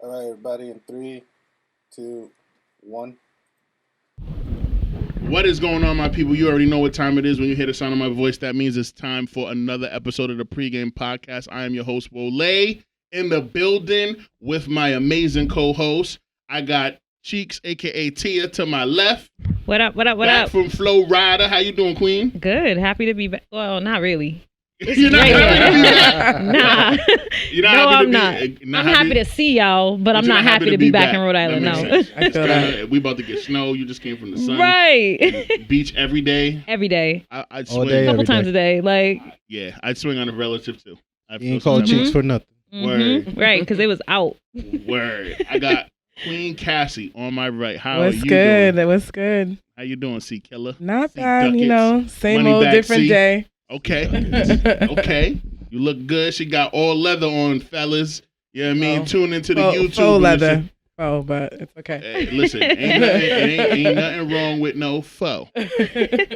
All right, everybody, in 3, 2, 1. What is going on, my people? You already know what time it is when you hear the sound of my voice. That means it's time for another episode of the Pregame podcast. I am your host, Wole, in the building with my amazing co-host. I got Cheeks, a.k.a. Tia, to my left. What up, what up, what back up? From Flow Rider. How you doing, Queen? Good. Happy to be back. Well, not really. You're not happy to be back? Nah. You're not No, happy I'm to not. be, I'm happy to see y'all, but I'm not happy to be back in Rhode Island, no. I feel that. We about to get snow. You just came from the sun. Right. Beach every day. Every day. I'd swing. A couple times a day. Like. Yeah, I'd swing on a relative, too. You ain't called Cheeks for nothing. Word. Right, because it was out. Word. I got Queen Cassie on my right. How are you good? doing? What's good? How you doing, C Killer? Not C bad, Duckets, you know. Same money old, back, different C. day. Okay. Okay. You look good. She got all leather on, fellas. You know what I mean? Tune into the YouTube. Faux leather. Oh, but it's okay. Hey, listen, ain't nothing wrong with no faux.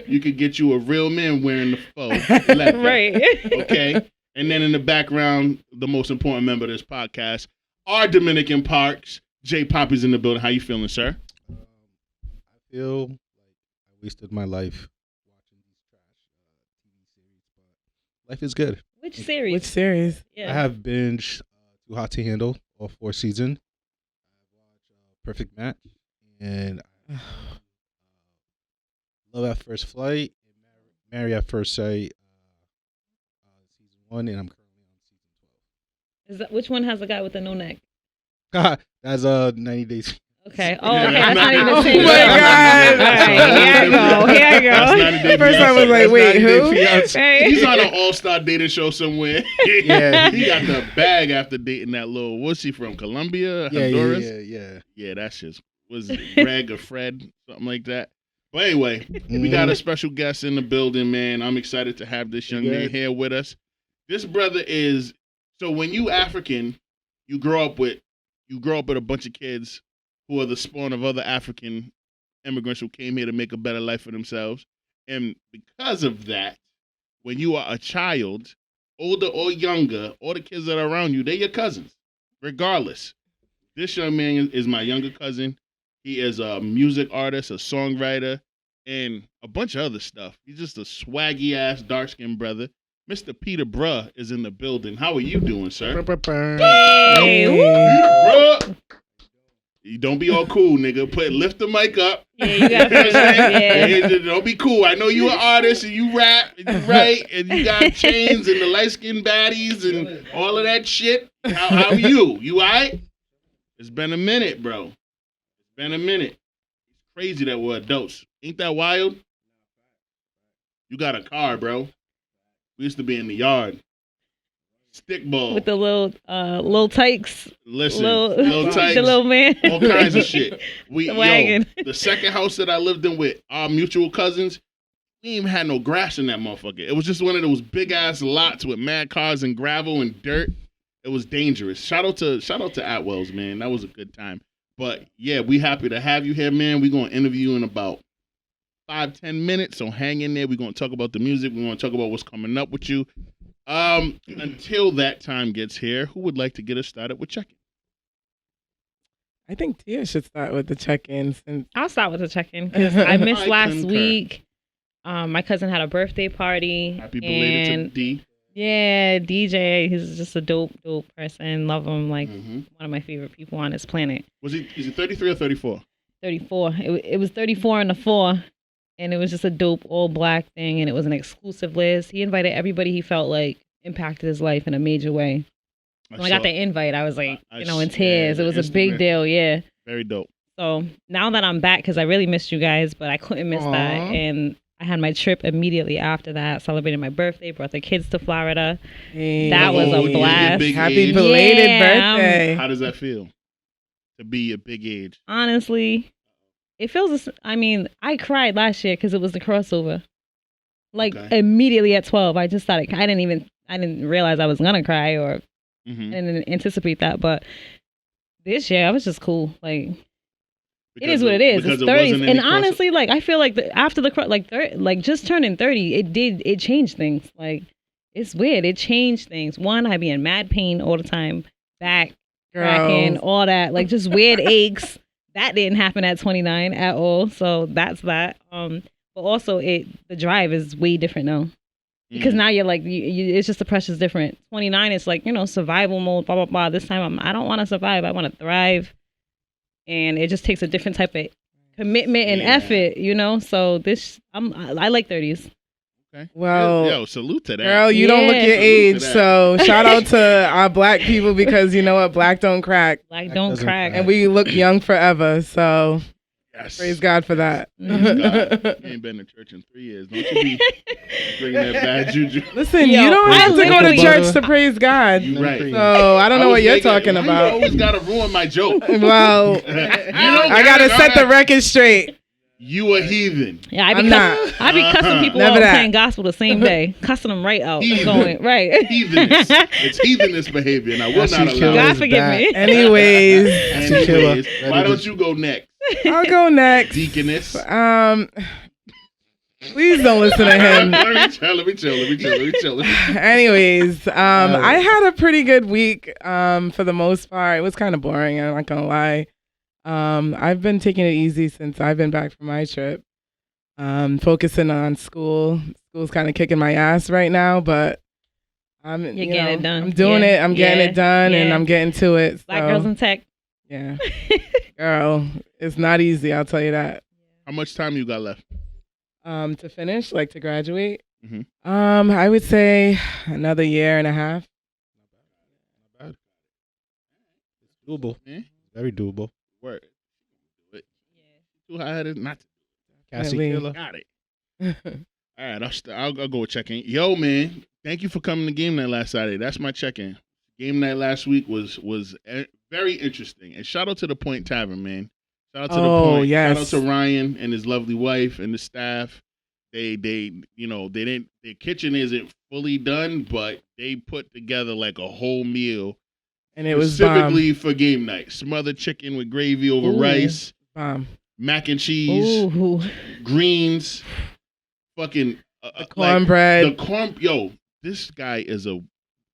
You could get you a real man wearing the faux leather. Right. Okay. And then in the background, the most important member of this podcast, our Dominican Parks, J Poppy's in the building. How you feeling, sir? I feel like I wasted my life watching these trash TV series, but life is good. Which series? Which series? Yeah. I have binged Too Hot to Handle, all 4 seasons. I watched Perfect Match, and Love at First Flight, and Marry at First Sight, season 1, and I'm currently on season 12. Is that which one has the guy with the no neck? That's 90 Days. Okay. Oh, okay. That's not even the same. Oh my God. All right. Here I go. First I was like, wait, who? Hey. He's on an all-star dating show somewhere. Yeah. He got the bag after dating that little, what's she from, Colombia, Honduras? Yeah. Yeah, that's just, was it Greg or Fred, something like that. But anyway, we got a special guest in the building, man. I'm excited to have this young man here with us. This brother is, so when you African, you grow up with a bunch of kids who are the spawn of other African immigrants who came here to make a better life for themselves. And because of that, when you are a child, older or younger, all the kids that are around you, they're your cousins, regardless. This young man is my younger cousin. He is a music artist, a songwriter, and a bunch of other stuff. He's just a swaggy-ass, dark-skinned brother. Mr. Peter Bruh is in the building. How are you doing, sir? Hey. Bruh. You don't be all cool, nigga. Lift the mic up. Yeah, you got to. Don't be cool. I know you an artist and you rap and you write and you got chains and the light-skinned baddies and all of that shit. How are you? You all right? It's been a minute, bro. It's been a minute. It's crazy that we're adults. Ain't that wild? You got a car, bro. We used to be in the yard. Stickball. With the little tykes. Listen, little tykes. The little man. All kinds of shit. The wagon. The second house that I lived in with our mutual cousins, we ain't even had no grass in that motherfucker. It was just one of those big ass lots with mad cars and gravel and dirt. It was dangerous. Shout out to Atwells, man. That was a good time. But yeah, we happy to have you here, man. We're gonna interview you in about 5-10 minutes. So hang in there. We're gonna talk about the music. We're gonna talk about what's coming up with you. Until that time gets here, who would like to get us started with check-in? I think Tia should start with the check-in. I'll start with the check-in because I missed last concur. week. My cousin had a birthday party. Happy belated to D. Yeah, DJ. He's just a dope person. Love him. Like one of my favorite people on this planet. Is he 33 or 34? 34. It was 34 and a 4. And it was just a dope all black thing, and it was an exclusive list. He invited everybody he felt like impacted his life in a major way. When I got the invite, I was like, in tears. It was a big deal, yeah. Very dope. So now that I'm back, because I really missed you guys, but I couldn't miss that. And I had my trip immediately after that, celebrated my birthday, brought the kids to Florida. Hey. That was a blast. Happy belated birthday. How does that feel to be a big age? Honestly, it feels, I cried last year because it was the crossover. Like immediately at 12, I just started, I didn't realize I was going to cry or I didn't anticipate that. But this year, I was just cool. Like, it is what it is. It's 30s. And honestly, like, I feel like after the, just turning 30, it changed things. Like, it's weird. It changed things. One, I'd be in mad pain all the time. Back, cracking, all that, like just weird aches. That didn't happen at 29 at all. So that's that. But also the drive is way different now. Because now you're like, it's just the pressure's different. 29, it's like, survival mode, blah, blah, blah. This time I don't want to survive. I want to thrive. And it just takes a different type of commitment and effort, So I like 30s. Okay. Well, yo, salute to that. Girl, you don't look your age. So shout out to our black people because you know what? Black don't crack. Black don't crack. And we look young forever. So yes. Praise God for that. Praise God. You ain't been to church in 3 years. Don't you be bringing that bad juju. Listen, you don't have to go to church to praise God. You right. So I don't know what you're talking about. You always got to ruin my joke. Well, I got to set the record straight. You a heathen. Yeah, I be cussing people out playing gospel the same day. Cussing them right out. Going, right. Heathenous. It's heathenous behavior, and I will not allow it. God forgive me. Anyways, why don't you go next? I'll go next. Deaconess. Please don't listen to him. Let me chill. Anyways, I had a pretty good week for the most part. It was kind of boring, I'm not going to lie. I've been taking it easy since I've been back from my trip. Focusing on school. School's kind of kicking my ass right now, but I'm getting it done. I'm doing it. I'm getting it done, and I'm getting to it. Black girls in tech. Yeah. Girl, it's not easy, I'll tell you that. How much time you got left? To finish, like to graduate? Mm-hmm. I would say another year and a half. Not bad. It's doable. Very doable. Word. Too high-headed not to. Cassie K. Got it. All right, I'll go check-in. Yo, man, thank you for coming to game night last Saturday. That's my check-in. Game night last week was very interesting. And shout out to the Point Tavern, man. Shout out to the Point. Yes. Shout out to Ryan and his lovely wife and the staff. They didn't. Their kitchen isn't fully done, but they put together like a whole meal. And it was specifically for game night. Smothered chicken with gravy over rice. Mac and cheese. Greens. Fucking the cornbread. Yo, this guy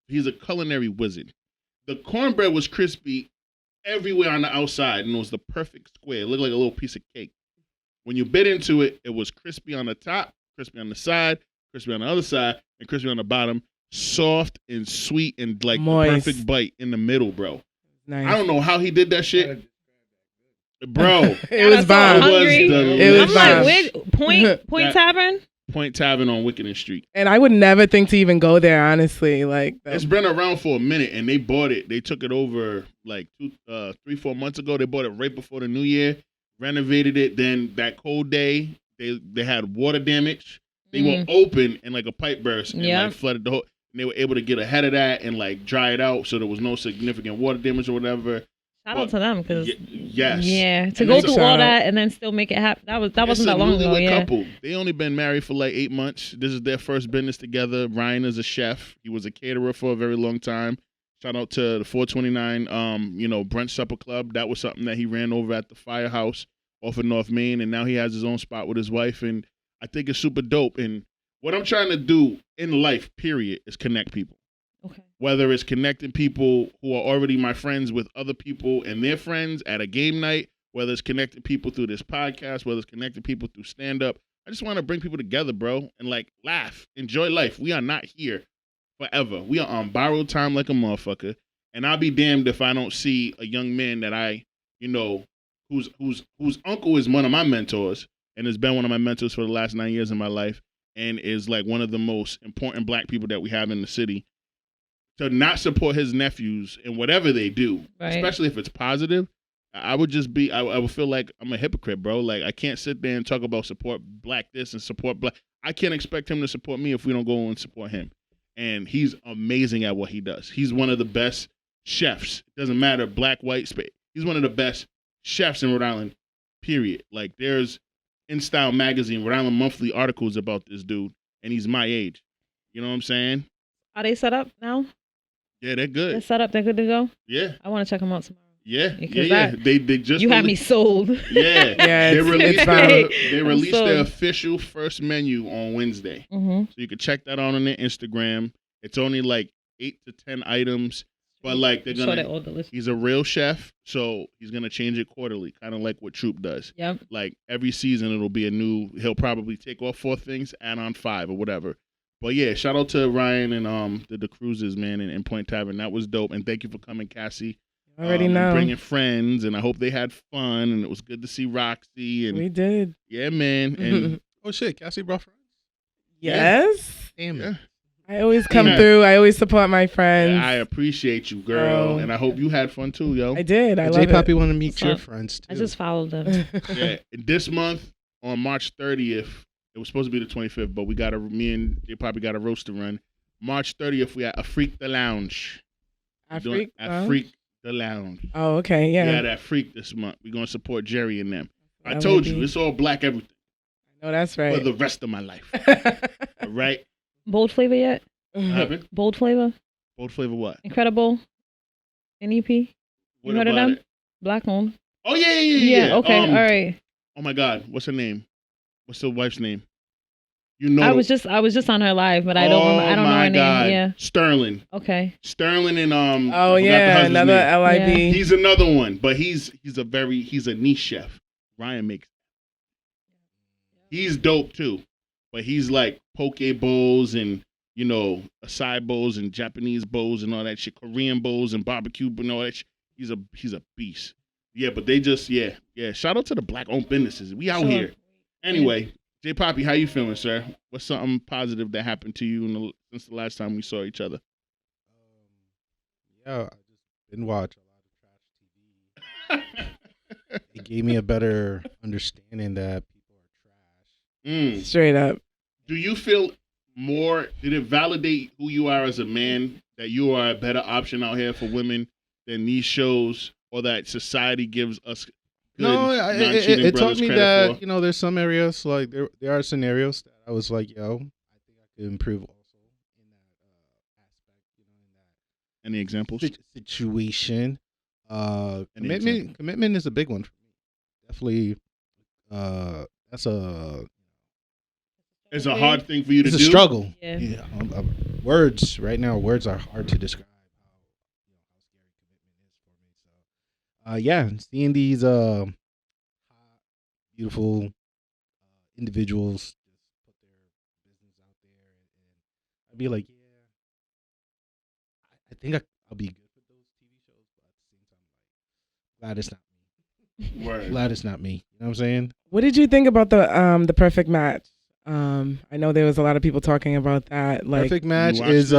he's a culinary wizard. The cornbread was crispy everywhere on the outside, and it was the perfect square. It looked like a little piece of cake. When you bit into it, it was crispy on the top, crispy on the side, crispy on the other side, and crispy on the bottom. Soft and sweet and like moist. The perfect bite in the middle, bro. Nice. I don't know how he did that shit. Bro. It was bomb. It was bomb. I'm like, Point Tavern? Point Tavern on Wickenden Street. And I would never think to even go there, honestly. Like it's been around for a minute, and they bought it. They took it over like 3-4 months ago. They bought it right before the new year, renovated it. Then that cold day, they had water damage. They were open and like a pipe burst and like flooded the whole. And they were able to get ahead of that and like dry it out, so there was no significant water damage or whatever. Shout out to them because to go through all that and then still make it happen. That wasn't that long ago. Couple. They only been married for like 8 months. This is their first business together. Ryan is a chef. He was a caterer for a very long time. Shout out to the 429 brunch supper club. That was something that he ran over at the Firehouse off of North Main, and now he has his own spot with his wife, and I think it's super dope. And what I'm trying to do in life, period, is connect people. Okay. Whether it's connecting people who are already my friends with other people and their friends at a game night, whether it's connecting people through this podcast, whether it's connecting people through stand-up. I just want to bring people together, bro, and like laugh, enjoy life. We are not here forever. We are on borrowed time like a motherfucker. And I'll be damned if I don't see a young man that I, whose uncle is one of my mentors and has been one of my mentors for the last 9 years of my life and is like one of the most important black people that we have in the city. To not support his nephews in whatever they do, especially if it's positive, I would just be, I would feel like I'm a hypocrite, bro. Like, I can't sit there and talk about support black this and support black. I can't expect him to support me if we don't go and support him. And he's amazing at what he does. He's one of the best chefs. It doesn't matter, black, white, space. He's one of the best chefs in Rhode Island, period. Like, there's In Style Magazine, Rhode Island Monthly articles about this dude, and he's my age. You know what I'm saying? Are they set up now? Yeah, they're good. They're set up. They're good to go. Yeah, I want to check them out tomorrow. Yeah. They just you had me sold. Yeah, they released their official first menu on Wednesday, so you can check that out on their Instagram. It's only like 8 to 10 items, But like they're Sure gonna, they're all delicious. he's a real chef, so he's gonna change it quarterly, kind of like what Troop does. Yep. Like every season, it'll be a new. He'll probably take off 4 things, add on 5 or whatever. But yeah, shout out to Ryan and the Cruises, man, in Point Tavern. That was dope, and thank you for coming, Cassie. I already know. And bringing friends, and I hope they had fun, and it was good to see Roxy. And We did. yeah, man. And Oh shit, Cassie brought friends. Yes. Damn it. I always come through. I always support my friends. I appreciate you, girl, Oh. and I hope you had fun too, yo. I did. I love J Poppy it. want to meet What's your up? friends too. I just followed them. Yeah, and this month on March 30th, it was supposed to be the 25th, but me and J Poppy got a roast to run. March 30th, we at Freak the Lounge. Freak. Freak the Lounge. Oh, okay. Yeah. Yeah, that Freak this month. We're gonna support Jerry and them. I That told would you, be- it's all black everything No, that's for right. the rest of my life. All right? Bold flavor yet? What happened? Bold flavor? Bold flavor what? Incredible. NEP? What You heard of about them? it? Black owned. Oh yeah. Okay. All right. Oh my God, what's her name? What's the wife's name? You know. I was just on her live, but I don't know her name. Yeah. Sterling. Okay. Sterling and Oh I forgot the yeah, husband's another name. LIB. Yeah. He's another one, but he's a niche chef. Ryan makes. He's dope too, but he's like poke bowls and acai bowls and Japanese bowls and all that shit, Korean bowls and barbecue and all that shit. He's a beast. Yeah, but they just Shout out to the black owned businesses. We out Sure. here. Anyway, J Poppy, how you feeling, sir? What's something positive that happened to you since the last time we saw each other? Yeah, I just been watching a lot of trash TV. It gave me a better understanding that people are trash. Straight up. Do you feel did it validate who you are as a man, that you are a better option out here for women than these shows, or that society gives us good non-cheating it taught brothers me credit that for? there's some areas like there are scenarios that I was like, yo, I think I could improve also in that aspect, in that Any examples? situation. Any Commitment is a big one for me. Definitely, that's It's a hard thing for you to do. It's a struggle. Yeah. Words right now. Words are hard to describe how scary commitment is for me. So, seeing these hot, beautiful individuals just put their business out there, and I'd be like, I think I'll be good with those TV shows, but at the same time, glad it's not me. Word. Glad it's not me. You know what I'm saying? What did you think about the perfect match? I know there was a lot of people talking about that. Like, Perfect Match watched is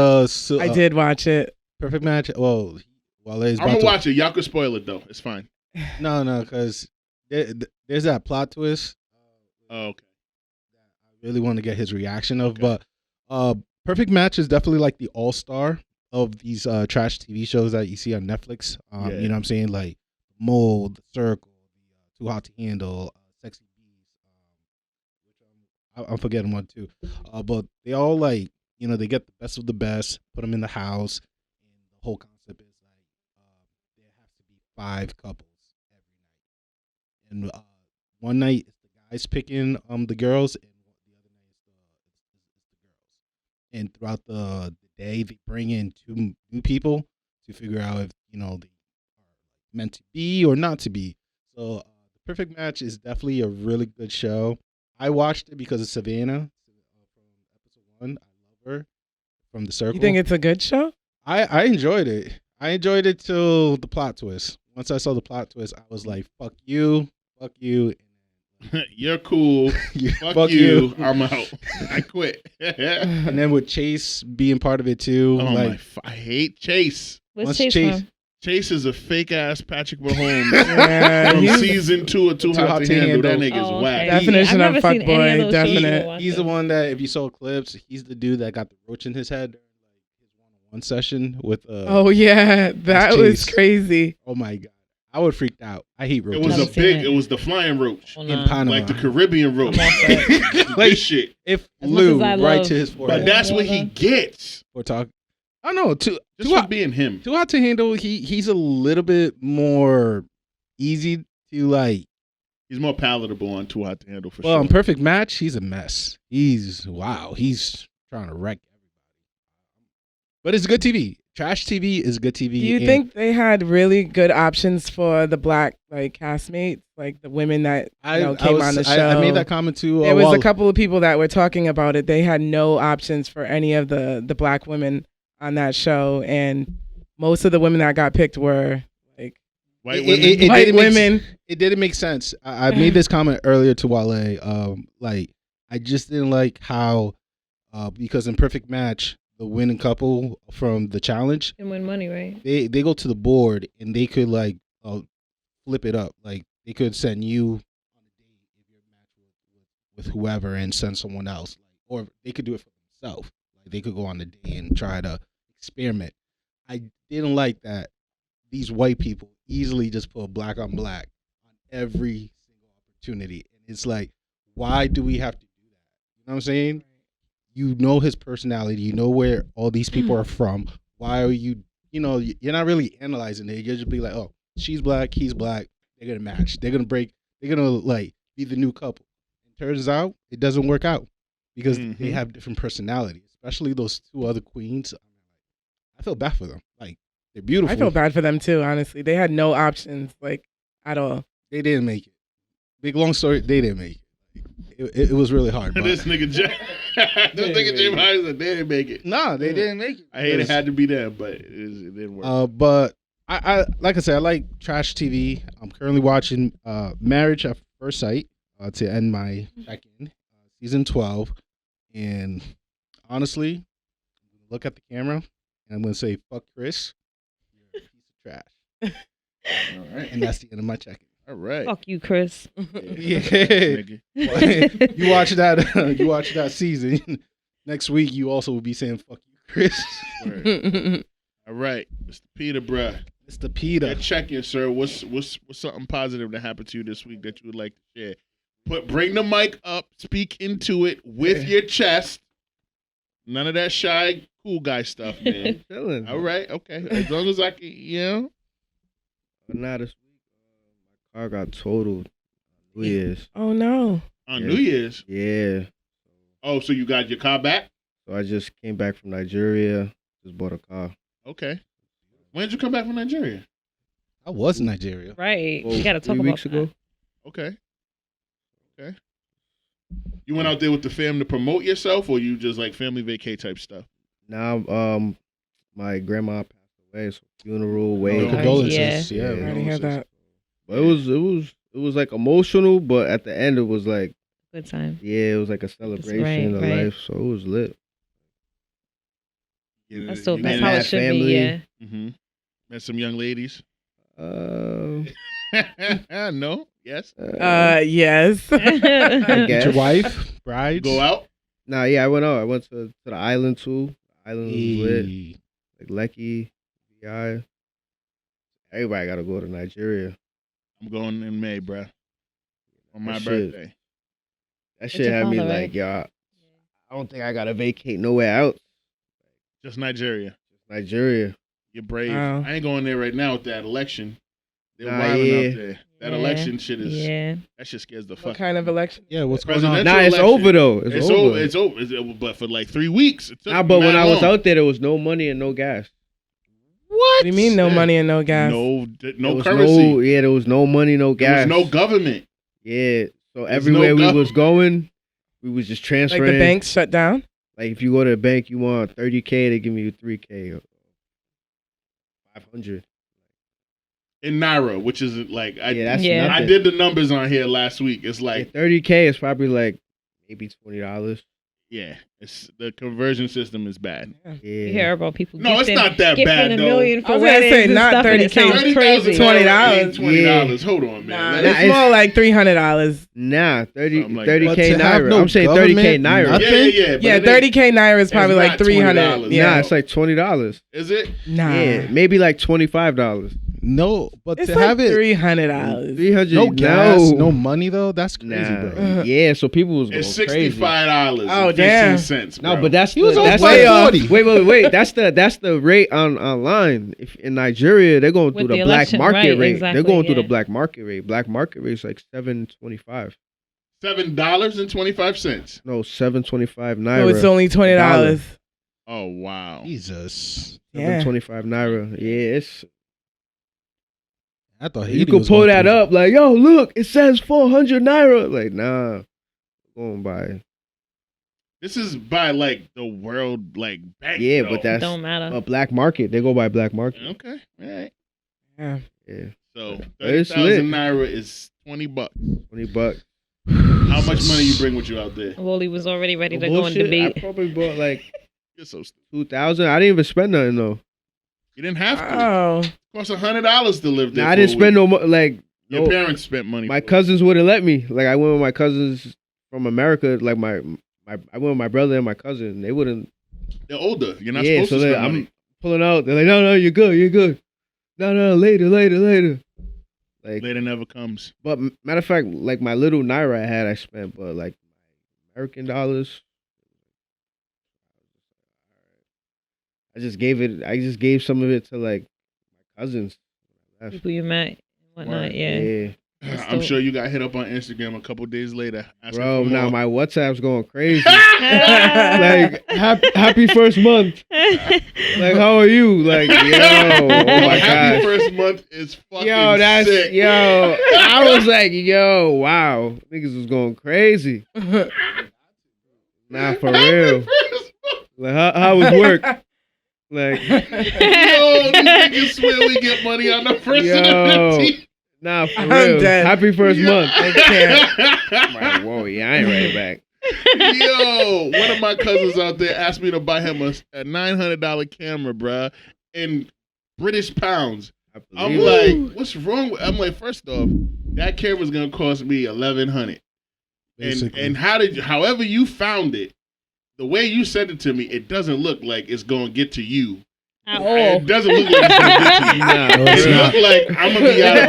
I did watch it. Perfect Match. Well, Wale's I'm gonna watch it. Y'all can spoil it though. It's fine. No, because there's that plot twist. Oh, okay. I really want to get his reaction of, but Perfect Match is definitely like the all-star of these trash TV shows that you see on Netflix. You know what I'm saying? Like Mole, The Circle, Too Hot to Handle, Sexy Beast. I'm forgetting one too. But they all they get the best of the best, put them in the house, and the whole concept is like there have to be 5 couples every night, and one night it's the guys picking the girls, and the other night it's the girls. And throughout the day, they bring in 2 new people to figure out if they are meant to be or not to be. So the Perfect Match is definitely a really good show. I watched it because of Savannah from episode 1. I love her from The Circle. You think it's a good show? I enjoyed it. I enjoyed it till the plot twist. Once I saw the plot twist, I was like, fuck you. You're cool. Fuck you. I'm out. I quit. And then with Chase being part of it too. I hate Chase. What's Chase from? Chase is a fake ass Patrick Mahomes Yeah, from he's- season 2 of Too Hot to Handle. That nigga's Oh, whack. okay. Definition I've of never seen any fuckboy, of those shows definite. to watch He's the it. one that, if you saw clips, he's the dude that got the roach in his head during his one-on-one session with Oh yeah, that was Chase. crazy. Oh my god, I would freaked out. I hate It roaches. was Never seen it. it was the flying roach. Oh, in nah. Panama. Like the Caribbean roach. I'm off that. Like shit. It As flew much as I right love- to his But forehead. that's what he gets. For talk. I don't know. Too Just for being him. Too Hot to Handle. He's a little bit more easy to like. He's more palatable on Too Hot to Handle for Well, sure. on Perfect Match, he's a mess. He's trying to wreck everybody. But it's good TV. trash TV is good TV. Do you think they had really good options for the black castmates, like the women that came on the show? I made that comment too. There was a couple of people that were talking about it. They had no options for any of the black women on that show, and most of the women that got picked were like white women. It didn't make sense. I made this comment earlier to Wale. I just didn't like how because in Perfect Match, the winning couple from the challenge and win money, right? They go to the board and they could flip it up. Like they could send you on a date if you're matched with whoever and send someone else, or they could do it for themselves. Like they could go on the date and try to experiment. I didn't like that these white people easily just put black on black on every single opportunity, and it's like, why do we have to do that? You know what I'm saying? You know his personality. You know where all these people are from. Why are you, you're not really analyzing it. You'll just be like, oh, she's black, he's black. They're going to match. They're going to be the new couple. It turns out it doesn't work out because they have different personalities, especially those two other queens. I feel bad for them. Like, they're beautiful. I feel bad for them too, honestly. They had no options, at all. They didn't make it. Big long story, they didn't make it. It was really hard. This nigga Jay Myers said they didn't make it. No, they didn't make it. I hate it had to be them, but it didn't work. But I like I said, I like trash TV. I'm currently watching Marriage at First Sight to end my check-in, season 12. And honestly, I'm gonna look at the camera and I'm gonna say, "Fuck Chris, you're a piece of trash." All right, and that's the end of my check-in. All right. Fuck you, Chris. Yeah. You watch that season. Next week you also will be saying fuck you, Chris. All right. Mr. Peter, bruh. Mr. Peter. Your check-in, sir. What's something positive that happened to you this week that you would like to share? Bring the mic up, speak into it with your chest. None of that shy, cool guy stuff, man. Chilling. All right, okay. As long as I can, Not this week. My car got totaled on New Year's. Oh no. On New Year's? Yeah. Oh, so you got your car back? So I just came back from Nigeria. Just bought a car. Okay. When did you come back from Nigeria? I was in Nigeria. Right. We got to talk 3 about weeks ago. Okay. You went out there with the fam to promote yourself, or you just like family vacay type stuff? Now, my grandma passed away, so funeral, wedding. Condolences. Yeah, I already heard that. But it was like emotional, but at the end it was like good time. Yeah, it was like a celebration of life, so it was lit. That's how it should be. Yeah. Mm-hmm. Met some young ladies. No. Yes. Yes. I guess. Your wife, brides. Go out. Nah, yeah, I went out. I went to the island too. The island was lit. Like Lekki, VI. Everybody got to go to Nigeria. I'm going in May, bruh. On my birthday. That shit had me like, y'all. I don't think I gotta vacate nowhere else. Just Nigeria. Nigeria. You're brave. Wow. I ain't going there right now with that election. They're wilding out there. That election shit is. That shit scares the fuck. What kind of election? Yeah, what's going on? Nah, it's over though. It's over. It's over. But for like 3 weeks. Nah, but when I was out there was no money and no gas. What do you mean no money and no gas? No currency. There was no money, no gas. There was no government. Yeah. So everywhere we was going, we was just transferring. Like the banks shut down? Like if you go to the bank, you want $30K, they give you $3K or $500. In Naira, which is like I nothing. did the numbers on here last week. It's like $30K is probably like maybe $20. Yeah, it's the conversion system is bad. Yeah. You hear about people. No, it's not that bad $1 though. million for I was gonna say not $30K, crazy. $20. $20. Hold on, man. Nah, it's more like $300. Nah, 30K like Naira. I'm saying 30K Naira. Yeah. Yeah, 30K Naira is probably like $300. Yeah, nah, it's like $20. Is it? Nah. Yeah, maybe like $25. No, but it's to like have it $300. 300. No gas, no money though. That's crazy, bro. Yeah, so people was going It's crazy. $65. Oh, damn. 15 No, but that's that's way off. 40. Wait. That's the rate online. If in Nigeria, they're going through the black market rate. Exactly, they're going through the black market rate. Black market rate is like $7.25. $7.25. No, $7.25 Naira. So it's only $20. Oh wow. Jesus. Yeah. 25 naira. Yeah, it's. I thought You Haiti could was pull going that through- up like, yo, look, it says 400 naira. Like, nah, going by. This is by like the world like bank. Yeah, though. but that's Don't matter. a black market. They go by black market. Okay. All right. Yeah. Yeah, So But it's 30,000 lit. naira is $20. $20. How much money you bring with you out there? Wole was already ready to No go and bullshit, I debate. probably bought like You're so stupid. 2,000. I didn't even spend nothing though. You didn't have to. Oh. It costs $100 to live there. Nah, I for didn't a spend week. no like. Your No, parents spent money. my for it. cousins wouldn't let me. Like I went with my cousins from America. Like I went with my brother and my cousin. They wouldn't. They're older. You're not Yeah, supposed so to they, spend money. I'm pulling out. They're like, no, you're good. No, later. Like, Later never comes. but matter of fact, like my little naira I had, I spent, but like American dollars, I just gave some of it to like my cousins. People you met and whatnot. Word. Yeah. I'm sure you got hit up on Instagram a couple days later. asking Bro, for now more. my WhatsApp's going crazy. Like happy first month. Like how are you? Like yo, oh my Happy god. first month is fucking Yo, that's sick. yo. I was like, yo, wow, niggas was going crazy. Nah, for real. Like how was work? Like Yo, these niggas swear we get money on the first Yo. of the 15th. nah, for I'm real. dead. Happy first month. I can't. I'm like, whoa, yeah, I ain't ready back. Yo, one of my cousins out there asked me to buy him a $900 camera, bruh, in British pounds. I I'm believe it. like, what's wrong with? I'm like, first off, that camera's gonna cost me $1,100. Basically. And however you found it, the way you sent it to me, it doesn't look like it's gonna get to you. At It all. doesn't look like it's gonna get to you. Nah, No, it's It not. look like I'm gonna be out of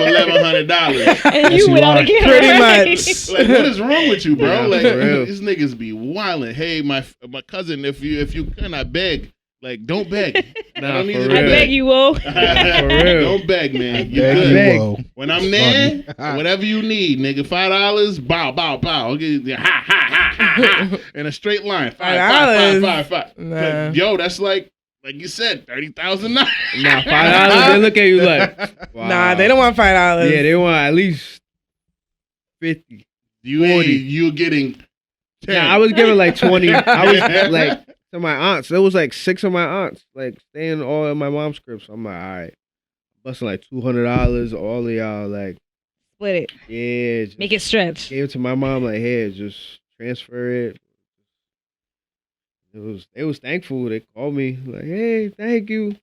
$1,100. And Yes, you you without are. a camera. Pretty right? much. Like, what is wrong with you, bro? Yeah, Like, for real. these niggas be wilding. Hey, my cousin, if you can, I beg. Like, don't beg. Nah, I don't need for you real. to I beg you, Wole. For real. Don't beg, man. You're Thank good. you, Beg. Wole. When I'm there, Funny. whatever you need, nigga, $5, bow. I'll give you ha, in a straight line. Five. Nah. But, yo, that's like you said, 30,000. Nah, $5. They look at you like, wow. Nah, they don't want $5. Yeah, they want at least 50. You're getting 10. Nah, I was giving like 20. I was like to my aunts. There was like 6 of my aunts like staying all in my mom's crib. So I'm like, all right, busting like $200. All of y'all like, Split it. yeah, just Make it stretch. gave it to my mom. Like, here, just transfer it. They was thankful. They called me like, hey, thank you.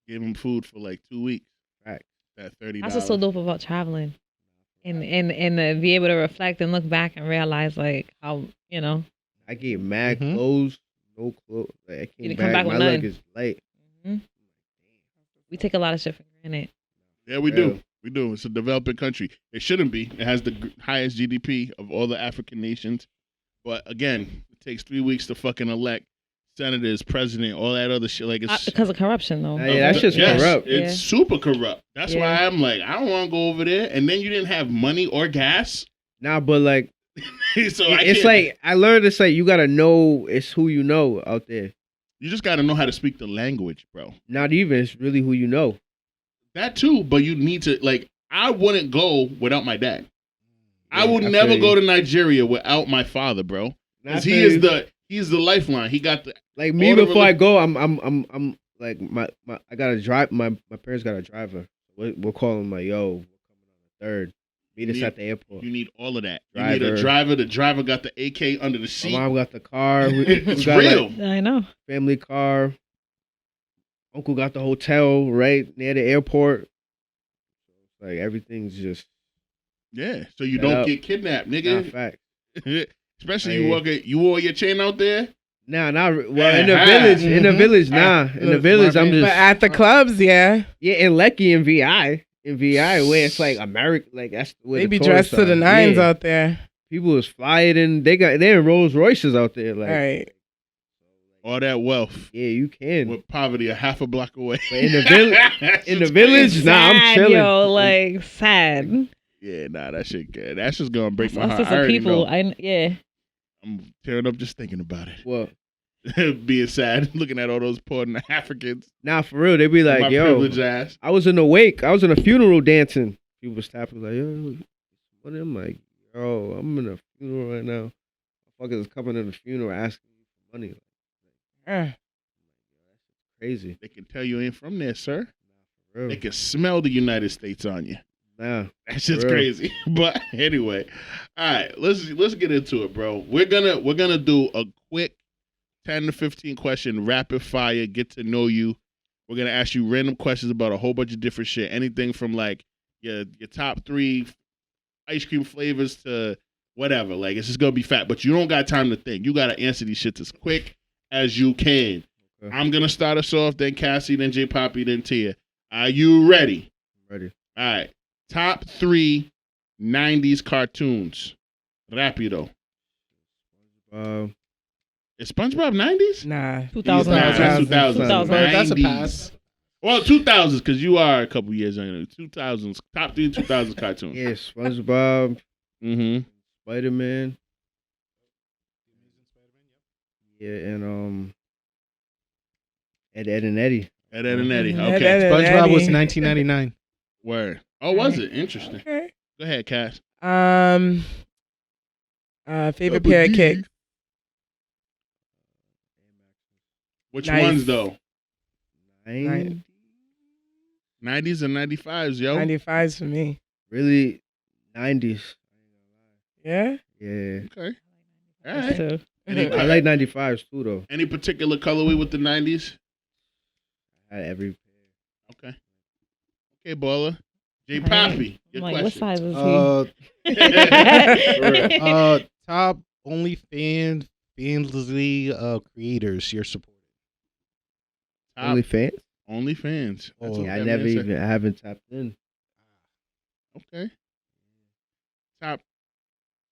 Give them food for like 2 weeks. Right. That $30. That's what's so dope about traveling. And to be able to reflect and look back and realize like how, you know. I get mad Mhm. clothes, no clothes. Like, I You came didn't come back, back my with leg nothing. is light. Mhm. We take a lot of shit for granted. Yeah, we Yeah. do. We do. It's a developing country. It shouldn't be. It has the highest GDP of all the African nations. But again, it takes 3 weeks to fucking elect senators, president, all that other shit. Like it's Because of corruption, though. Yeah, that shit's corrupt. It's super corrupt. That's Yeah. why I'm like, I don't want to go over there. And then you didn't have money or gas. Nah, but like, So it's like I learned it's like you gotta know it's who you know out there. you just got to know how to speak the language, bro. Not even it's really who you know. That too, but you need to like. I wouldn't go without my dad. I Yeah, would I never feel go you. to Nigeria without my father, bro. Because I he feel is you. he's the lifeline. He got the Like me all the before I go, I'm like my I gotta drive. My parents got a driver. We'll call him like, yo, we're coming on the 3rd. Meet us You- at the airport. You need all of that. You need a Driver. driver. The driver got the AK under the My seat. mom got the car. We It's got real. like I know. family car. Uncle got the hotel right near the airport. Like everything's just Yeah. So you Set don't up. get kidnapped, not nigga. fact. Especially Hey. you wore your chain out there. Nah, not well Yeah. in the village. In the Mhm. village, nah. In the Look, village, my I'm man. But just at the clubs, yeah. yeah. In Lecky and VI, where it's like America, like that's where They the be tourists dressed to the are. nines Yeah. out there. People is flying and they're in Rolls Royces out there. Like, Right. All that wealth yeah, you can. with poverty a half a block away. But in the village, nah, I'm Sad, chilling. yo, like sad. Yeah, nah, that shit good. That's just gonna break That's my just heart. I the already people. know. Yeah. I'm tearing up just thinking about it. Well, being sad, looking at all those poor Africans. Nah, for real. They be like, my yo, privileged ass. I was in a wake. I was in a funeral dancing. People was tapping like, yo, what am I? Like, yo, I'm in a funeral right now. Motherfuckers is coming to the funeral asking me for money. That's crazy. They can tell you ain't from there, sir. Nah, for real. They can smell the United States on you. Nah, That's just for real. crazy. But anyway, all right, let's get into it, bro. We're gonna do a quick 10 to 15 question rapid fire, get to know you. We're gonna ask you random questions about a whole bunch of different shit. Anything from like your top 3 ice cream flavors to whatever. Like, it's just gonna be fat, but you don't got time to think. You gotta answer these shits as quick as you can. Okay. I'm gonna start us off, then Cassie, then J Poppy, then Tia. Are you ready? Ready. All right. Top 3 90s cartoons. Rapido. Is SpongeBob 90s? Nah. 2000. Nah, that's 2000. 2000. That's a 90s. pass. Well, 2000s, because you are a couple years younger. 2000s. Top 3 2000s cartoons. Yeah, SpongeBob, Mm-hmm. Spider-Man. Yeah, and Ed, and Eddie. Ed, and Eddie. Ed, Okay. Ed, SpongeBob was Eddie. 1999. Word. Oh, was it? Interesting. Okay. Go ahead, Cass. Favorite pair of kicks. Which Nice. ones, though? 90? 90s and 95s, yo. 95s for me. Really, 90s. Yeah. Yeah. Okay. All right. So, Any, I like 95s too, though. any particular colorway with the 90s? I had every Okay. Okay, baller. J All right. Poppy, your I'm like, what question. size is he? Top OnlyFans creators you're supporting. Top OnlyFans. OnlyFans. That's Oh, what Yeah, I that never man said. even. I haven't tapped in. Okay. Top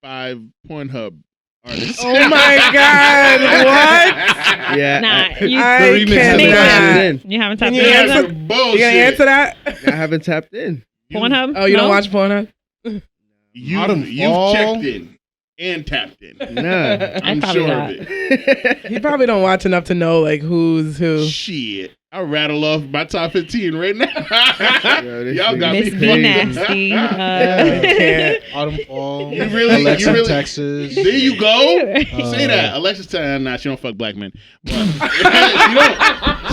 5 Pornhub artists. Oh my God! What? Yeah, Nah, you, I I haven't cannot. tapped in. You haven't Can tapped you in answer- yet? That's You bullshit. gonna answer that? I haven't tapped in. Pornhub? Oh, you No? don't watch Pornhub? You've checked in and tapped in. Nah. I'm probably sure not. of it. You probably don't watch enough to know like who's who. Shit. I'll rattle off my top 15 right now. this Y'all got me Miss B fucked. Nasty. Can't. Autumn Fall. You really- Alexa, you really- Texas. There you go. Uh, Say that. Alexis tell nah, she don't fuck black men. But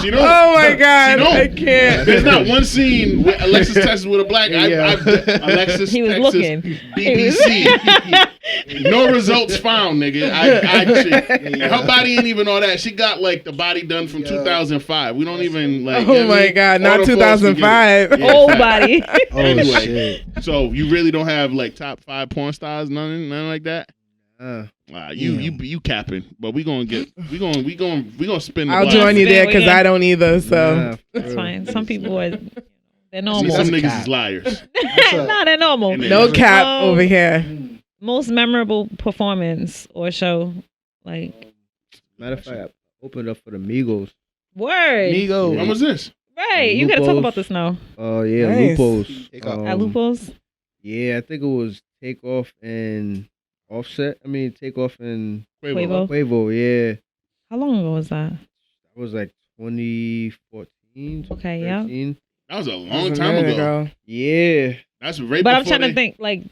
she don't. Oh my God! She don't. I can't. There's not one scene with Alexis Texas with a black. Yeah. Alexis He was Texas looking. BBC. No results found, nigga. And her body ain't even all that. She got like the body done from 2005. We don't even like. Oh my God! Not Auto force, we get it. 2005. Yeah. Old body. Oh Anyway. shit. So you really don't have like top 5 porn stars, nothing like that. You capping, but we gonna spin the I'll block. join you there because Yeah. I don't either. So Nah, for That's real. fine. Some people are, they're See, normal. some That's a niggas cap. is liars. No, they're normal. And no cap Um, over here. Most memorable performance or show, like Matter of fact, I opened up for the Migos. word. Migo. When was this? Right, you gotta talk Lupos. about this now. Oh yeah, Nice. Lupos. Take off. At Lupos. Yeah, I think it was Takeoff and Offset. I mean, Takeoff and Quavo. Quavo. Yeah, How long ago was that? that was like 2014. Okay, yeah. 2013. That was a That long was a time minute ago. Yeah. That's right. But I'm before trying to they- think, like,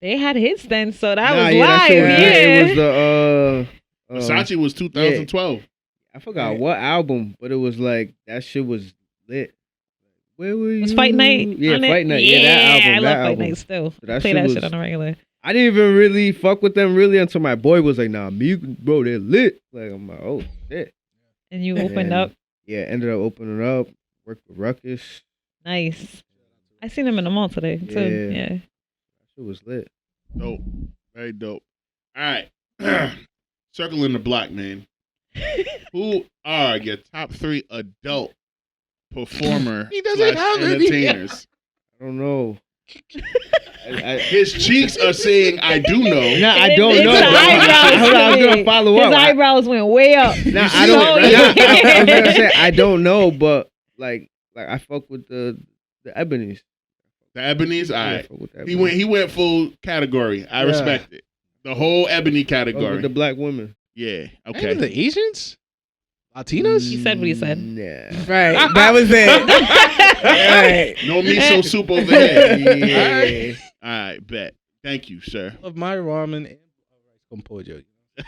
they had hits then, so that Nah, was yeah, that live. shit was- Yeah. It was the Versace was 2012. I forgot what album, but it was like that shit was lit. Where were you? Was Fight Night? Yeah, on it? Fight Night. Yeah, that album. I love that Fight album. Night still. So that Play shit that was- shit on a regular. I didn't even really fuck with them really until my boy was like, "Nah, me, bro, they're lit." Like I'm like, "Oh shit." And you opened And, up. Yeah, ended up opening up. Worked with Ruckus. Nice. I seen him in the mall today too. Yeah. Yeah. Shit was lit. Dope. Very dope. All right. Circling the block, man. Who are your top 3 adult performer He doesn't have any. entertainers? I don't know. His cheeks are saying, I do know. Nah, I It's don't know. the eyebrows Hold on, I was to gonna me. follow His up. eyebrows went way up. Nah, see I don't. that, right? Nah, I was gonna say I don't know, but like I fuck with the Ebonies. The Ebonies? All Yeah, I right. fuck with the He Ebonies. went full category. I respect it. The whole ebony Fuck category. with the black women. Yeah. Okay. Okay. The Asians? Latinas? He said what he said. Nah. Right. That was it. Right. No miso soup over here. All right, bet. Thank you, sir. I love my ramen and rice con pollo.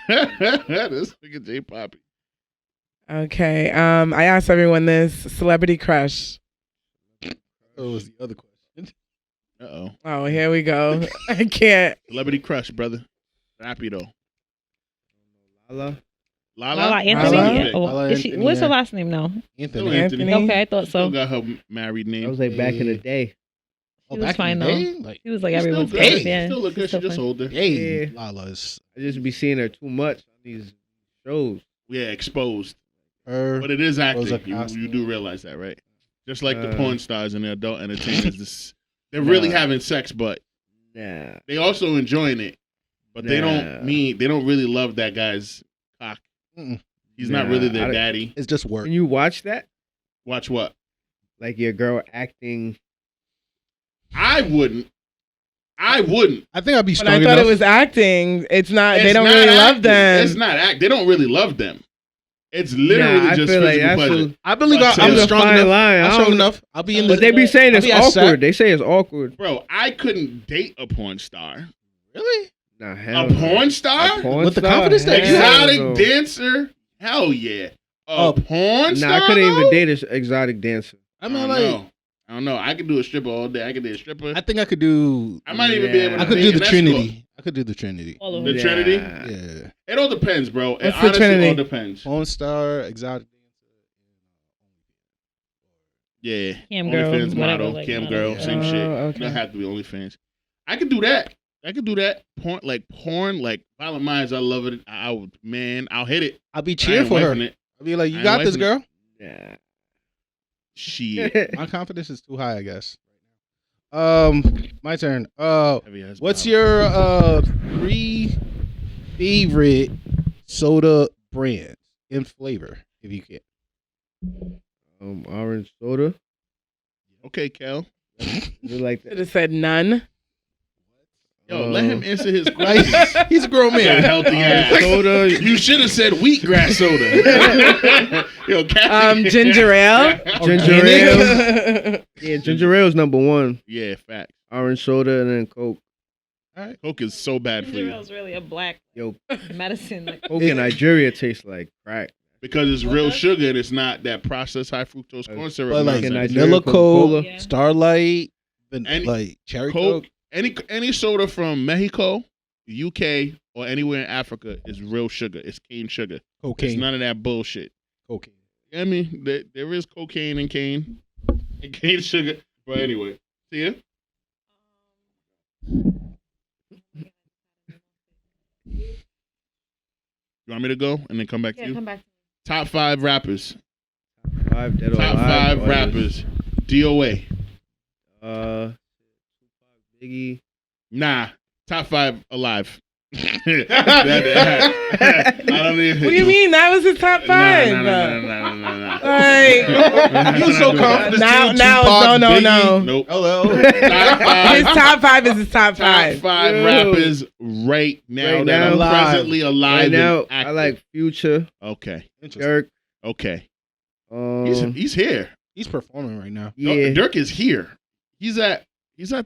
This nigga J Poppy. Okay. I asked everyone this celebrity crush. That was the other question. Uh-oh. Oh, here we go. I can't. Celebrity crush, brother. Rapido. Lala. Lala Anthony? Lala? Oh, Lala is she, Anthony, what's her yeah. last name now? Anthony. Anthony. Okay, I thought Still so. got her married name. That was like back in the day. She was fine though. Like, She was like She's still everyone's good. favorite. Yeah, Still look she's good. She still just fine. older. hey, Yeah. Lala's I just be seeing her too much on these shows. Yeah, exposed. her. But it is acting. Rosa You Costa. do realize that, right? Just like the Uh, porn stars and the adult entertainers. They're really Nah. having sex, but Nah. they also enjoying it. But they don't really love that guy's cock. Mm-mm. He's not Nah, really I their don't- daddy. It's just work. When you watch that, Watch what? like your girl acting. I wouldn't. I think I'd be But strong I thought enough. it was acting. It's not. It's They don't not really love acting. them. It's not act. They don't really love them. It's literally Nah, I just feel like physical that's pleasure. I believe But I'm there's a strong fine enough. line. I I'm don't strong know. enough. I'll be in the. But they be saying I'll it's be at awkward. SAC. They say it's awkward. Bro, I couldn't date a porn star. Really? Nah, hell A no. porn star? A porn With the star? confidence that you Hell Exotic no. dancer? Hell yeah. A Oh, porn star? Nah, I couldn't even though? date an exotic dancer. I I mean, don't like, know. I don't know. I could do a stripper all day. I could do a stripper. I think I could do. I might even be able to I could date do an the escort. Trinity. I could do the Trinity. All of The them. Trinity? Yeah. It all depends, bro. It What's the honestly Trinity? all depends. Porn star, exotic Yeah. Cam girl, OnlyFans whatever, model, like, cam model. girl, same Oh, shit. okay. Don't have to be OnlyFans. I could do that. Porn, like Violent Minds. I love it. I'll hit it. I'll be I cheering ain't for her. wifing it. I'll be like, I you ain't got this, wifing girl. Nah. Shit. My confidence is too high, I guess. My turn. Heavy ass What's mouth. your 3 favorite soda brands in flavor, if you can? Orange soda. Okay, Kel. Is it like Should that? have said none. Yo, let him answer his question. Like, he's a grown Yeah, man. healthy ass. Soda. You should have said wheatgrass soda. Yo, Cassie. Ginger ale. Ginger ale. Yeah, ginger ale is number 1. Yeah, fact. Orange soda and then Coke. All right. Coke is so bad for Ginger you ale is really a black Yo, medicine. Like, Coke in Nigeria tastes like crack. because it's real sugar and it's not that processed high fructose corn syrup. But like in nonsense. Nigeria, vanilla Coca-Cola. Coke, Yeah. Starlight, Any- like cherry Coke, Coke. any soda from Mexico, UK, or anywhere in Africa is real sugar. It's cane sugar. It's Cocaine. none of that bullshit. Cocaine. I mean, there is cocaine and cane sugar. But anyway, see ya. You want me to go and then come back to you? come back. Top 5 rappers. 5 dead or Top alive. 5 rappers. DOA. Biggie. Nah. Top 5 alive. I don't even. What do you mean? That was his top 5. Nah. Like, You so confident. now, Tupac, no. Biggie. Nope. Hello. Top 5. His top 5 is his top Top 5. 5 Yo. rappers right now Right that now. are Alive. presently alive. Right now, and I active. like Future, Okay. Dirk. Okay. Um, He's here. He's performing right now. yeah. Dirk is here. He's at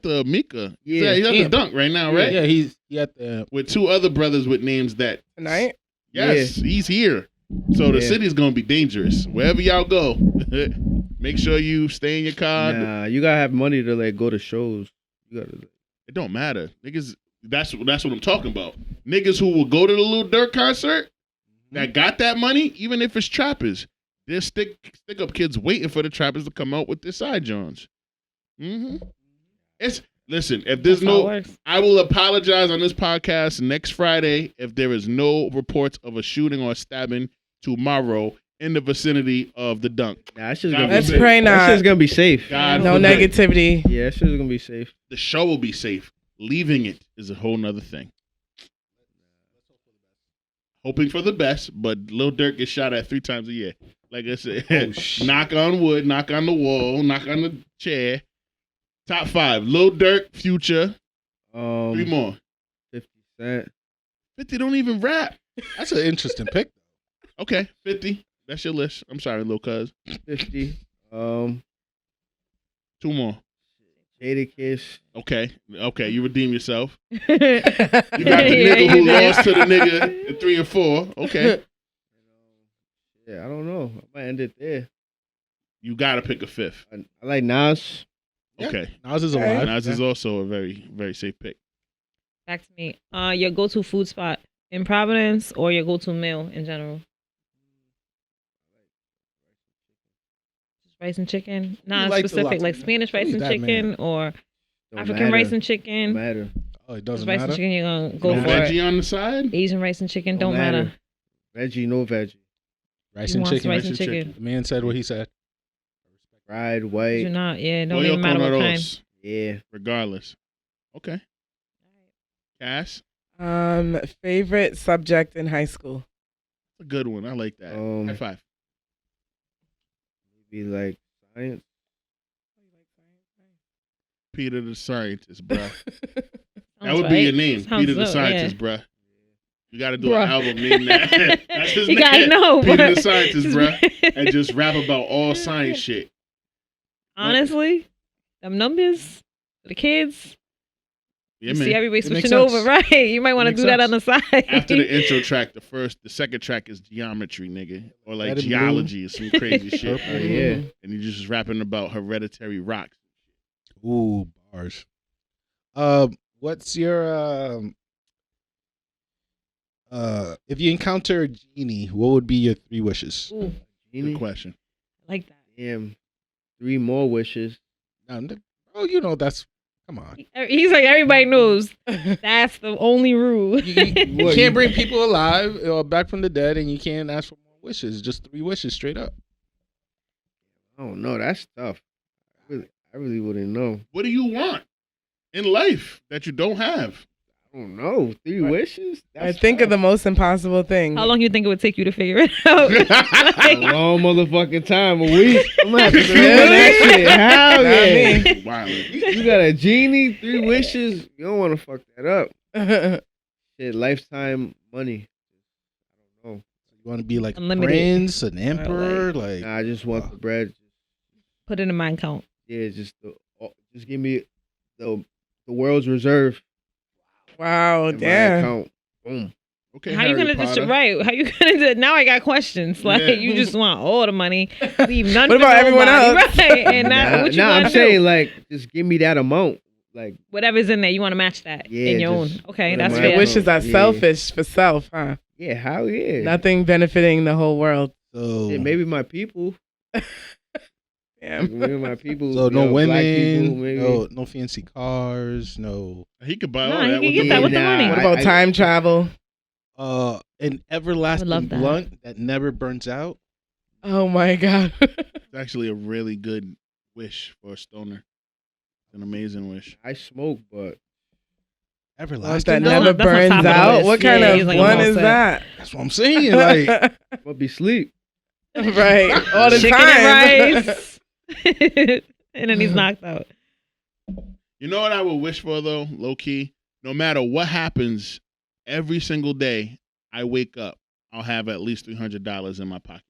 the Mika. He's Yeah. at the Yeah. Dunk right now, right? Yeah, he at the. With 2 other brothers with names that. Tonight? Yes, he's here. So the Yeah. city's gonna be dangerous. Wherever y'all go, make sure you stay in your car. Nah, you gotta have money to like go to shows. You gotta. It don't matter, niggas. That's what I'm talking about. Niggas who will go to the Lil Durk concert that got that money, even if it's trappers. There's stick up kids waiting for the trappers to come out with their side joints. It's listen. If there's That's how it no, works. I will apologize on this podcast next Friday if there is no reports of a shooting or stabbing tomorrow in the vicinity of the Dunk. Nah, that shit's God gonna be Let's safe. pray That not. shit's gonna be safe. God No forbid. negativity. Yeah, that shit's gonna be safe. The show will be safe. Leaving it is a whole nother thing. Hoping for the best, but Lil Durk gets shot at 3 times a year. Like I said, knock on wood, knock on the wall, knock on the chair. Top 5: Lil Durk, Future. 3 more. 50 Cent. 50 don't even rap. That's an interesting pick. Okay, 50. That's your list. I'm sorry, little cuz. 50. 2 more. Jadakiss. Okay. You redeem yourself. You You got the nigga who lost to the nigga at 3 and 4. Okay. Yeah, I don't know. I might end it there. You gotta pick a 5th. I like Nas. Yeah. Okay. Nas is alive. Nas is also a very, very safe pick. Back to me. Your go-to food spot in Providence or your go-to meal in general? Just rice and chicken? Not like the specific, like Latino. Spanish rice Who's and that chicken man? or Don't African matter. rice and chicken. Don't matter. Oh, it Just doesn't rice and matter. chicken, you're gonna go No for veggie it. on the side? Asian rice and chicken don't matter. Veggie, no veggie. Rice You and want chicken. rice and chicken. The man said what he said. Fried, You're white. not. Yeah, don't Pollo even matter con what kind. arroz, Yeah. regardless. Okay. Cass? Favorite subject in high school? A good one. I like that. High five. Maybe like science. Peter the Scientist, bruh. That Sounds would be your right. name. Sounds Peter the so, Scientist, yeah. bruh. You gotta do Bruh. an album named that. That's his You name. gotta know. Peter bruh. the Scientist, bruh. And just rap about all science shit. Honestly, them numbers for the kids. Yeah, You man. see everybody It makes switching over, sense. right? You might want to makes do that on sense. the side. After the intro track, the second track is geometry, nigga. Or like Red and geology or some crazy shit. Oh, yeah. And you just rapping about hereditary rocks. Ooh, bars. What's your if you encounter a genie, what would be your 3 wishes? Ooh, Good Genie. question. I like that. Damn. 3 more wishes. Oh, you know that's. Come on. He's like, everybody knows that's the only rule. You can't bring people alive or back from the dead, and you can't ask for more wishes. Just 3 wishes straight up. I don't know. That's tough. I really wouldn't know. What do you want in life that you don't have? I don't know. 3 wishes? I think of the most impossible thing. How long you think it would take you to figure it out? A long motherfucking time. A week. I'm gonna have to figure that shit. Hell yeah. Wow. You got a genie, 3 wishes. You don't want to fuck that up. Shit, lifetime money. I don't know. You want to be like Unlimited. a prince, an emperor, like Nah, I just want the bread. Put it in my account. Yeah, just give me the world's reserve. Wow, in my damn. account. Boom. Okay. How you Harry gonna Potter. right? How you gonna do it? Now I got questions. Like Yeah. you just want all the money, leave none. What for about everyone nobody, else? Right? And that's what you I'm gonna saying do. like just give me that amount. Like Whatever's in there, you want to match that Yeah, in your own. just Okay, put that's in my fair. account. Wishes are Yeah. selfish for self, huh? yeah, hell yeah. Nothing benefiting the whole world. so. Yeah, maybe my people. Damn. Maybe my people. So you no know, black people, women, maybe. no fancy cars, no He could buy Nah, all he that. can with get the that with the money. money. What about time travel? an everlasting love that. blunt that never burns out. Oh my god. It's actually a really good wish for a stoner. It's an amazing wish. I smoke, but Everlasting. that No, never that's on burns top of the out. list. What kind Yeah, of he's like blunt all is set. that? That's what I'm saying. Like I'm gonna be sleep. Right. All the Chicken time. and rice, and then he's knocked out. You know what I would wish for though, low key? No matter what happens, every single day I wake up, I'll have at least $300 in my pocket.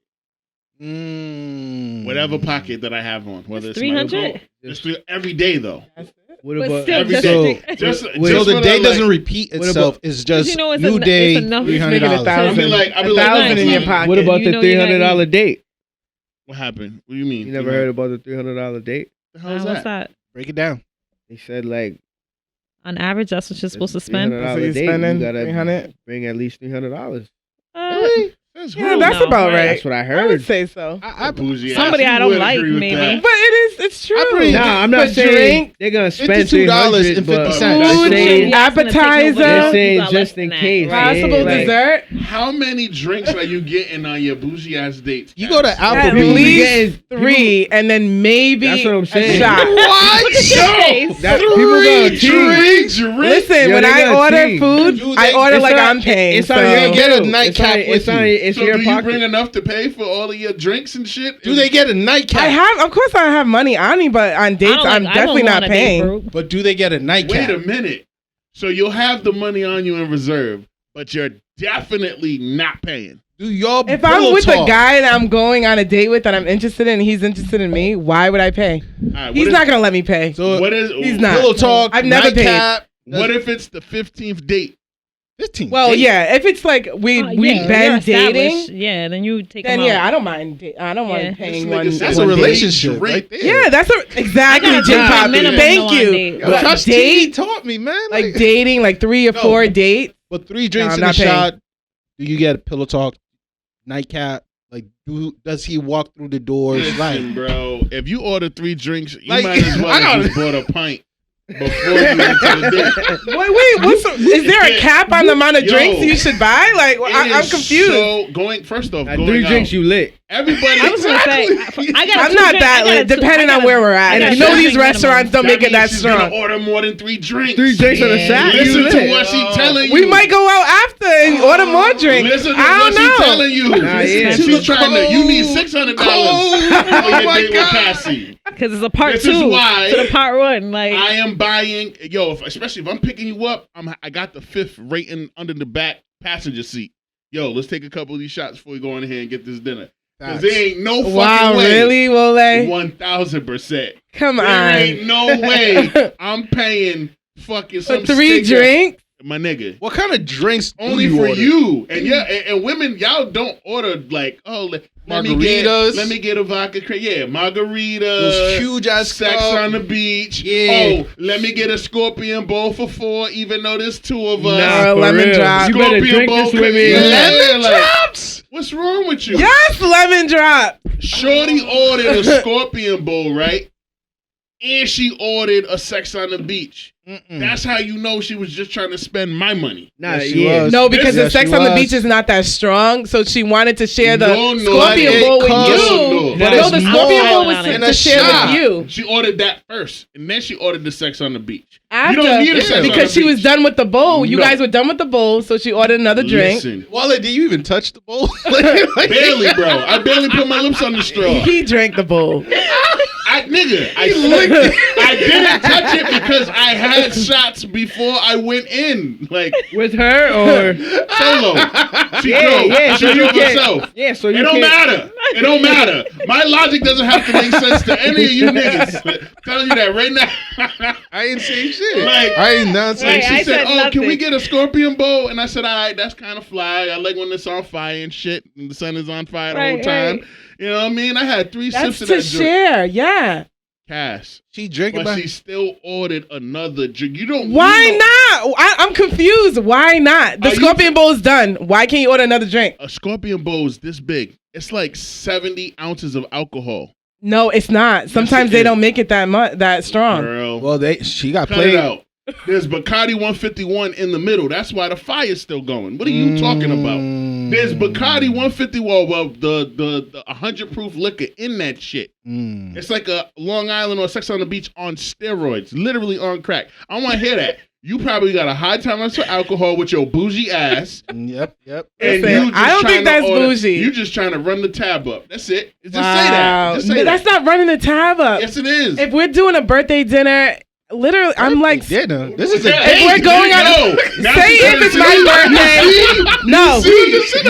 Whatever pocket that I have on, whether it's my 300. every day though. What But about still, every just, day? just, Just So just the for day that, doesn't like, repeat what itself. It's just you know it's new it's day, enough. Make it $300. I'll be like, It's $1,000 in your nice. pocket. what about You the know you got $300 date? What happened? What do you mean? You never heard about the $300 date? What the hell is What's that? that? Break it down. They said like On average, that's what you're supposed to spend. $300 So you date, spending you gotta $300? bring at least $300. That's Yeah, who? that's No, about right. right. That's what I I would heard. say so. I Bougie ass. Somebody You I don't would like, agree with maybe. that. But it's true. pretty- Nah, I'm not For saying drink, they're gonna spend $52.50. $300, but Food, I'm saying, appetizer. They're saying just in case. possible like- dessert. How many drinks are you getting on your bougie ass dates? You go to At Applebee's. least 3, and then maybe That's what I'm a saying. shot. What? That, people gonna cheat. drinks. Listen, Yo, when they I gonna order cheat. food, Dude, I they- order It's like on- I'm paying. It's on so. your Get a bill. nightcap It's with on you. it's So your do you pocket. bring enough to pay for all of your drinks and shit? Do they get a nightcap? I have, of course, I have money on me, but on dates, I'm definitely not paying. But do they get a nightcap? Wait a minute. So you'll have the money on you in reserve, but you're definitely not paying. Do y'all If I'm with a guy that I'm going on a date with that I'm interested in and he's interested in me, why would I pay? Right, He's not going to let me pay. So he's not. Pillow talk. I've never paid. What if it's the 15th date? 15. Well, yeah. If it's like we've been dating, then you take. Then them out. I don't mind. I don't mind paying one. That's a relationship right there. Yeah, that's exactly J Poppy. Thank you. Just date taught me, man. Like dating, like 3 or 4 dates. But 3 drinks in a shot. Do you get a pillow talk? Nightcap? Like, does he walk through the doors? Listen, bro, if you order 3 drinks, you might as well have just bought a pint before you went to the date. Wait, is there a cap on the amount of drinks you should buy? Like, I'm confused. So, first off, at 3 drinks, you lit. Everybody, I was gonna say, I'm not that lit, depending on where we're at. You know, these restaurants don't make it that strong. Gonna order more than 3 drinks. 3 drinks on a shot. Listen to what she's telling you. We might go out after and order more drinks. Listen to I what don't she's know. telling you. She's trying to. You need $600 for your date with Cassie. Because it's a part This 2 is why to the part 1. Like, I am buying, especially if I'm picking you up, I got the 5th rating under the back passenger seat. Yo, let's take a couple of these shots before we go in here and get this dinner. Because there ain't no fucking way. Really, Wole? 1,000%. Come on. There ain't no way I'm paying fucking some for 3 drinks. My nigga. What kind of drinks only for you? And and women, y'all don't order like, margaritas. Let me get a vodka. Margaritas. Those huge ass sex on the beach. Yeah. Oh, let me get a scorpion bowl for 4, even though there's 2 of us. Nah, lemon drop. You better drink this with me. Lemon drops. What's wrong with you? Yes, lemon drop. Shorty ordered a scorpion bowl, right? And she ordered a sex on the beach. That's how you know she was just trying to spend my money. No, because the sex on the beach is not that strong, so she wanted to share the scorpion bowl with you. No, the scorpion bowl was to share with you. She ordered that first, and then she ordered the sex on the beach. After, you don't need a sex because she was done with the bowl. You guys were done with the bowl, so she ordered another drink. Wole, did you even touch the bowl? Barely, bro. I barely put my lips on the straw. He drank the bowl. I didn't touch it because I had shots before I went in. Like, with her or solo. She drove herself. Yeah, so it don't matter. It don't matter. My logic doesn't have to make sense to any of you niggas. I'm telling you that right now. I ain't saying shit. Like, I ain't not saying shit. She said, nothing. Can we get a scorpion bowl? And I said, all right, that's kind of fly. I like when it's on fire and shit, and the sun is on fire the whole time. Right. You know what I mean? I had 3 sips of that drink. That's to share, yeah. Cass. She drinking, but she still ordered another drink. You don't. Why not? I'm confused. Why not? The scorpion bowl's done. Why can't you order another drink? A scorpion bowl is this big. It's like 70 ounces of alcohol. No, it's not. Sometimes they don't make it that strong. Girl, well, she got played out. There's Bacardi 151 in the middle. That's why the fire's still going. What are you talking about? There's Bacardi 151, well, the 100 proof liquor in that shit. It's like a Long Island or Sex on the Beach on steroids, literally on crack. I don't want to hear that. You probably got a high tolerance for alcohol with your bougie ass. Yep. And listen, I don't think that's bougie. You just trying to run the tab up. That's it. Just say that. Just say that's not running the tab up. Yes, it is. If we're doing a birthday dinner, literally, I'm like, dinner. This is a if we're going on. Say if it's my birthday. No,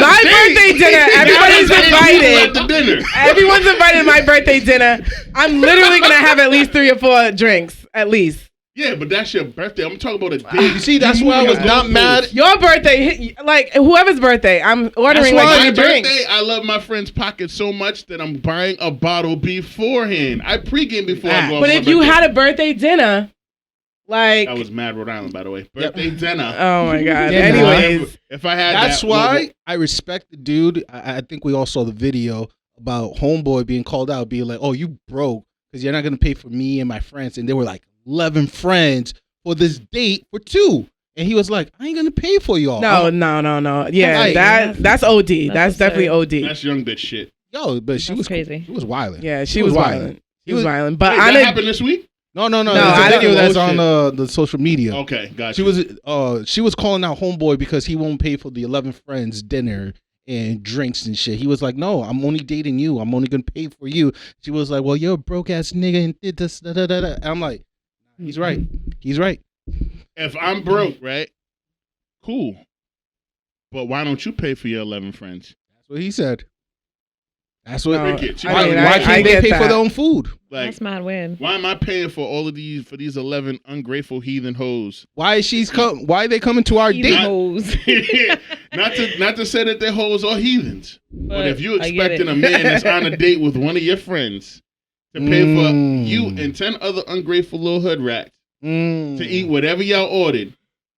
my birthday dinner. Everybody's invited. Everyone's invited to my birthday dinner. I'm literally gonna have at least 3 or 4 drinks, at least. Yeah, but that's your birthday. I'm talking about a day. You see, that's why I was not mad. Your birthday, like whoever's birthday, I'm ordering like 3 drinks. Birthday, I love my friend's pocket so much that I'm buying a bottle beforehand. I pregame before I go. But if you had a birthday dinner, like that was Mad Rhode Island, by the way. Birthday dinner. Oh my god. Anyways, if I had that's why I respect the dude. I think we all saw the video about homeboy being called out, being like, "Oh, you broke because you're not gonna pay for me and my friends," and they were like 11 friends for this date for 2. And he was like, I ain't gonna pay for y'all. No. Yeah, that's OD. That's definitely OD. That's young bitch shit. Yo, but she was crazy. She was wilding. Yeah, she was wilding. She was wilding. But that happened this week? No. There's a video that's on the social media. Okay, gotcha. She was calling out homeboy because he won't pay for the 11 friends dinner and drinks and shit. He was like, no, I'm only dating you. I'm only gonna pay for you. She was like, well, you're a broke ass nigga and did this. And I'm like, he's right. He's right. If I'm broke, right? Cool. But why don't you pay for your 11 friends? That's what he said. That's what. No, Cricket. Why I can't they get pay for that. their own food? Like, That's mad weird. why am I paying for all of these for these 11 ungrateful heathen hoes? Why are they coming to our Even date? hoes. not to say that they're hoes or heathens, but if you I get expecting it. a man that's on a date with one of your friends to pay for you and 10 other ungrateful little hood rats to eat whatever y'all ordered,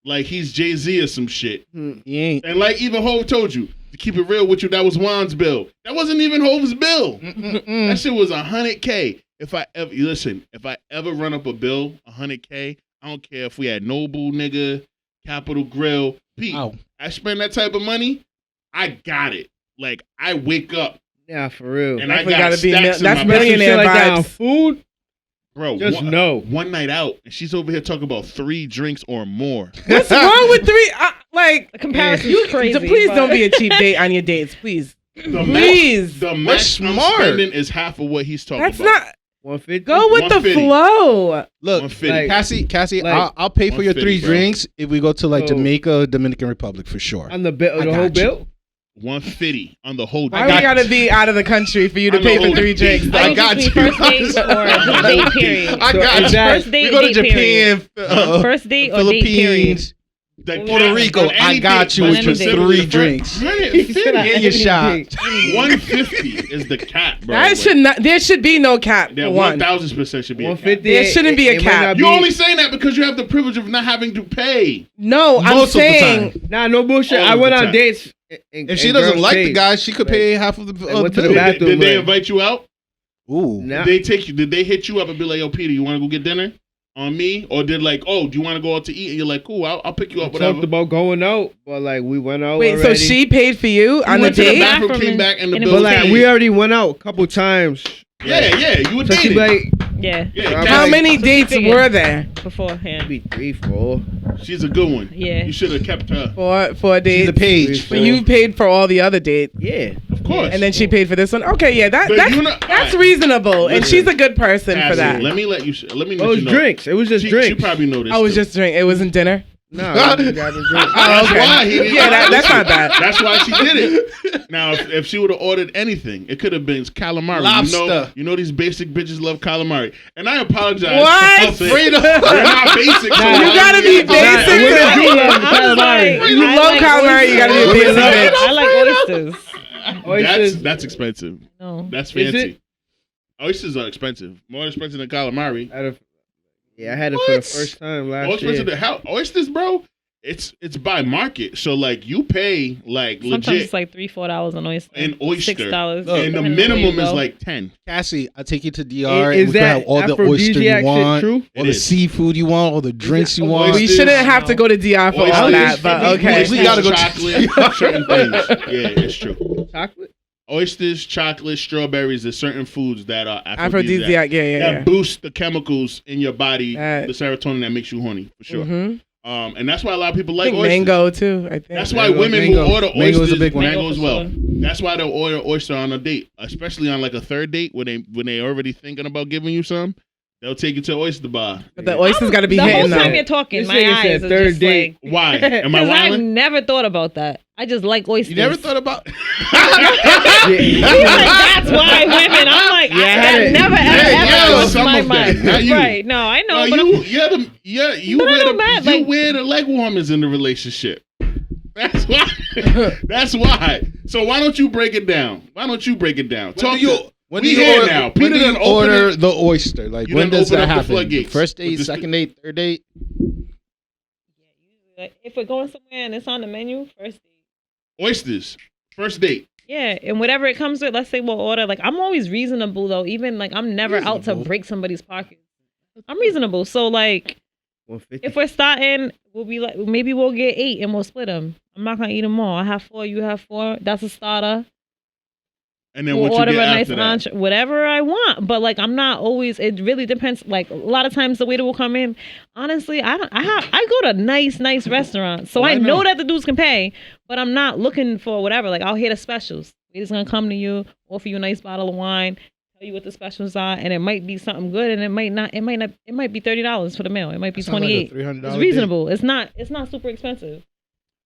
like he's Jay-Z or some shit, He ain't. and like even Hov told you, to keep it real with you, that was Juan's bill. That wasn't even Hov's bill. That shit was $100K. If I ever run up a bill, $100K, I don't care if we had Noble, nigga, Capital Grill, Pete. Ow. I spend that type of money, I got it. Like, I wake up Yeah, for real. and I Definitely got gotta be stacks in that's my millionaire Shit like that on vibes. food. Bro, Just know. one night out, and she's over here talking about 3 drinks or more. What's wrong with 3? Like, The comparison you is crazy. please but- don't be a cheap date on your dates, please. The Please. the We're max I'm smart. spending is half of what he's talking That's about. not. 150. Go with the 150. flow. Look, 150. Like- Cassie, like- I'll pay for your 150, 3 bro. drinks if we go to like So- Jamaica, Dominican Republic for sure. On the bill, I the whole got you. bill. 150 on the whole Why we gotta be out of the country for you to I'm pay the for whole 3 date. drinks? I got think you. first date or just date period. I So got is you. that- First date, we go to date period. Japan, First date or date period. Philippines, Like, Puerto Rico. on I any got date, you but with your specifically 3 the drinks. 150. Get your shot. 150 is the cap, bro. That should not. There should be no cap. There For one. 1000% should be a cap. 150. There shouldn't be a it might cap. not You're be- only saying that because you have the privilege of not having to pay. No, I'm Most of the saying. time. Nah, no bullshit. All I of went the on time. dates. If she doesn't like the guy, she could pay half of the They went to the bill. bathroom. Did they like- invite you out? Ooh. Nah. Did they take you? Did they hit you up and be like, "Yo, Peter, you want to go get dinner on me?" Or did like, "Oh, do you want to go out to eat?" And you're like, "Cool, I'll pick you up." We Whatever. talked about going out, but like we went out. Wait, already. so she paid for you on the went to the date? bathroom, Bathroom came back, and the and it bill But was like paid. we already went out a couple times. Yeah, you were So she dating. like Yeah. Yeah, How like, many So dates she figured. were there? Beforehand. maybe 3, 4. she's a good one. Yeah. You should have kept her. For She's dates. the page. But you paid for all the other dates, Yeah. Of course. and then she paid for this one. Okay, yeah, But that's you know- that's alright. reasonable, and Listen, she's a good person for Cassie, that. Let me let you It know. was drinks. It was just She drinks. probably noticed. I was too. just drink. It wasn't dinner. Nah, we got the drinks. Oh, That's okay. why he didn't Yeah, that's not bad. That's why she did it. Now, if she would have ordered anything, it could have been calamari. Lobster. You know these basic bitches love calamari. And I apologize. What? For Freedom. You're not basic. so Nah, You gotta be basic. Women do love I was like, calamari. You I love like calamari, you gotta be a oysters. basic bitch. I like oysters. Oysters. That's expensive. No. That's Is fancy. it? Oysters are expensive. More expensive than calamari. Yeah, I had it for the first time More last expensive year. than how oysters, bro. It's by market. So like you pay like Sometimes legit it's like $3-4 an oyster. an oyster. $6. Look, And the depending on where minimum you is go. like 10. Cassie, I'll take you to DR. Is and we can that have all the oyster you aphrodisiac shit want, true? all It the is. seafood you want, all the drinks you Oh, want. We Oysters. shouldn't have to go to DR for all Oysters, that, but okay. We gotta go to- chocolate, certain things. Yeah, it's true. Chocolate? Oysters, chocolate, strawberries. There's certain foods that are aphrodisiac. Aphrodisiac, yeah. That boost the chemicals in your body, That- the serotonin that makes you horny for sure. Mm-hmm. And that's why a lot of people I like think oysters. mango too. I think That's why Mango, women mango. who order Mango oysters, is a big one. mango as well. Mango for That's why they'll order oyster on a date, especially on like a third date when they already thinking about giving you some. They'll take you to an oyster bar. But the oysters got to be the whole hitting time though. you're talking, This my nigga eyes said are third just date. like, Why? Am I because I've wilding? never thought about that. I just like oysters. You never thought about? He's like, that's why women. I'm like, Yeah, I had that it. never Hey, ever yo, crossed some my of that, mind. not you. Right? No, I know, No, but you But I wear know the bad, you like- wear the leg warmers in the relationship. That's why. That's why. So why don't you break it down? Talk to. When We do you here order, now. when Peter do you done opened order it. the oyster? Like You when done does opened that up the happen? floodgates First with date, this- second date, third date. if we're going somewhere and it's on the menu, first date. Oysters. First date. Yeah, and whatever it comes with, let's say we'll order. Like I'm always reasonable though. Even like I'm never out to Reasonable. break somebody's pocket. I'm reasonable. So like 150. if we're starting, we'll be like maybe we'll get 8 and we'll split them. I'm not gonna eat them all. I have 4, you have 4. That's a starter. And then We'll what you order get a nice after that? entree, whatever I want. But like I'm not always. It really depends. Like a lot of times the waiter will come in. Honestly, I go to nice restaurants, so Oh, I I know know. that the dudes can pay. But I'm not looking for whatever. Like I'll hear the specials. Waiter's gonna come to you, offer you a nice bottle of wine, tell you what the specials are, and it might be something good, and it might not. It might be $30 for the meal. It might be That sound like a $28. $300 It's date. reasonable. It's not super expensive.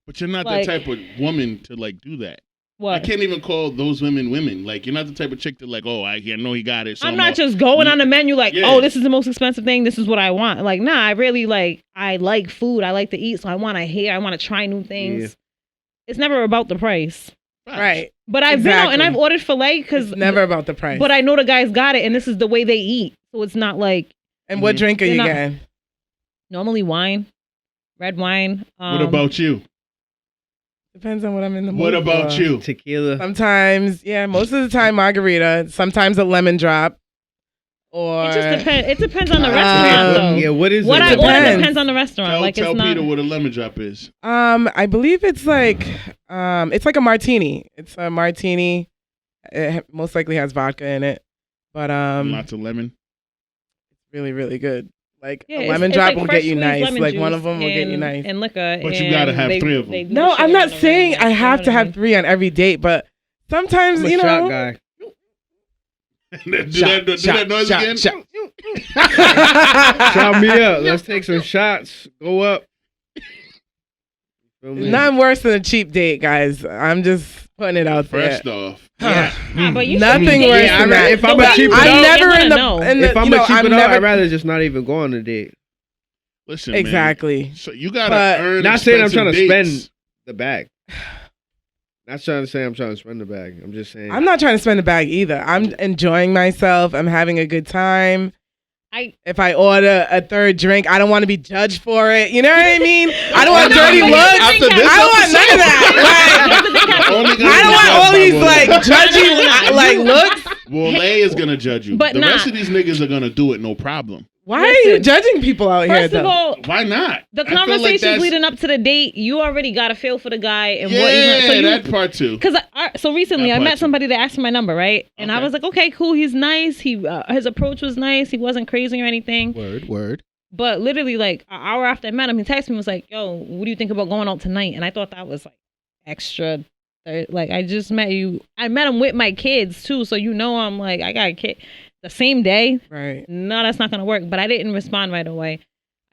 But you're not Like- that type of woman to like do that. What? I can't even call those women. Like, you're not the type of chick that like, oh, I know he got it. So I'm not just going on the menu like, Yeah. oh, this is the most expensive thing. This is what I want. Like, nah, I really I like food. I like to eat. So I want to hear. I want to try new things. Yeah. It's never about the price. Right. But I've been out and I've ordered filet because it's never about the price. But I know the guys got it and this is the way they eat. So it's not like. And what drink are you getting? Normally wine, red wine. What about you? Depends on what I'm in the mood. What about you? Tequila. Sometimes, yeah, most of the time margarita. Sometimes a lemon drop. Or it just depends. It depends on the restaurant, though. Yeah, what is what it? I order depends on the restaurant. Tell it's not. Peter what a lemon drop is. I believe it's like a martini. It's a martini. It most likely has vodka in it, but lots of lemon. Really, really good. Like Yeah, a lemon it's drop like will fresh get you squeezed nice. lemon Like juice one of them will get you nice. And liquor. But you gotta have 3 of them. No, I'm not saying I have to have 3 on every date, but sometimes I'm a you know. shot guy. do that noise again. Shot me up. Let's take some shots. Go up. Nothing worse than a cheap date, guys. I'm just putting it out there. First off, but you nothing worse than that. If I'm a cheap it up, I'm never in the. If I'm a cheap it up, I'd rather just not even go on a date. Listen, exactly. Man, so you gotta earn. Not saying I'm trying to dates. spend the bag. Not trying to say I'm trying to spend the bag. I'm just saying. I'm not trying to spend the bag either. I'm enjoying myself. I'm having a good time. If I order a 3rd drink, I don't want to be judged for it. You know what I mean? I don't want dirty looks. I don't want none of that. I don't want all these like judgy like looks. Wole is gonna judge you. But the rest of these niggas are gonna do it, no problem. Why are you judging people out here? First of all, why not? The conversations leading up to the date, you already got a feel for the guy and what you that part too. Because so recently I met somebody that asked for my number, right? And I was like, okay, cool, he's nice. His approach was nice. He wasn't crazy or anything. Word. But literally, like an hour after I met him, he texted me and was like, "Yo, what do you think about going out tonight?" And I thought that was like extra. Like I just met you. I met him with my kids too, so I'm like, I got a kid. The same day, right? No, that's not gonna work. But I didn't respond right away.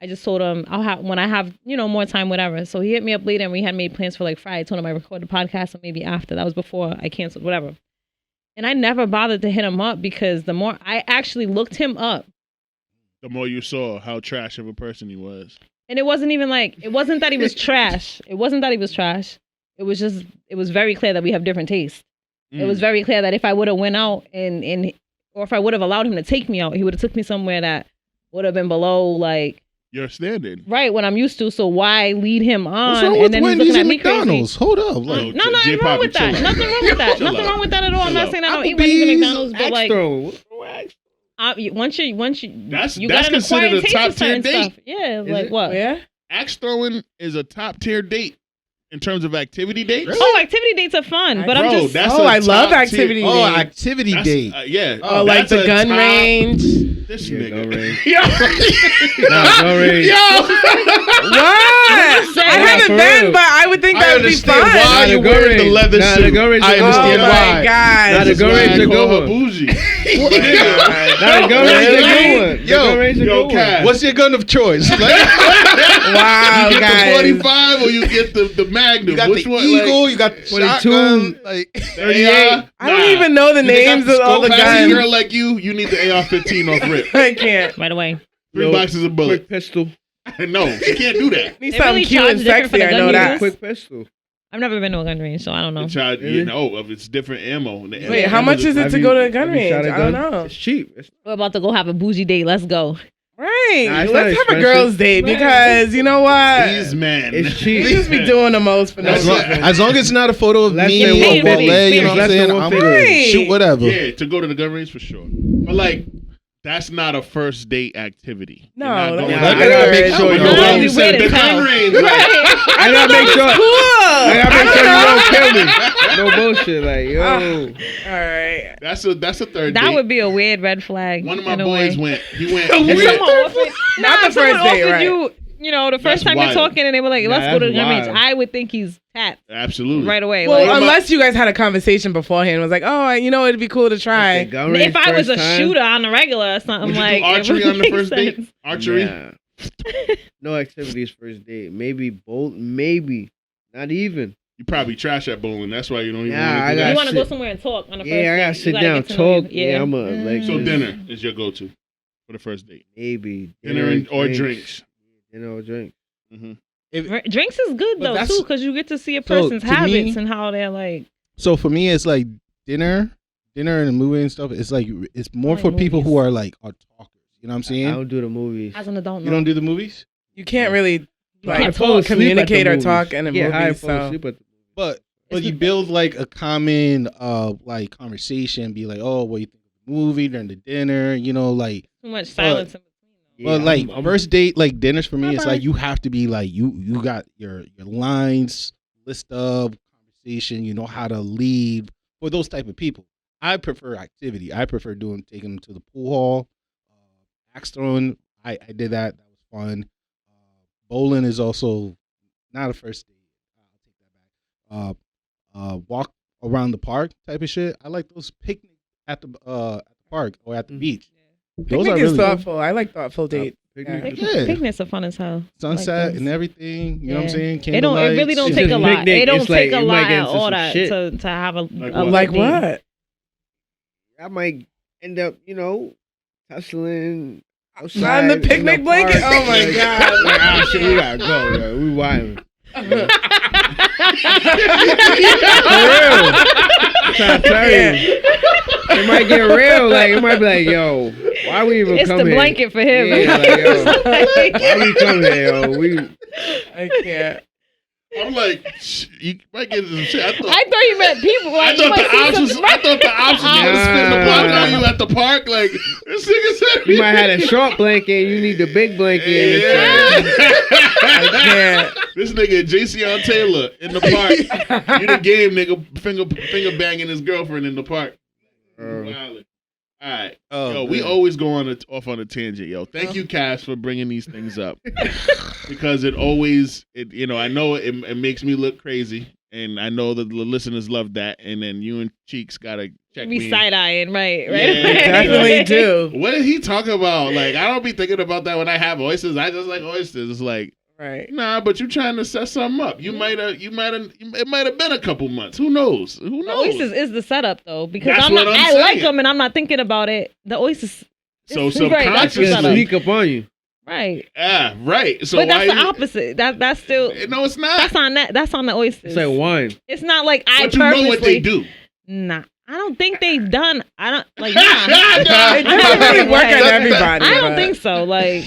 I just told him I'll have when I have more time, whatever. So he hit me up later, and we had made plans for like Friday. I told him I recorded the podcast, or maybe after. That was before I canceled, whatever. And I never bothered to hit him up because the more I actually looked him up, the more you saw how trash of a person he was. And it wasn't even like it wasn't that he was trash. It wasn't that he was trash. It was very clear that we have different tastes. It was very clear that if I would have went out or if I would have allowed him to take me out, he would have took me somewhere that would have been below like your standard, right? What I'm used to. So why lead him on? What's wrong with Wendy's and McDonald's? Hold up, like nothing wrong with that. Nothing wrong with that. Nothing wrong with that at all. I'm not saying I don't eat Wendy's and McDonald's, but like once you that's got an considered acquired a top taste tier for date. stuff. Yeah, like what? Yeah, axe throwing is a top tier date. In terms of activity dates? Really? Oh, activity dates are fun, but I'm just... I love activity dates. Oh, activity date. Yeah. Oh, like the gun range. This nigga. Gun range. Yo! Gun range. Yo! What? I haven't been, but I would think that would be fun. Why you wearing the leather suit? I understand why. Oh, my God. Not a gun range a good one. Bougie. Not a gun range a good one. Yo, Cass. What's your gun of choice? Wow, you get guys. the 45 or you get the Magnum? You got Which the one? Eagle, you got the 22, shotgun, like 38. I don't even know the names of all the As a guns. girl like you need the AR-15 off rip. I can't. Right away. 3 boxes of bullets. Quick pistol. No, you can't do that. Need They something really cute charge and different for sexy. the I gun know that. users? Quick pistol. I've never been to a gun range, so I don't know. If it's different ammo. Wait, how much is it to go to a gun range? I don't know. It's cheap. We're about to go have a bougie date. Let's go. Right. Nah, it's Let's not have a expensive. girls' date because you know what? These men. It's cheap. We just be doing the most for no That's reason. it. as long as it's not a photo of Less me than or $150. Wole, you know what I'm Less saying? than I'm $150. shoot whatever. Yeah, to go to the gun range for sure. But like, that's not a first date activity. No, You're not going that's out. I gotta make sure No, you no, don't. you said weird the as hell. gun range. Like, I gotta make sure. Cool. I gotta make sure you don't kill me. No bullshit. Like yo. All right. that's a third That date. would be a weird red flag. One of my in a boys way. went. He went. If he went- someone offered, Not the someone first date, offered right? You know, the That's first time wild. you're talking and they were like, let's Nah, go to the that's gun range. wild. I would think he's tapped Absolutely. right away. Well, like, unless you guys had a conversation beforehand, it was like, oh, it'd be cool to try. Gun range if I was a first time? shooter on the regular or something Would you like do archery it on the would first make date? sense. Archery. Nah. No activities first date. Maybe bolt. Maybe not even. You probably trash at bowling. That's why you don't even Nah, want to do You that. want to go somewhere and talk on the first Yeah, I date. gotta sit You gotta down, get to know talk. you. Yeah, I'm a like. So dinner is your go-to for the first date. Maybe Dinner or drinks. Dinner or drinks. Drinks is good But though that's- too, because you get to see a So, person's to habits me- and how they're like. So for me, it's like dinner and a movie and stuff. It's like it's more like for people who movies. are like are talkers. You know what I'm saying? I don't do the movies. As an adult, You don't do the movies, You can't really can't like fall asleep communicate or movies. talk in a Yeah, I movie. fall So asleep at the but It's you the- build like a common like conversation. Be like, oh, what you think of the movie during the dinner? You know, like. too much silence in between. Well, like I'm- first date, like dinners for me, it's Bye-bye. like you have to be like you got your lines, list of conversation. You know how to lead for those type of people. I prefer activity. I prefer taking them to the pool hall, axe throwing. I did that. That was fun. Bowling is also not a first date. I'll take that back. Walk around the park type of shit. I like those picnic at the park or at the beach. Those picnic are is really good. thoughtful. I like thoughtful dates. Picnic. Yeah. Picnics are fun as hell. Sunset Like and those. everything. You know what I'm Yeah. saying? It don't. It really don't It's take just a lot. picnic. It don't It's like take a you might lot get of into all some that shit. to have a Like a what? Like date. what? I might end up, tussling outside. On the in picnic blanket? park. Oh my Like, God. like, ah, shit, we gotta go. Yo. We wildin'. For real. I'm trying to tell you. It might get real. Like, it might be like, yo, why we even It's come the here? blanket for him. Yeah, like, yo, why we come here, yo? I can't. I'm like, you might get into some shit. I thought you meant people. I Like, you thought might the see ops some- was gonna spin the block on you at the park. Like this nigga said, You might have a short blanket. You need the big blanket. In the I can't. This nigga JC Taylor in the park. You the game nigga finger banging his girlfriend in the park. Wildin'. All right, yo, we always go off on a tangent, yo. Thank you, Cass, for bringing these things up because I know it makes me look crazy, and I know that the listeners love that. And then you and Cheeks gotta check me. Be side eyeing, right? Yeah. Definitely do. What did he talk about? Like, I don't be thinking about that when I have oysters. I just like oysters. It's like, Right. nah, but you trying to set something up. It might have been a couple months. Who knows? Who The knows? oysters is the setup though, because That's I'm not. what I'm I like saying. them, and I'm not thinking about it. The oysters. So Right, that's the subconsciously, setup. sneak up on you. Right. yeah, right. So But why? that's the opposite. That's still. No, it's not. That's on that. That's on the oysters. It's like wine. It's not like I But you purposely. know what they do. Nah, I don't think they've done. I don't like. Nah. It doesn't really work on everybody. I don't but- think so. Like,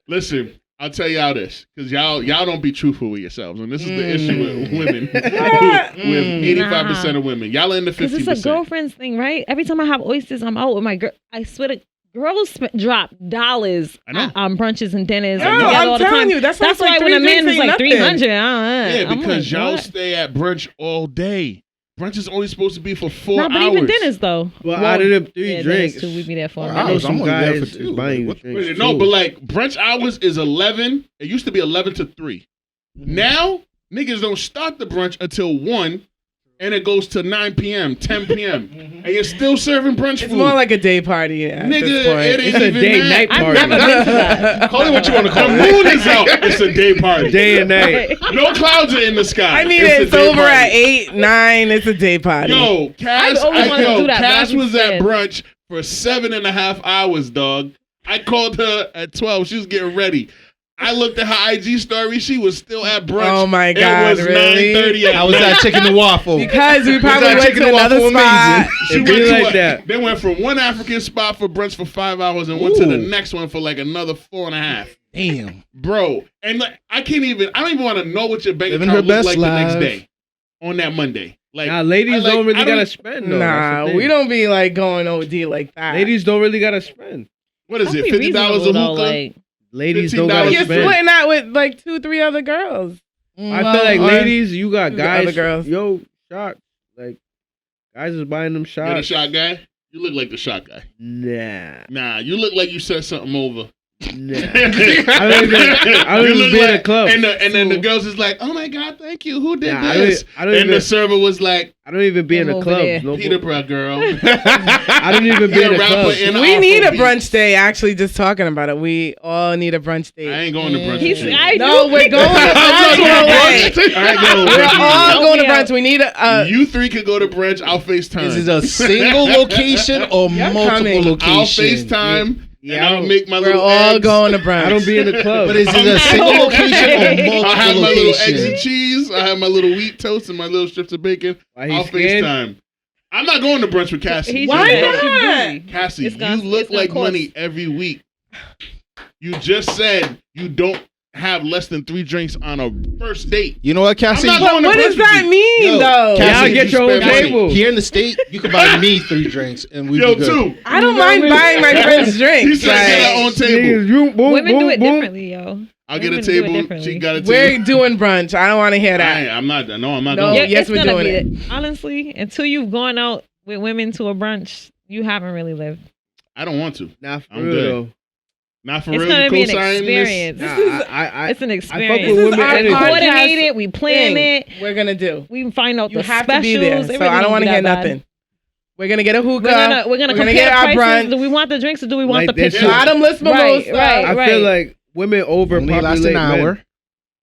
Listen, I'll tell y'all this because y'all don't be truthful with yourselves, and this is the issue with women. with 85% of women, y'all are in the 15%. because it's a girlfriend's thing, right? Every time I have oysters, I'm out with my girl. I swear to girls drop dollars I know. on brunches and dinners. No, and together I'm all the telling time. you, that's why it's why like when a 3 man drinks is ain't like nothing. 300, Yeah, I'm because like, y'all what? stay at brunch all day. Brunch is only supposed to be for 4 Nah, but hours. even dinners though. Well, out of them 3 yeah, drinks, dinners too, we be there for. a Wow. minute. I know I'm some only there guys for 2. is buying Like, what- drinks. No, too. but like brunch hours is 11. It used to be 11 to 3. Now niggas don't start the brunch until 1, and it goes to 9 p.m., 10 p.m., and you're still serving brunch It's food. more like a day party at Nigga, this point. it ain't It's a even day that. night I've party. never been to that. Call it what you want to The call it. moon is out. It's a day party. Day and night. No clouds are in the sky. I mean, a it's day over party. at 8, 9. It's a day party. Yo, Cass, I've always wanted to do that, but Cass I'm was at scared. brunch for 7.5 hours, dog. I called her at 12. She was getting ready. I looked at her IG story. She was still at brunch. Oh my God, It was really? 9:30 at I was night. at Chicken and Waffle. Because we probably that went chicken to and another waffle spot. amazing? She It be went to like that. They went from one African spot for brunch for 5 hours and went to the Ooh. next one for like another 4.5. Damn. Bro, and like, I don't even want to know what your bank Living account her looked best like the next life. day on that Monday. Like, Nah, ladies I don't really I gotta spend though. Nah, That's the we thing. don't be like going OD like that. Ladies don't really gotta spend. What is That'd it? be $50 a reasonable, though, hookah? like, Ladies $15 don't But gotta you're spend. splitting that with like 2, 3 other girls. I feel like ladies, you got The guys. other girls. Yo, shots. Like guys is buying them You're the shots. shot guy? You look like the shot guy. Nah. Nah, you look like you set something over. Nah. I don't even be in a club. And then the girls is like, oh my God, thank you. Who did Nah, this? I don't and even, the server was like, I don't even be in a over club. there. No Peterborough girl. I don't even be in a club. We need a brunch day. Actually, just talking about it. We all need a brunch day. I ain't going to brunch. No, we're going to brunch. We're all going to brunch. We need a. You three could go to brunch. I'll FaceTime. Is it a single location or multiple locations? I'll FaceTime. Yeah, and I'll make my we're little all eggs. going to brunch. I don't be in the club. But is it a single location or multiple I have my little eggs and locations? cheese. I have my little wheat toast and my little strips of bacon. Why he I'll scared? FaceTime. I'm not going to brunch with Cassie. Why not? Cassie, you look like money every week. You just said you don't have less than 3 drinks on a first date. You know what, Cassie? I'm not going to What brunch does with that you. mean, though? Cassie, Y'all get your own spend money. table. Here in the state, you can buy me 3 drinks and we Yo, be good. 2. I don't mind buying my friends He drinks. said get our own table. Women do it differently, yo. I'll get a Women do it table. differently. She got a table. We're doing brunch. I don't want to hear that. I'm not. No, I'm not No, going. yes, it's we're gonna doing be honestly, until you've gone out with women to a brunch, you haven't really lived. I don't want to. Nah, for I'm real good. though. Not for It's real. gonna You be an co-sign experience. this? It's an I experience. fuck with women our energy. podcast Coordinate it. We plan thing it. We're gonna do. We find out You the have specials. to be there. It So really I don't want to hear nothing. We're gonna get a hookah. We're gonna get compare our prices. brunch. Do we want the drinks or do we want Like the this pictures? Bottomless mimosa. Right. I feel like women Only lasts an overpopulate hour. men.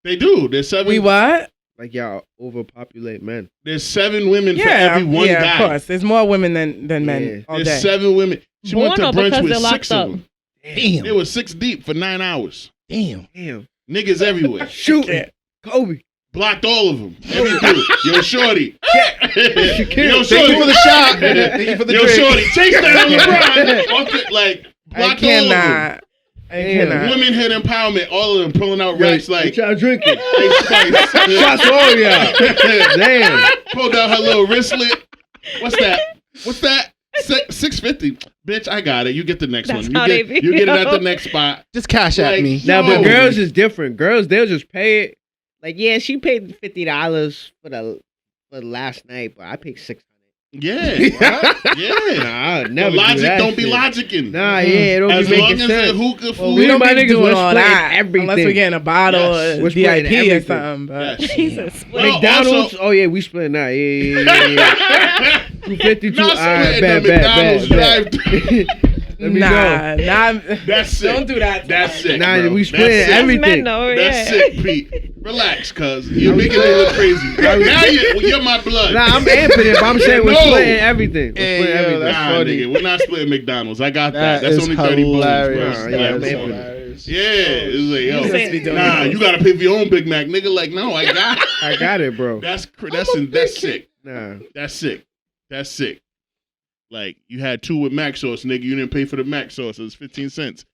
They do. There's 7. We what? Like y'all overpopulate men. There's 7 women for Yeah, every one yeah, guy. of course. There's more women than men Yeah. all There's day. 7 women. She went to Born or brunch because with they're 6 locked of up? them. Damn. They were 6 deep for 9 hours. Damn. Damn. Niggas everywhere. Shooting. Kobe. Blocked all of them. Every dude. Yo, shorty. Yo, Thank shorty. you for the shot. Thank you for the Yo, drink. shorty. Chase down LeBron. Off the, like, I blocked all of them. cannot. I cannot. Womenhood empowerment. All of them pulling out racks like. y'all drinking? Hey, Spice. Shots to all y'all. Damn. Pulled out her little wristlet. What's that? What's that? $6.50. Bitch, I got it. You get the next That's one. how You they get it at the feel. next spot. Just cash at Like, me. Now, but No. girls is different. Girls, they'll just pay it. Like, yeah, she paid $50 for the last night, but I paid $600. Yeah. Yeah. Nah, I'd The never do logic that don't be shit. logicking. Nah, yeah, it don't As be long making as the sense. hookah food. Well, we Me don't and my be niggas doing was all splitting that everything. unless we're getting a bottle Yes. of We're splitting VIP or everything. something. But Yes. Jesus. Well, McDonald's? also- Oh, yeah, we splitting that. Yeah. 252. Not All right, splitting the McDonald's drive-thru. Let me know. That's sick. Don't do that. That's sick. Nah, bro. we That's splitting sick. everything. Men, though, That's yeah. sick, Pete. Relax, cuz. You're making me look crazy. Now you're my blood. Nah, I'm amping it, but I'm saying we're No. splitting everything. We're Hey, splitting yo, everything. that's Nah, funny. nigga, we're not splitting McDonald's. I got that. That's is only 30 hilarious. bones, Nah, bro. yeah, I'm man. sorry. Hilarious. Yeah, it's like, yo, You must be doing nah, it. you gotta pay for your own Big Mac, nigga. Like, no, I got it. I got it, bro. That's sick. Nah. That's sick. That's sick. Like, you had 2 with Mac sauce, nigga. You didn't pay for the Mac sauce. It was 15 cents.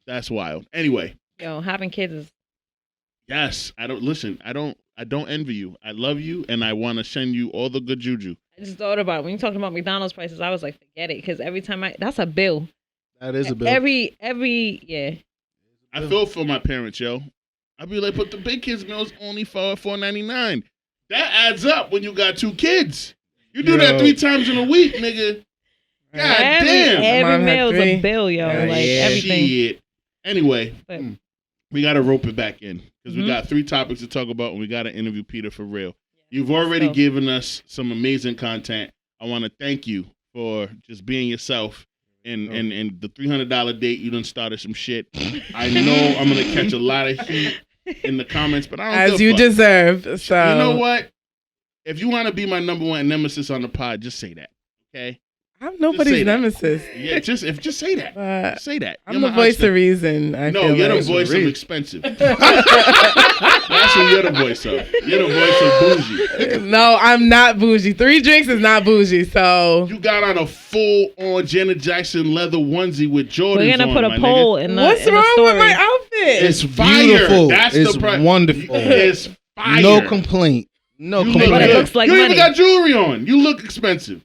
That's wild. Anyway, Yo, having kids is yes, I don't envy you. I love you, and I want to send you all the good juju. I just thought about it. When you talking about McDonald's prices, I was like, forget it, because every time that's a bill. That is a bill. Every yeah. I feel for my parents, yo. I'd be like, but the big kids meal's only for $4.99. That adds up when you got 2 kids. You do that 3 times in a week, nigga. God damn. Every Mom had meal's 3. a bill, yo. Yeah, like yeah. everything. Shit. Anyway, But- we got to rope it back in because we Mhm. got 3 topics to talk about, and we got to interview Peter for real. You've already So- given us some amazing content. I want to thank you for just being yourself. And the $300 date, you done started some shit. I know I'm going to catch a lot of heat in the comments, but I don't As give a you fuck. deserve. So You know what? If you want to be my number 1 nemesis on the pod, just say that. Okay? I'm say nobody's that. nemesis. Yeah, just say that. But Just say that. I'm You're the my voice husband. of reason. I No, feel you're like. the voice of expensive. That's what you're the voice of. You're the voice of bougie. No, I'm not bougie. 3 drinks is not bougie. So You got on a full-on Janet Jackson leather onesie with Jordans We're gonna on, put a my poll nigga. in the what's in the wrong story. with my outfit? It's fire. beautiful. That's It's the wonderful. It's fire. No complaint. No You complaint. look But it good. looks like you money. even got jewelry on. You look expensive.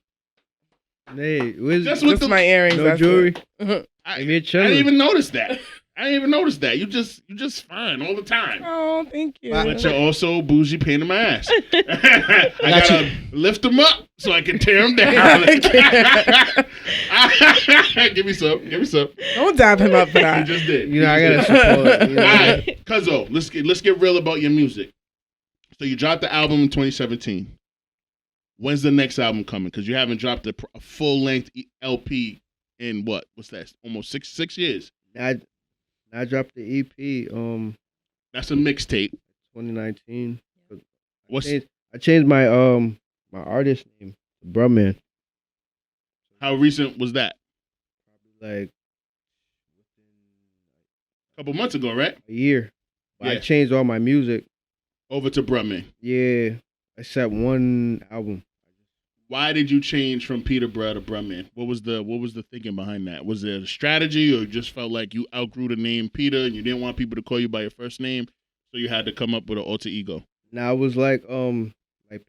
Hey, where's That's what Just my earrings. no that's jewelry? it. I If you're didn't chilling. even notice that. I didn't even notice that. You just fine all the time. Oh, thank you. But you're also a bougie pain in my ass. I gotta lift them up so I can tear them down. Give me some. Don't dab him up for that. You just did. You know, I gotta support. You know? All right, Cuzzo, let's get real about your music. So you dropped the album in 2017. When's the next album coming? Because you haven't dropped a full length LP in what's that? Almost six years. I dropped the EP. That's a mixtape. 2019. I changed my my artist name to BruhMan. How recent was that? Probably like a couple months ago, right? A year. But Yeah. I changed all my music over to BruhMan. Yeah, except one album. Why did you change from Peterborough to BruhMan? What was the thinking behind that? Was it a strategy, or just felt like you outgrew the name Peter and you didn't want people to call you by your first name, so you had to come up with an alter ego? Now it was like Peterborough. Like,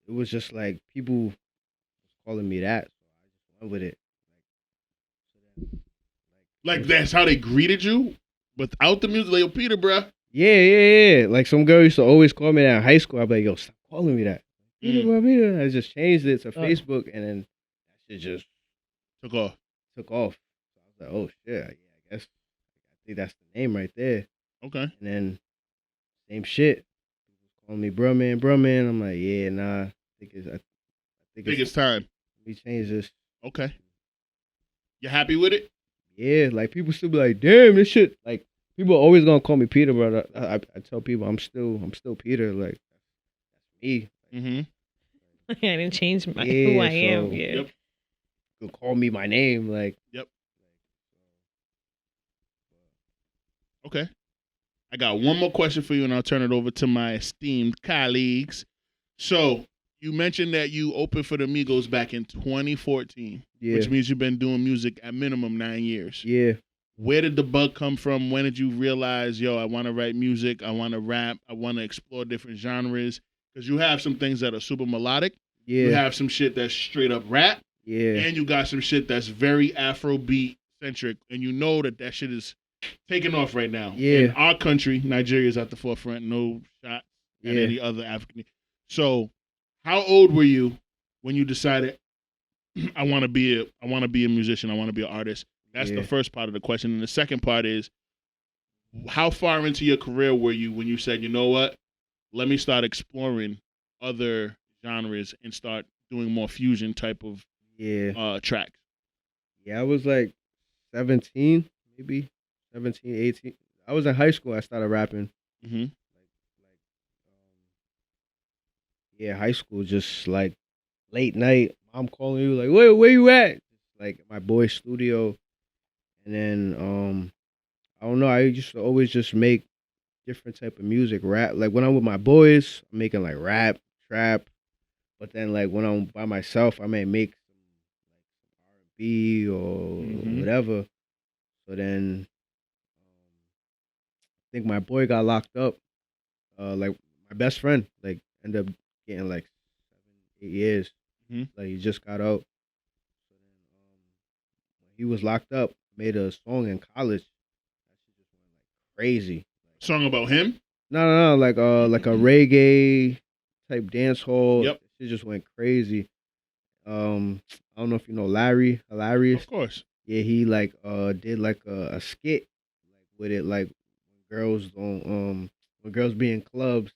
it was just like people was calling me that, so I just went with it. Like that's how they greeted you without the music, like Peterborough. Yeah. Like some girl used to always call me that in high school. I'd be like, yo, stop calling me that. I just changed it to Facebook, and then that shit just took off. So I was like, oh shit, I guess I think that's the name right there. Okay. And then same shit. Calling me BruhMan. I'm like, yeah, nah. I think it's time. Let me change this. Okay. You happy with it? Yeah, like people still be like, damn, this shit. Like people are always gonna call me Peter, but I tell people I'm still Peter. Like that's me. Mm-hmm. I didn't change who I am. Yeah. Yep. You can call me my name. Like. Yep. Okay. I got one more question for you, and I'll turn it over to my esteemed colleagues. So you mentioned that you opened for the Migos back in 2014, which means you've been doing music at minimum 9 years. Yeah. Where did the bug come from? When did you realize, yo, I want to write music, I want to rap, I want to explore different genres? Because you have some things that are super melodic. Yeah. You have some shit that's straight up rap. Yeah. And you got some shit that's very Afrobeat centric, and you know that shit is taking off right now. Yeah. In our country, Nigeria is at the forefront. No shot at any other African. So, how old were you when you decided I want to be a musician, I want to be an artist? That's the first part of the question. And the second part is, how far into your career were you when you said, you know what, let me start exploring other genres and start doing more fusion type of tracks? Yeah, I was like 17, maybe 17, 18. I was in high school. I started rapping. Mm-hmm. High school, just like late night. Mom calling you like, where you at? Like my boy's studio. And then I don't know. I used to always just make different type of music, rap. Like when I'm with my boys, I'm making like rap, trap. But then like when I'm by myself, I may make some R&B or whatever. So then I think my boy got locked up. Like my best friend, like ended up getting like 7, 8 years. Like he just got out. So then when he was locked up, made a song in college. That shit just went like crazy. Song about him? No, like a reggae type dance hall. Yep. It just went crazy. I don't know if you know Larry, Hilarious. Of course. Yeah, he like did like a skit like with it, like when girls be in clubs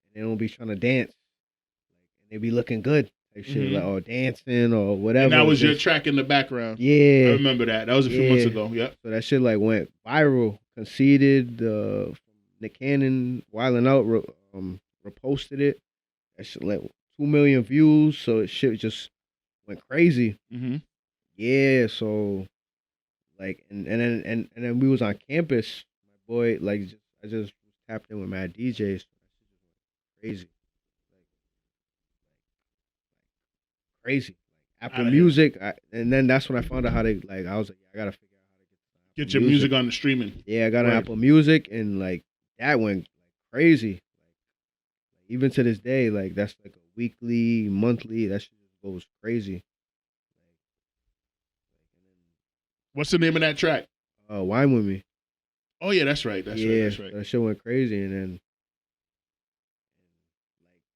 and they don't be trying to dance, like, and they be looking good. Shit, like, or dancing or whatever. And that was your track in the background. Yeah. I remember that. That was a few months ago. Yep. So that shit like went viral. Conceited, Nick Cannon, Wildin' Out reposted it. That shit like 2 million views. So it shit just went crazy. Mm-hmm. Yeah, so like and then we was on campus. My boy, like I just tapped in with my DJs. So that shit just went crazy. Crazy. Like Apple Music, and then that's when I found out how to like. I was like, I gotta figure out how to get your music on the streaming. Yeah, I got an Apple Music, and like that went like crazy. Like even to this day, like that's like a weekly, monthly. That shit just goes crazy. What's the name of that track? Wine With Me. Oh yeah, that's right. That's right. That shit went crazy, and then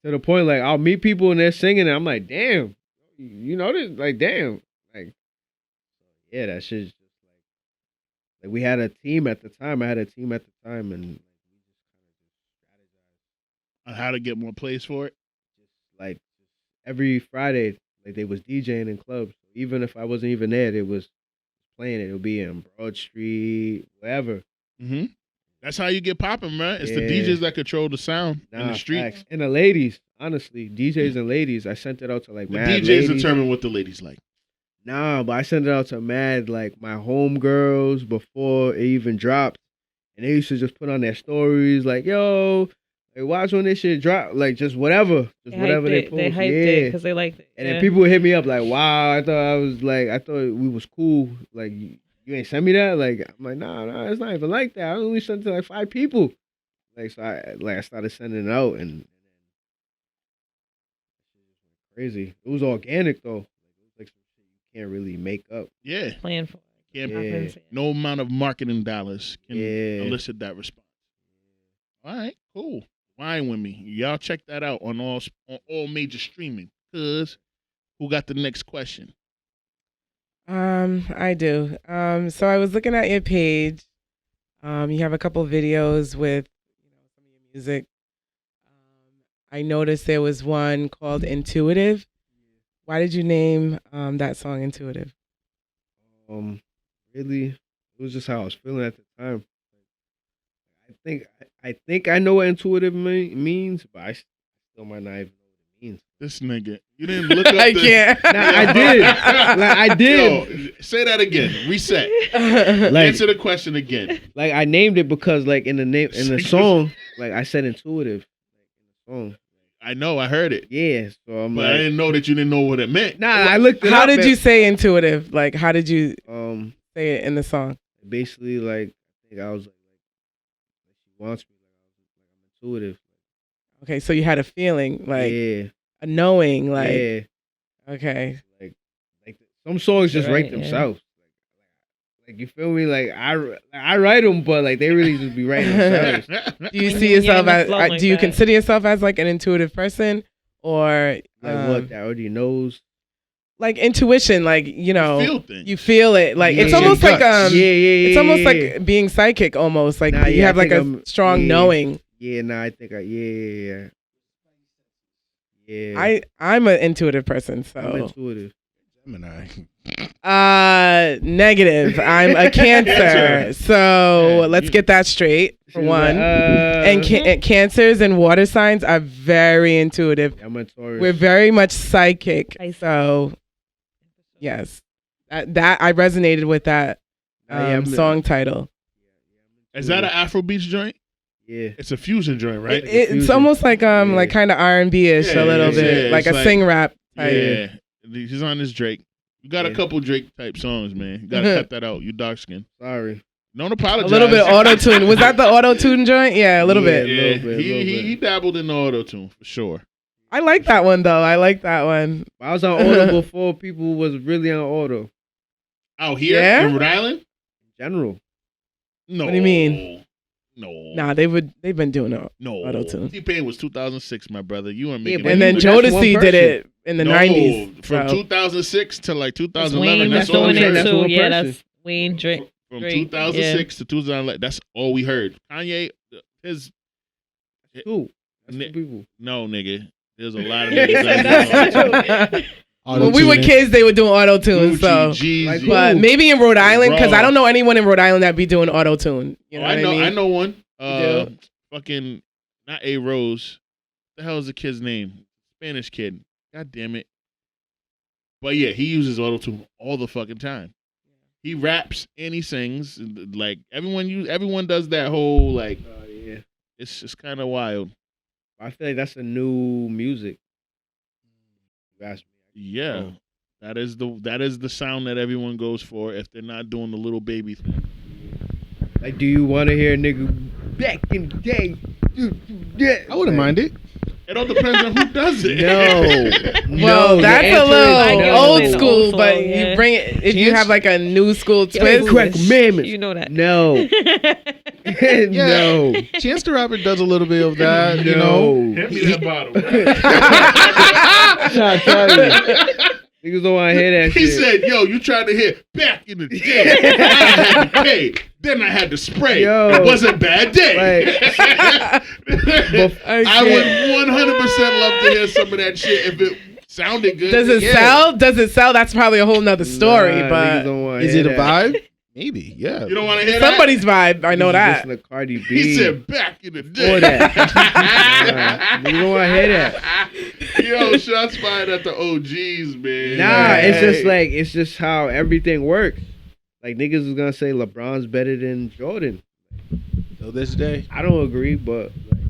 to the point like I'll meet people and they're singing, and I'm like, damn, you know this? Like, damn, like, yeah, that shit's just like we had a team at the time. I had a team at the time, and we just kind of strategized on how to get more plays for it. Like every Friday, like they was DJing in clubs. Even if I wasn't even there, they was playing it. It'll be in Broad Street, wherever. Mm-hmm. That's how you get popping, man. It's the DJs that control the sound in the streets. Facts. And the ladies, honestly, DJs and ladies. I sent it out to like the mad DJs ladies. determine what the ladies like. Nah, but I sent it out to mad like my homegirls before it even dropped, and they used to just put on their stories like, "Yo, like watch when this shit drop," like just whatever, whatever they post. They hyped it because they liked it. And then people would hit me up like, "Wow, I thought we was cool. Like you ain't send me that." Like I'm like, nah, it's not even like that. I only sent it to like 5 people. Like so, I started sending it out, and crazy. It was organic though. Like some shit you can't really make up. Yeah, plan for it. Yeah. No amount of marketing dollars can elicit that response. All right, cool. Wine With Me. Y'all check that out on all major streaming. Cause who got the next question? I do. So I was looking at your page. You have a couple videos with some of your music. I noticed there was one called Intuitive. Why did you name that song Intuitive? Really, it was just how I was feeling at the time. I think I know what intuitive means, but I still might not even know what it means. This nigga, you didn't look up. I can't. Nah, I did. Like I did. Yo, say that again. Reset. Answer the question again. Like I named it because, like in the song, like I said intuitive. Like in the song. I know. I heard it. Yeah. So I'm but like, I didn't know that you didn't know what it meant. Nah, I looked it How up. did you say intuitive? Like, how did you say it in the song? Basically, like I think I was like she wants me. Like I'm intuitive. Okay, so you had a feeling, like a knowing, like okay. Like some songs just write themselves. Like you feel me? Like I write them, but like they really just be writing themselves. Do you see yourself as? Do you consider yourself as like an intuitive person, or like what that already knows? Like intuition, like you feel it. Like Yeah. it's almost like it's almost yeah. like being psychic, almost like Nah, you have I like think a strong knowing. Yeah, I think yeah. I'm an intuitive person, so I'm intuitive. Gemini. Negative. I'm a Cancer. So let's get that straight for one. And Cancers and water signs are very intuitive. I'm a Taurus. We're very much psychic. So yes, that I resonated with that song title. Is that an Afrobeats joint? Yeah, it's a fusion joint, right? It's almost like like kind of R&B-ish a little bit, like a sing rap type. Yeah, he's on this Drake. You got a couple Drake type songs, man. You gotta cut that out. You dark skin. Sorry. Don't apologize. A little bit of auto tune. Was that the auto tune joint? Yeah, a little bit. Yeah, he dabbled in the auto tune for sure. I like that one though. I like that one. I was on auto before people was really on auto. Out here in Rhode Island? In general. No. What do you mean? No. Nah, they've been doing auto tune. T-Pain was 2006, my brother. You weren't making and then Jodeci did it in the 90s. From 2006 to like 2011. That's all we heard. Yeah, that's Wayne Drake. From 2006 to 2011. That's all we heard. Kanye, That's two people. No, nigga. There's a lot of niggas. When we were kids, they were doing auto tune. So, but maybe in Rhode Island, because I don't know anyone in Rhode Island that be doing auto tune. You know what I mean? I know one. Fucking not A Rose. What the hell is the kid's name? Spanish kid. God damn it. But yeah, he uses auto tune all the fucking time. He raps and he sings. Like everyone does that whole like. Yeah. It's just kind of wild. I feel like that's a new music. Yeah, that is the sound that everyone goes for if they're not doing the little baby thing. Like, do you want to hear a nigga back in the day? I wouldn't mind it. It all depends on who does it. Well, that's a little old school, soul, but yeah. you bring it if you have like a new school twist. Correct commandments. You know that. No. No. Chance the Rapper does a little bit of that, you know. Hand me that bottle. Trying to tell you. Niggas don't want to hear that He shit. said, yo, you tried to hear back in the day. I had to pay. Then I had to spray. Yo. It was a bad day. I would 100% love to hear some of that shit if it sounded good. Does it sell? Does it sell? That's probably a whole nother story. Nah, but niggas don't wanna Is hear it a that. vibe? Maybe, yeah. You don't want to hear somebody's vibe. I know Niggas that. listen to Cardi B. He said back in the day. For that. Nah, niggas don't want to hear that. Yo, shots fired at the OGs, man. Nah, Like, it's just like, it's just how everything works. Like, niggas is gonna say LeBron's better than Jordan. Till this day. I don't agree, but like,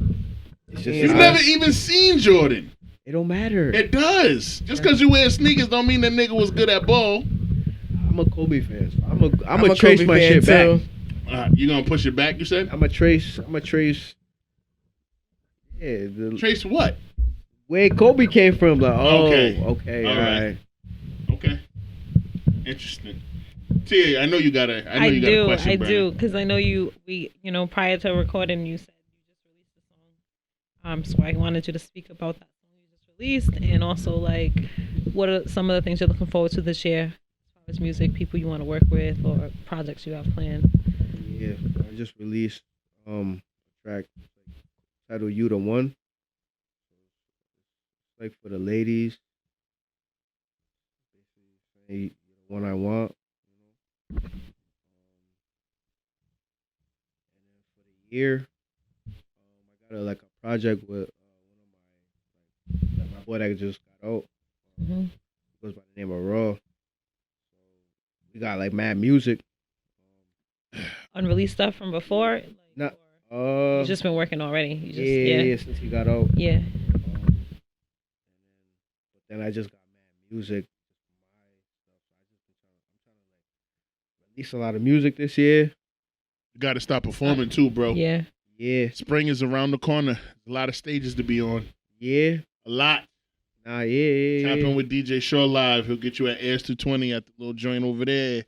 it's just You've how- never even seen Jordan. It don't matter. It does. Just because you wear sneakers don't mean that nigga was good at ball. I'm a Kobe fan. So I'm a a trace Kobe my fan, shit back. too. You gonna push it back, you said? I'm a trace. Yeah, Trace what? where Kobe came from. Like, Okay. okay, All all right. Okay. Interesting. Tia, I know you got a question. I Brandon. do, because I know prior to recording, you said you just released a song. So I wanted you to speak about that song you just released, and also like, what are some of the things you're looking forward to this year, as far as music, people you want to work with, or projects you have planned. Yeah, I just released a track titled "You the One." Like for the ladies, basically, the one I want. And then for the year, I got a project with one of my boy that just got out. Mm-hmm. Goes by the name of Raw. So we got like mad music. Unreleased stuff from before. Like, Not- or you've just been working already. You just, yeah, since he got out. Yeah. But then I just got mad music. I'm trying to release a lot of music this year. You got to stop performing too, bro. Yeah. Yeah, Spring is around the corner. A lot of stages to be on. yeah. A lot. Nah, yeah. Tap in with DJ Shaw Live. He'll get you at Airs 220 at the little joint over there.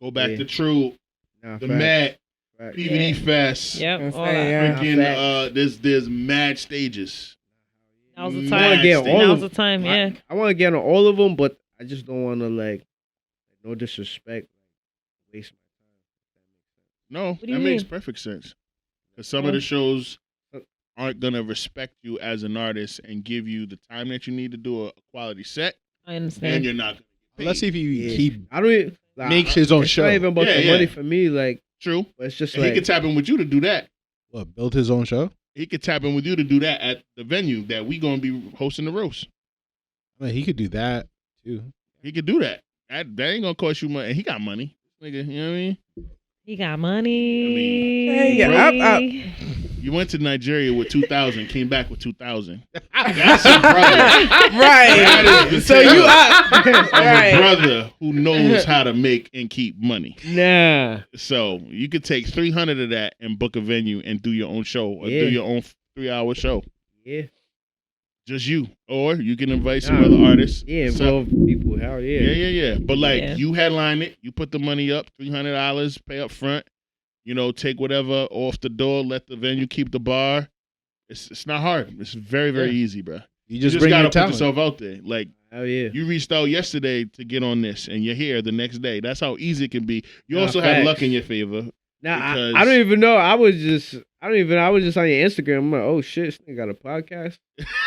Go back Yeah. to True, Nah, the facts, Met, facts. PVD Fest. Yep. Gonna All say, that. yeah. Freaking, there's mad stages. Now's the I time. wanna get all Now's of the time. Yeah. I want to get on all of them, but I just don't want to no disrespect, waste my time. No, do you that makes mean? perfect sense. Because some of the shows aren't going to respect you as an artist and give you the time that you need to do a quality set, I and understand. you're not going to get paid. Let's see if Yeah. he I don't even, makes his own it's show. not even about Yeah, the yeah. money for me, True. but it's just And he like could tap in with you to do that. build his own show. He could tap in with you to do that at the venue that we going to be hosting the roast. I mean, he could do that too. He could do that. That ain't going to cost you money. And he got money. Nigga, you know what I mean? He got money. Hey, yeah, You went to Nigeria with 2,000, came back with 2,000. That's a brother. Right. That is the So tale you up. of a Right. brother who knows how to make and keep money. nah. So you could take 300 of that and book a venue and do your own show or Yeah. do your own 3-hour show. Yeah, Just you. Or you can invite some Nah. other artists. yeah, So- involve people. Hell yeah. Yeah. But like Yeah. you headline it, you put the money up, $300, pay up front, take whatever off the door, let the venue keep the bar. It's not hard. It's very, very easy, bro. You You just just bring gotta your put talent. yourself out there. Like Hell yeah. you reached out yesterday to get on this, and you're here the next day. That's how easy it can be. You Nah, also had facts. luck in your favor. Nah, because- I don't even know. I was just on your Instagram. I'm like, oh shit, this nigga got a podcast.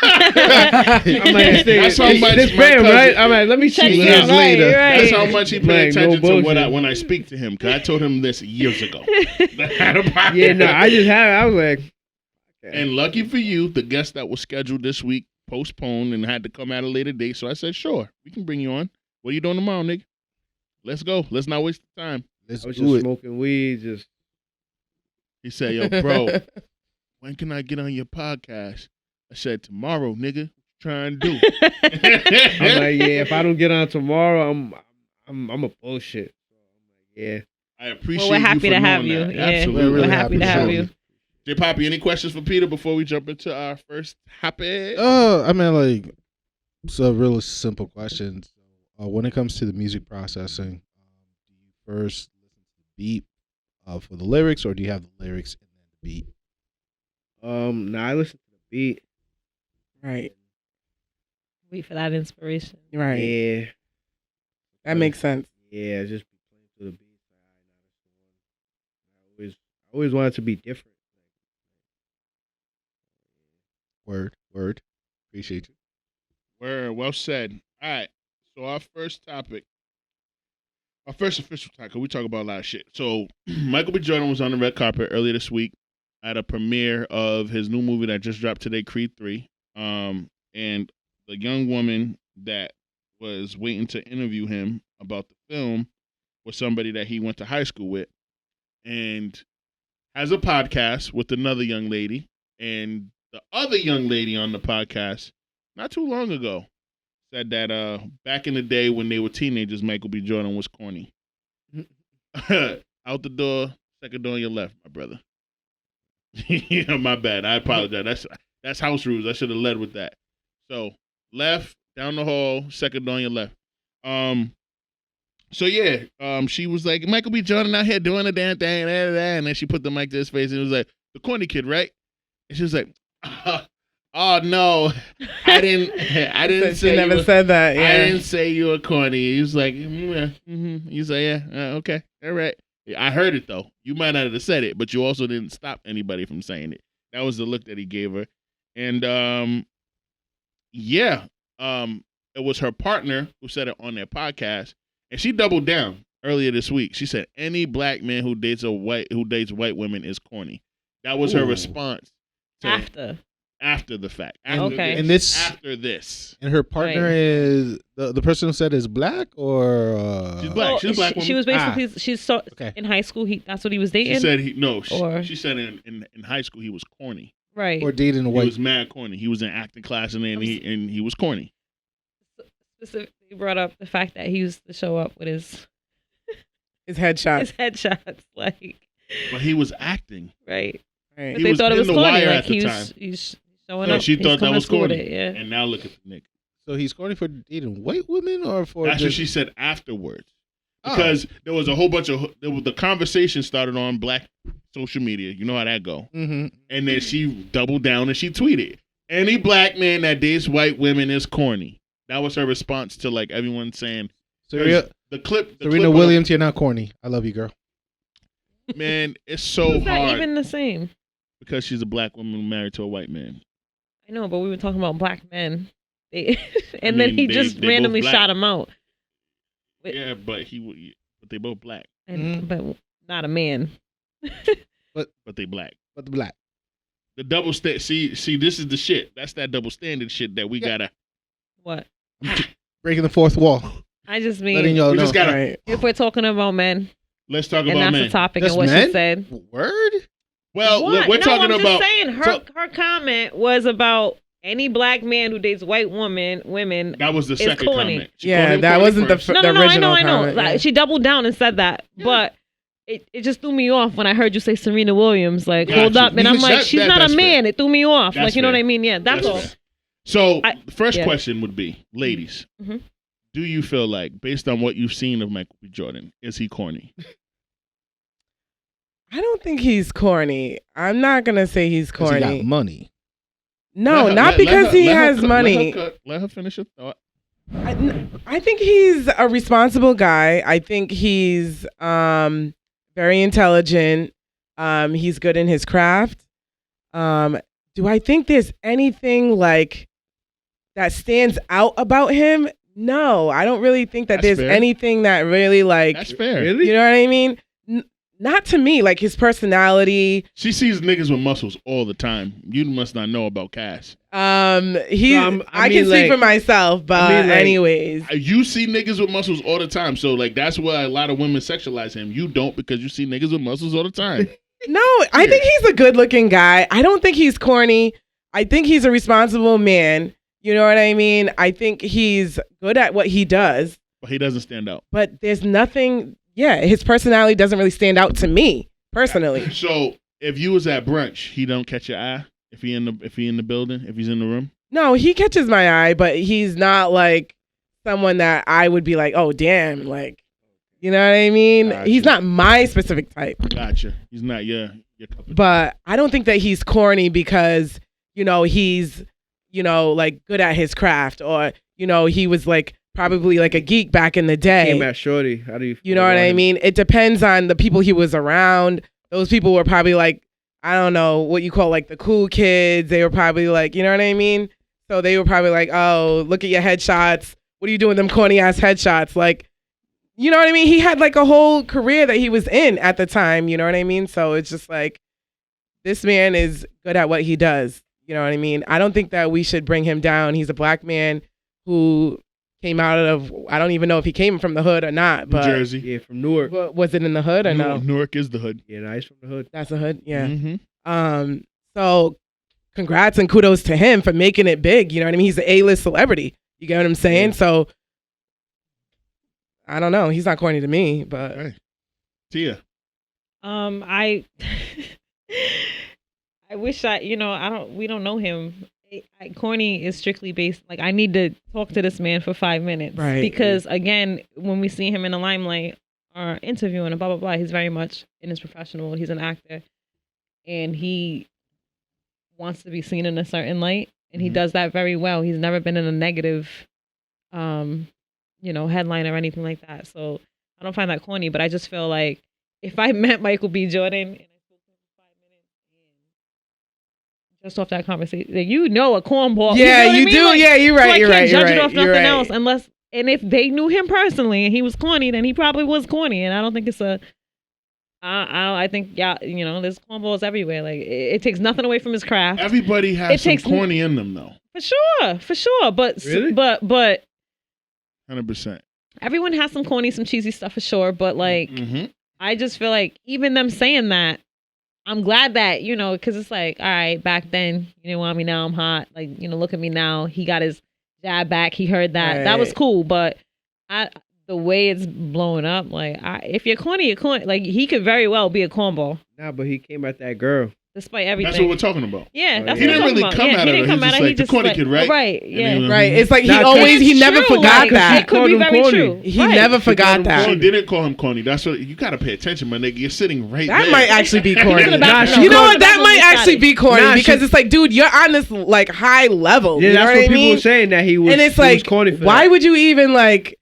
I'm like, That's how much this my fam, cousin- right? I'm like, let me Check see. it years out. later. Right. That's how much he paid Like, no attention to bullshit. when I speak to him. Because I told him this years ago. That I had a podcast. Yeah, no, I was like, okay. And lucky for you, the guest that was scheduled this week postponed and had to come at a later date. So I said, sure, we can bring you on. What are you doing tomorrow, nigga? Let's go. Let's not waste the time. Let's I was do just it. smoking weed, just He said, yo, bro, when can I get on your podcast? I said, tomorrow, nigga. What you trying to do? I'm like, yeah, if I don't get on tomorrow, I'm a bullshit. So I'm like, yeah. I appreciate Well, we're you happy for to have knowing you. that. Yeah. Absolutely. We're happy to have you. J Poppy, any questions for Peter before we jump into our first topic? I mean, like, it's a really simple question. So, when it comes to the music processing, do you first listen to the beat for the lyrics, or do you have the lyrics and then the beat? Nah, I listen to the beat. Right. Wait for that inspiration. Right. Yeah. That makes sense. Yeah, just be playing through the beat. I always wanted to be different. Word. Appreciate you. Word. Well said. All right. So our first topic, our first official topic, we talk about a lot of shit. So Michael B. Jordan was on the red carpet earlier this week at a premiere of his new movie that just dropped today, Creed 3. And the young woman that was waiting to interview him about the film was somebody that he went to high school with and has a podcast with another young lady. And the other young lady on the podcast, not too long ago, said that back in the day when they were teenagers, Michael B. Jordan was corny. Out the door, second door on your left, my brother. Yeah, my bad. I apologize. That's house rules. I should have led with that. So left, down the hall, second door on your left. So yeah, she was like, Michael B. Jordan out here doing a damn thing, and then she put the mic to his face and was like, the corny kid, right? And she was like, oh no, I didn't say she never said that. Yeah. I didn't say you were corny. He was like, He's like, yeah, okay, all right. I heard it though. You might not have said it, but you also didn't stop anybody from saying it. That was the look that he gave her. And it was her partner who said it on their podcast, and she doubled down earlier this week. She said any black man who dates white women is corny. That was her response after the fact. After this. And her partner is the person who said is black, or she's black. She's a black woman. She was basically in high school. That's what he was dating. She said she said in high school he was corny. Right. Or dating a white. He was mad corny. He was in acting class and he was corny. Specifically brought up the fact that he used to show up with his headshots. Like. But he was acting. Right. Right. But they thought it was corny. Like he's showing up. She thought that was corny. Yeah. And now look at the nigga. So he's corny for dating white women, or for that's what she said afterwards. Because there was a whole bunch of the conversation started on black social media. You know how that go. Mm-hmm. And then she doubled down and she tweeted, "Any black man that dates white women is corny." That was her response to like everyone saying. Serena Williams, you're not corny. I love you, girl. Man, it's so It's hard. not even the same. Because she's a black woman married to a white man. I know, but we were talking about black men. Then he just randomly shot him out. Yeah, but they both black. But not a man. but they black. But the black. The double standard. See, this is the shit. That's that double standard shit that we gotta. What? Breaking the fourth wall. I just mean, letting y'all know. Just gotta, if we're talking about men, let's talk about men. And that's the topic and what men? she said. Word? Well, we're talking I'm about. Just saying, her comment was about any black man who dates white women. That was the second corny. comment. Yeah, that wasn't the original I know. comment. Like, she doubled down and said that, but it just threw me off when I heard you say Serena Williams. Like, hold up, and I'm like, she's not a man. Fair. It threw me off. That's like, you know what I mean? Yeah, that's all. Fair. So the first question would be, ladies, do you feel like, based on what you've seen of Michael B. Jordan, is he corny? I don't think he's corny. I'm not gonna say he's corny. He got money. No, not because he has money. Let her finish her thought. I think he's a responsible guy. I think he's very intelligent. He's good in his craft. Do I think there's anything like that stands out about him? No, I don't really think that there's anything that really like. That's fair. Really? You know what I mean? Not to me, like his personality. She sees niggas with muscles all the time. You must not know about Cass. I can speak for myself, but anyways. You see niggas with muscles all the time. So like that's why a lot of women sexualize him. You don't, because you see niggas with muscles all the time. No, I think he's a good looking guy. I don't think he's corny. I think he's a responsible man. You know what I mean? I think he's good at what he does. But he doesn't stand out. But there's nothing. Yeah, his personality doesn't really stand out to me personally. So if you was at brunch, he don't catch your eye if he in the building, if he's in the room. No, he catches my eye, but he's not like someone that I would be like, oh damn, like, you know what I mean? Gotcha. He's not my specific type. Gotcha. He's not your cup of But I don't think that he's corny because, you know, he's, you know, like good at his craft, or, you know, he was like probably like a geek back in the day. Came at Shorty. How do you feel? You know what I mean? It depends on the people he was around. Those people were probably like, I don't know, what you call like the cool kids. They were probably like, you know what I mean? So they were probably like, oh, look at your headshots. What are you doing with them corny ass headshots? Like, you know what I mean? He had like a whole career that he was in at the time. You know what I mean? So it's just like, this man is good at what he does. You know what I mean? I don't think that we should bring him down. He's a black man who came out of, I don't even know if he came from the hood or not. New But Jersey. Yeah, from Newark. Was it in the hood or no? Newark is the hood. Yeah, nice from the hood. That's the hood? Yeah. Mm-hmm. So congrats and kudos to him for making it big. You know what I mean? He's an A-list celebrity. You get what I'm saying? Yeah. So I don't know. He's not corny to me, but Hey. Tia. I wish we don't know him. Corny is strictly based, like, I need to talk to this man for 5 minutes. Right. Because again, when we see him in the limelight or interviewing and blah, blah, blah, he's very much in his professional. He's an actor and he wants to be seen in a certain light. And he does that very well. He's never been in a negative, headline or anything like that. So I don't find that corny, but I just feel like if I met Michael B. Jordan and I spoke to him for 5 minutes and just off that conversation, like, a cornball. yeah, you know what I you mean? do. Like, Yeah, you're so right. I You're can't right. judge You're it right. off You're nothing right. else and if they knew him personally and he was corny, then he probably was corny. And I don't think it's I think, there's cornballs everywhere. Like, it takes nothing away from his craft. Everybody has some corny in them, though. For sure. But Really? but 100%. everyone has some corny, some cheesy stuff for sure. But like, I just feel like even them saying that, I'm glad that, because it's like, all right, back then you didn't want me, now I'm hot. Like, look at me now. He got his jab back. He heard that. Right. That was cool. But the way it's blowing up, like, if you're corny, you're corny. Like, he could very well be a cornball, Nah, but he came at that girl. despite everything. That's what we're talking about. Yeah, that's He what didn't we're really talking come about. at He her. didn't come He's at just her. like, He the just corny kid, right? Right. And Yeah. he was- Right. It's like Nah, he It's never true, forgot like, that. It could be Called him very corny. true. He Right. never forgot that. She didn't call him corny. That's what you got to pay attention, my nigga. You're sitting right there. That might actually be corny. Nah, she You know called- what? That might actually be corny Nah, because she- it's like, dude, you're on this like high level. Yeah, you know that's what what I people mean? were saying, that he was. And it's he was like, corny for why that. would you even like?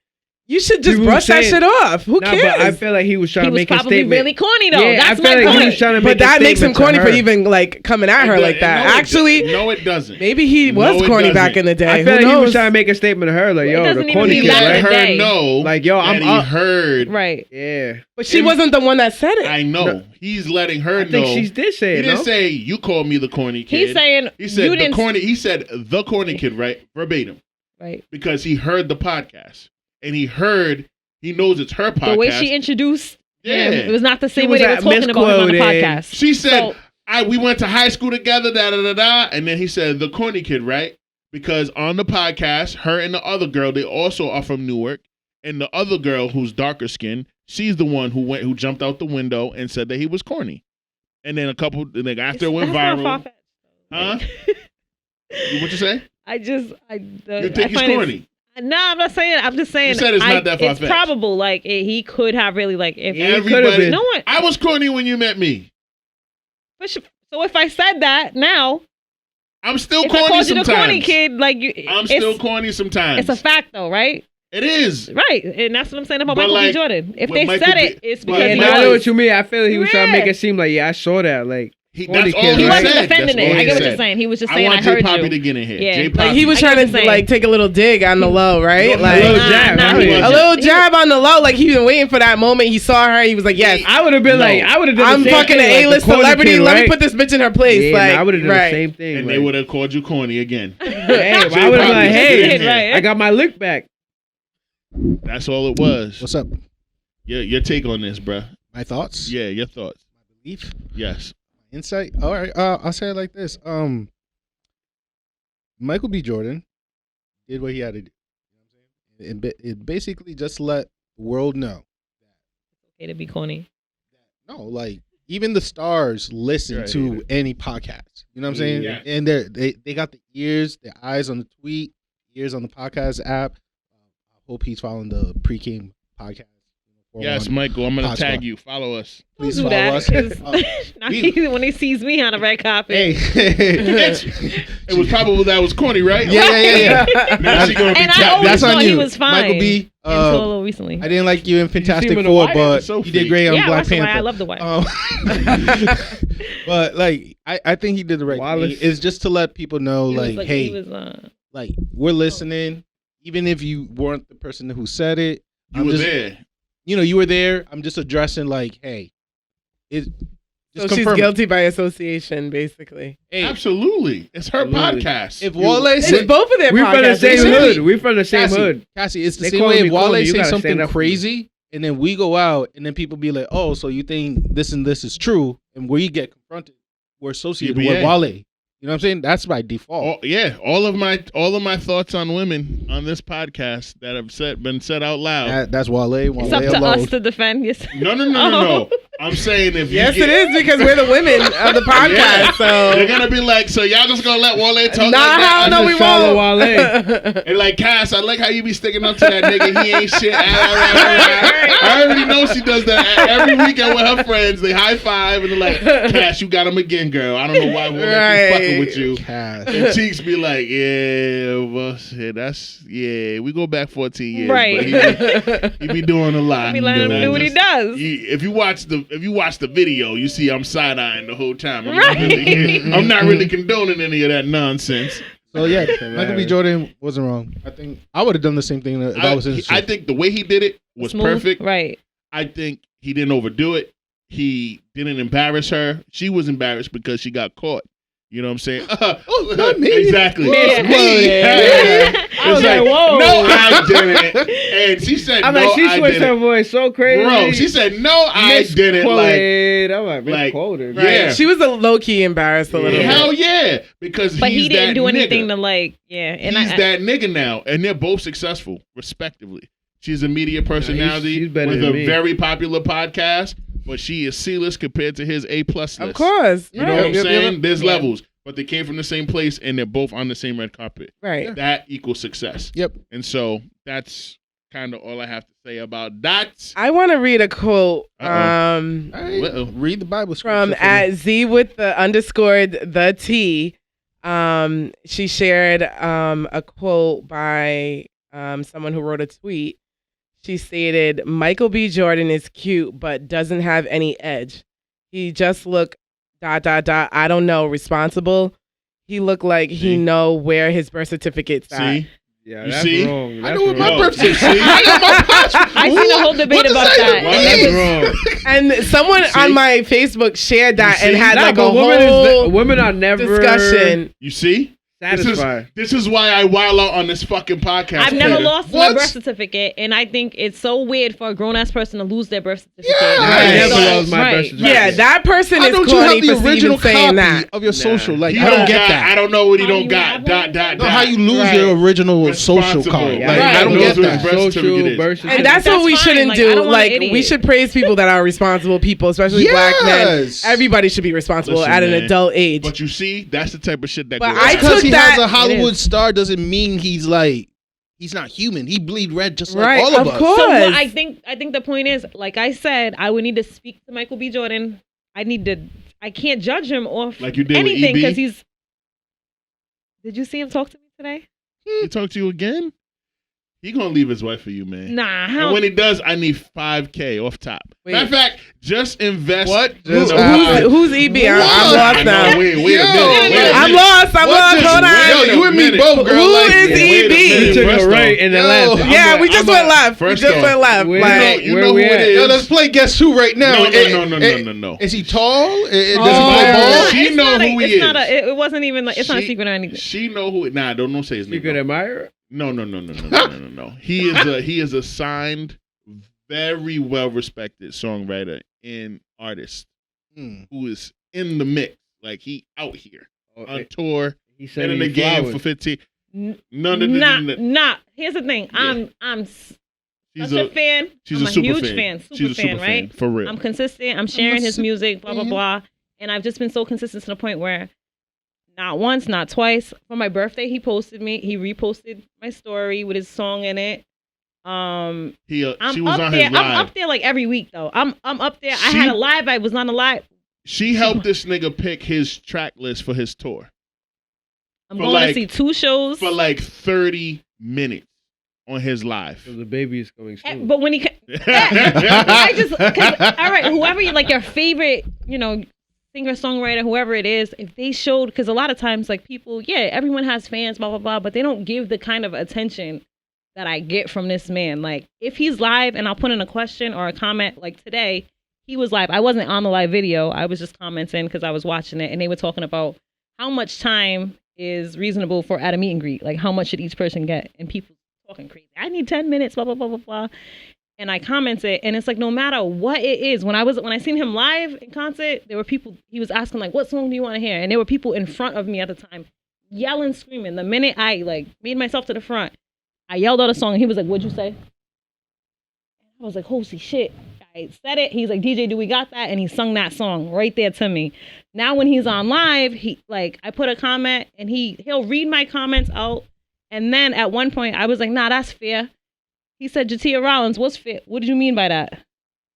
You should just People brush that saying- shit off. Who Nah, cares? but I feel like he was trying He to was make a probably statement. really corny though. Yeah, That's I my feel like he point. was trying to but make a that makes him statement to corny for her. even like coming at her like that. No, Actually, no, it doesn't. maybe he was No, it corny back doesn't. in the day. I Who feel like he knows? was trying to make a statement to her, like, It yo, doesn't the even corny mean kid, back in Let the right? her day. know. Like, yo, I'm that he up. heard. Right. Yeah. But she wasn't the one that said it. I know. No. He's letting her I know. think she did say He it, didn't no? say you called me the corny kid. He's saying He said you the didn't. corny. He said the corny kid, right? Verbatim, Right. because he heard the podcast and he heard. He knows it's her podcast. The way she introduced Yeah. him, it was not the same She way was they were at talking about him on the misquoted. podcast. She said, So, we went to high school together, da da da da. And then he said, the corny kid, right? Because on the podcast, her and the other girl, they also are from Newark. And the other girl, who's darker skinned, she's the one who jumped out the window and said that he was corny. And then after it went that's not viral. far-fetched. Huh? What you say? You You think he's corny? No, I'm not saying. I'm just saying. You said it's not that It's far-fetched. probable. Like, he could have really, like, if Everybody. no one. I was corny when you met me. So if I said that now, I'm still if I corny called you the sometimes. corny kid, like, I'm still corny sometimes. It's a fact, though, right? It is. Right, and that's what I'm saying about But, Michael B. like, Jordan. If with they Michael said B- it, it's but because Yeah, he no, I know was. what you mean. I feel like he was trying to make Yeah. it seem like, yeah, I saw that. Like, That's corny all kid, He he right? wasn't said. defending That's it. all I he get what said. you're saying. He was just I saying, want I J heard Poppy you. to get in here. Yeah. J Like, Poppy. Like he was I get trying what to you're saying. like take a little dig on the low, right? No, Like no, jab. no, He he was- a wasn't. little jab on the low. Like he been waiting for that moment. He saw her. He was like, "Yes, I would have been No. like, I would have done I'm the same fucking an thing, like, the A-list corny celebrity. kid, Let me right? put this bitch in her place." Yeah, like, I would have done right. the same thing. And like, they would have called you corny again. hey, J I would have Poppy been like, just hey, did it, right. I got my lick back. That's all it was. What's up? Your take on this, bruh. My thoughts? Yeah, your thoughts. My belief? Yes. Insight? All right. I'll say it like this. Michael B. Jordan did what he had to do. It basically just let the world know. Okay to be corny. No, like, even the stars listen to any podcast. You know what I'm saying? Yeah. And they got the ears, their eyes on the tweet, ears on the podcast app. I hope he's following the Pregame podcast. Yes, Michael, I'm going to tag you. Follow us. Please follow us. When he sees me on the red carpet. Hey. It was probably that was corny, right? Yeah. Now she gonna be and I always That's thought on you. he was fine. Michael B. Until recently. I didn't like you in Fantastic Four, but you did great on Black Panther. I love the White. But like, I think he did the right thing. It's just to let people know, hey, like we're listening, even if you weren't the person who said it. You were there. You know, you were there. I'm just addressing like, hey, so she's guilty by association, basically. Hey, absolutely, it's her podcast. If Wole it's both of their podcasts. We're from the same hood. Cassie, it's the same way. If Wole say something crazy, and then we go out, and then people be like, "Oh, so you think this and this is true?" And we get confronted, we're associated with Wole. You know what I'm saying? That's by default. All of my thoughts on women on this podcast that have been said out loud. That's Wole. It's up to us to defend. Yes. No. I'm saying if it is because we're the women of the podcast. So they're gonna be like, so y'all just gonna let Wole talk? No, we won't. And like Cass, I like how you be sticking up to that nigga. He ain't shit. I already know she does that every weekend with her friends. They high five and they're like, Cass, you got him again, girl. I don't know why Wole keep fucking with you. Cass. And Cheeks be like, we go back 14 years. Right. But he be doing a lot. Be letting him do what he does. If you watch the video, you see I'm side-eyeing the whole time. I'm not really condoning any of that nonsense. So yeah, Michael B. Jordan wasn't wrong. I think I would have done the same thing if I was in the street. I think the way he did it was perfect. Right. I think he didn't overdo it. He didn't embarrass her. She was embarrassed because she got caught. You know what I'm saying? Not me. Exactly. Yeah. I was like, whoa. No, I didn't. And she said, she switched her voice so crazy. Bro, she said, no, I didn't. I'm like, misquoted. Right. Yeah. She was a low-key embarrassed a little bit. Hell yeah. Because he didn't do anything nigga. To like, And he's that nigga now. And they're both successful, respectively. She's a media personality with a very popular podcast. But she is C-list compared to his A-plus list. Of course. You know what I'm saying? There's levels. But they came from the same place, and they're both on the same red carpet. Right. That equals success. Yep. And so that's kind of all I have to say about that. I want to read a quote. Read the Bible from at Z with the _ the T. She shared a quote by someone who wrote a tweet. She stated, "Michael B. Jordan is cute, but doesn't have any edge. He just look ... I don't know, responsible. He looked like he know where his birth certificate's at." See? Yeah, you that's see? wrong. I know what my birth certificate. I got my passport. I seen a whole debate about that. That's wrong. And someone on my Facebook shared that and had like a whole women are never discussion. You see? Satisfied. This is why I wild out on this fucking podcast. I've never lost my birth certificate, and I think it's so weird for a grown-ass person to lose their birth certificate. Yeah, I never lost my birth certificate. Yeah, that person is corny for even saying that. Of your social, like I don't get that. I don't know what he don't got. No, how you lose your original social card? Like I don't get that. And that's what we shouldn't do. Like we should praise people that are responsible people, especially black men. Everybody should be responsible at an adult age. But you see, that's the type of shit that. But I took because he has a Hollywood star doesn't mean he's not human. He bleed red just like all of us. Course. So what I think the point is, like I said, I would need to speak to Michael B. Jordan. I can't judge him off like you did anything because he's. Did you see him talk to me today? He talked to you again? He gonna leave his wife for you, man. Nah, and when he does, I need $5,000 off top. Matter of fact, just invest. What? Who's EB? I'm lost now. Wait a minute. I'm lost. Hold on. Yo, you and me both, girl. Who is EB? We took a right in Atlanta. Yeah, we just went left. You know who it is. Yo, let's play Guess Who right now. No. Is he tall? Does he play ball? ball? She know who he is. It wasn't even like it's not a secret or anything. She know who. Nah, don't say his name. You could admire. No. He is a signed, very well respected songwriter and artist who is in the mix. Like he out here on tour. He said in the game for 15. Nah. Here's the thing. Yeah. She's such a fan. She's I'm a super huge fan. Super She's a fan, super right? fan, for real. I'm consistent. I'm sharing his music, blah, blah, blah. And I've just been so consistent to the point where not once, not twice. For my birthday, he reposted my story with his song in it. She was I'm on up his there. live. I'm up there like every week though. I'm up there. I had a live. I was on a live. She helped this nigga pick his track list for his tour. I'm going to see 2 shows for like 30 minutes on his live. So the baby is coming soon. But when he, I just, all right, whoever you like, your favorite, singer, songwriter, whoever it is, if they showed, because a lot of times, like people, everyone has fans, blah, blah, blah, but they don't give the kind of attention that I get from this man. Like, if he's live and I'll put in a question or a comment, like today, he was live. I wasn't on the live video. I was just commenting because I was watching it, and they were talking about how much time is reasonable for at a meet and greet. Like, how much should each person get? And people talking crazy. I need 10 minutes, blah, blah, blah, blah, blah. And I commented, and it's like, no matter what it is, when I seen him live in concert, there were people, he was asking like, what song do you want to hear? And there were people in front of me at the time yelling, screaming. The minute I like made myself to the front, I yelled out a song, and he was like, what'd you say? I was like, holy shit. I said it. He's like, DJ, do we got that? And he sung that song right there to me. Now when he's on live, I put a comment, and he'll read my comments out. And then at one point I was like, nah, that's fair. He said, JaTia Rollins, what's fair? What did you mean by that?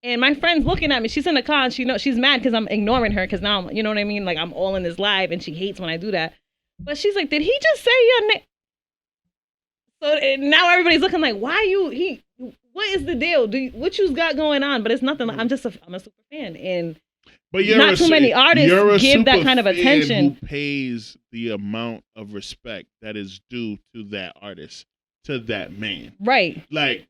And my friend's looking at me. She's in the car, and she's mad because I'm ignoring her, because now you know what I mean? Like, I'm all in this live, and she hates when I do that. But she's like, did he just say your name? So now everybody's looking like, what is the deal? What you's got going on? But it's nothing. I'm a super fan, and but not too many artists give that kind of attention. Who pays the amount of respect that is due to that artist, to that man? Right. Like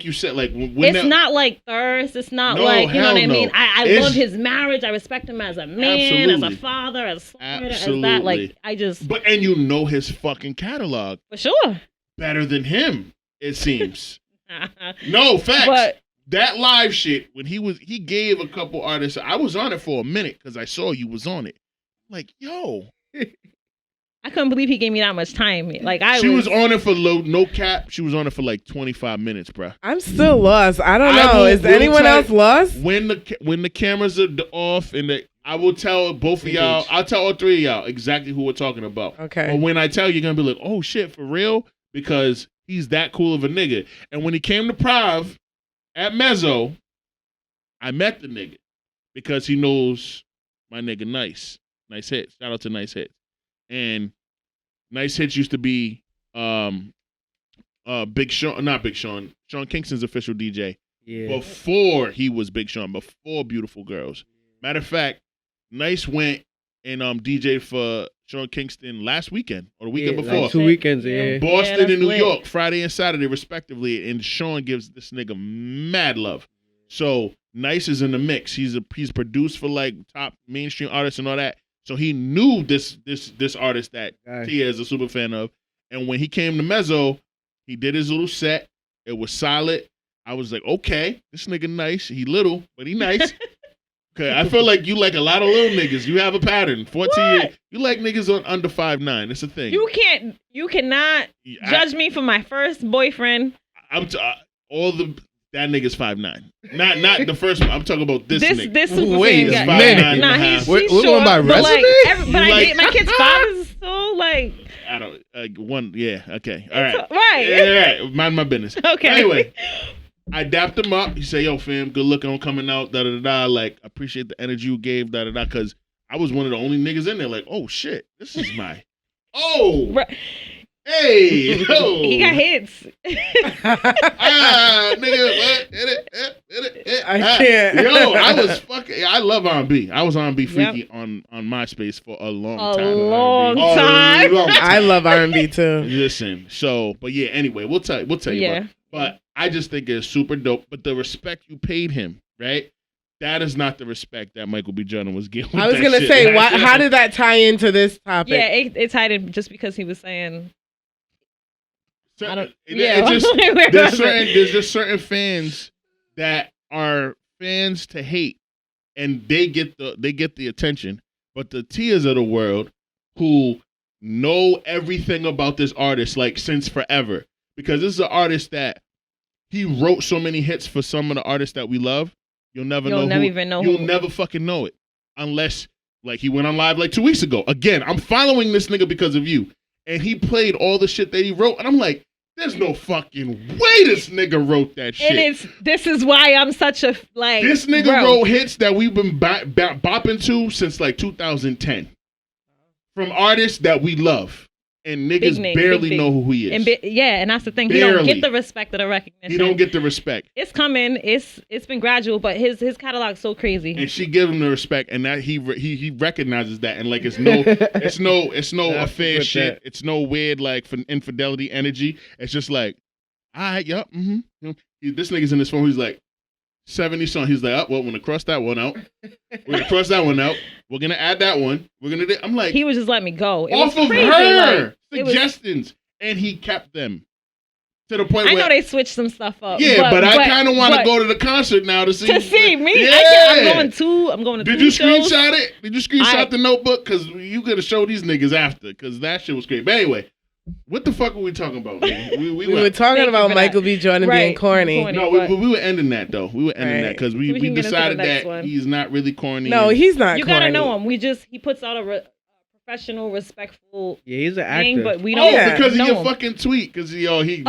you said, like when it's not like thirst. It's not like, you know what I mean? I love his marriage. I respect him as a man, as a father, as a songwriter, as that. Like and you know his fucking catalog for sure better than him. It seems. No facts. But that live shit, when he gave a couple artists, I was on it for a minute because I saw you was on it. Like, yo. I couldn't believe he gave me that much time. Like she was on it for no cap. She was on it for like 25 minutes, bro. I'm still lost. I don't know. Is anyone else lost? When the cameras are off, I will tell both of y'all. I'll tell all 3 of y'all exactly who we're talking about. Okay. But when I tell you, you're gonna be like, oh shit, for real? Because he's that cool of a nigga. And when he came to Prav at Mezzo, I met the nigga because he knows my nigga Nice. Nice Hits. Shout out to Nice Hits. And Nice Hits used to be Big Sean, not Big Sean, Sean Kingston's official DJ. Yeah. Before he was Big Sean, before Beautiful Girls. Matter of fact, Nice went and DJ'd for Sean Kingston last weekend or the weekend before. Like 2 weekends, yeah. Boston and New York, Friday and Saturday, respectively. And Sean gives this nigga mad love. So Nice is in the mix. He's produced for like top mainstream artists and all that. So he knew this artist that Tia is a super fan of. And when he came to Mezzo, he did his little set. It was solid. I was like, okay, this nigga nice. He little, but he nice. Okay, I feel like you like a lot of little niggas. You have a pattern. 14 years. You like niggas on under 5'9". It's a thing. You cannot judge me for my first boyfriend. That nigga's 5'9". Not the first one. I'm talking about this nigga. This super fan guy. Nah, he's we're short, going by but resume. Like, my kid's fathers still like. I don't one. Yeah. Okay. All right. Right. Yeah. Right. Mind my business. Okay. Anyway, I dapped him up. He said, "Yo, fam, good looking on coming out. Da da da. Like, appreciate the energy you gave. Da da da. Because I was one of the only niggas in there. Like, oh shit, this is my. Oh. Right. Hey, yo. He got hits. Nigga, I can't. Yo, I love R&B. I was R&B freaky on MySpace for a long time. I love R&B too. Listen, but yeah, anyway, we'll tell you about it. But I just think it's super dope. But the respect you paid him, right? That is not the respect that Michael B. Jordan was getting. I was going to say, how did that tie into this topic? Yeah, it tied in just because he was saying... There's just certain fans that are fans to hate, and they get the attention. But the Tias of the world who know everything about this artist like since forever, because this is an artist that he wrote so many hits for some of the artists that we love. You'll never even know. You'll never fucking know it unless like he went on live like 2 weeks ago. Again, I'm following this nigga because of you, and he played all the shit that he wrote, and I'm like, there's no fucking way this nigga wrote that shit. And this is why I'm such a like. This nigga wrote hits that we've been bopping to since like 2010 from artists that we love. And niggas barely know who he is. And that's the thing. Barely. He don't get the respect or the recognition. He don't get the respect. It's coming. It's been gradual, but his catalog's so crazy. And she gives him the respect, and that he recognizes that, and like it's no affair shit. It's no weird like infidelity energy. It's just like, all right, yup, this nigga's in his phone. He's like 70 songs. He's like, oh, well, we're gonna cross that one out. We're gonna cross that one out. We're gonna add that one. We're gonna. I'm like, he was just letting me go. It off was of crazy. her suggestions, and he kept them to the point. I where know they switched some stuff up. Yeah, but I kind of want to go to the concert now to see me. Yeah. I'm going to. Did you screenshot it? Did you screenshot the notebook? Because you gotta show these niggas after. Because that shit was great. But anyway. What the fuck were we talking about, man? We were talking about Michael B. Jordan being corny. No, we were ending that, though. We were ending that because we decided that he's not really corny. No, he's not corny. You gotta know him. He puts out a professional, respectful he's an actor. But we don't because he know a fucking tweet. Because he knows his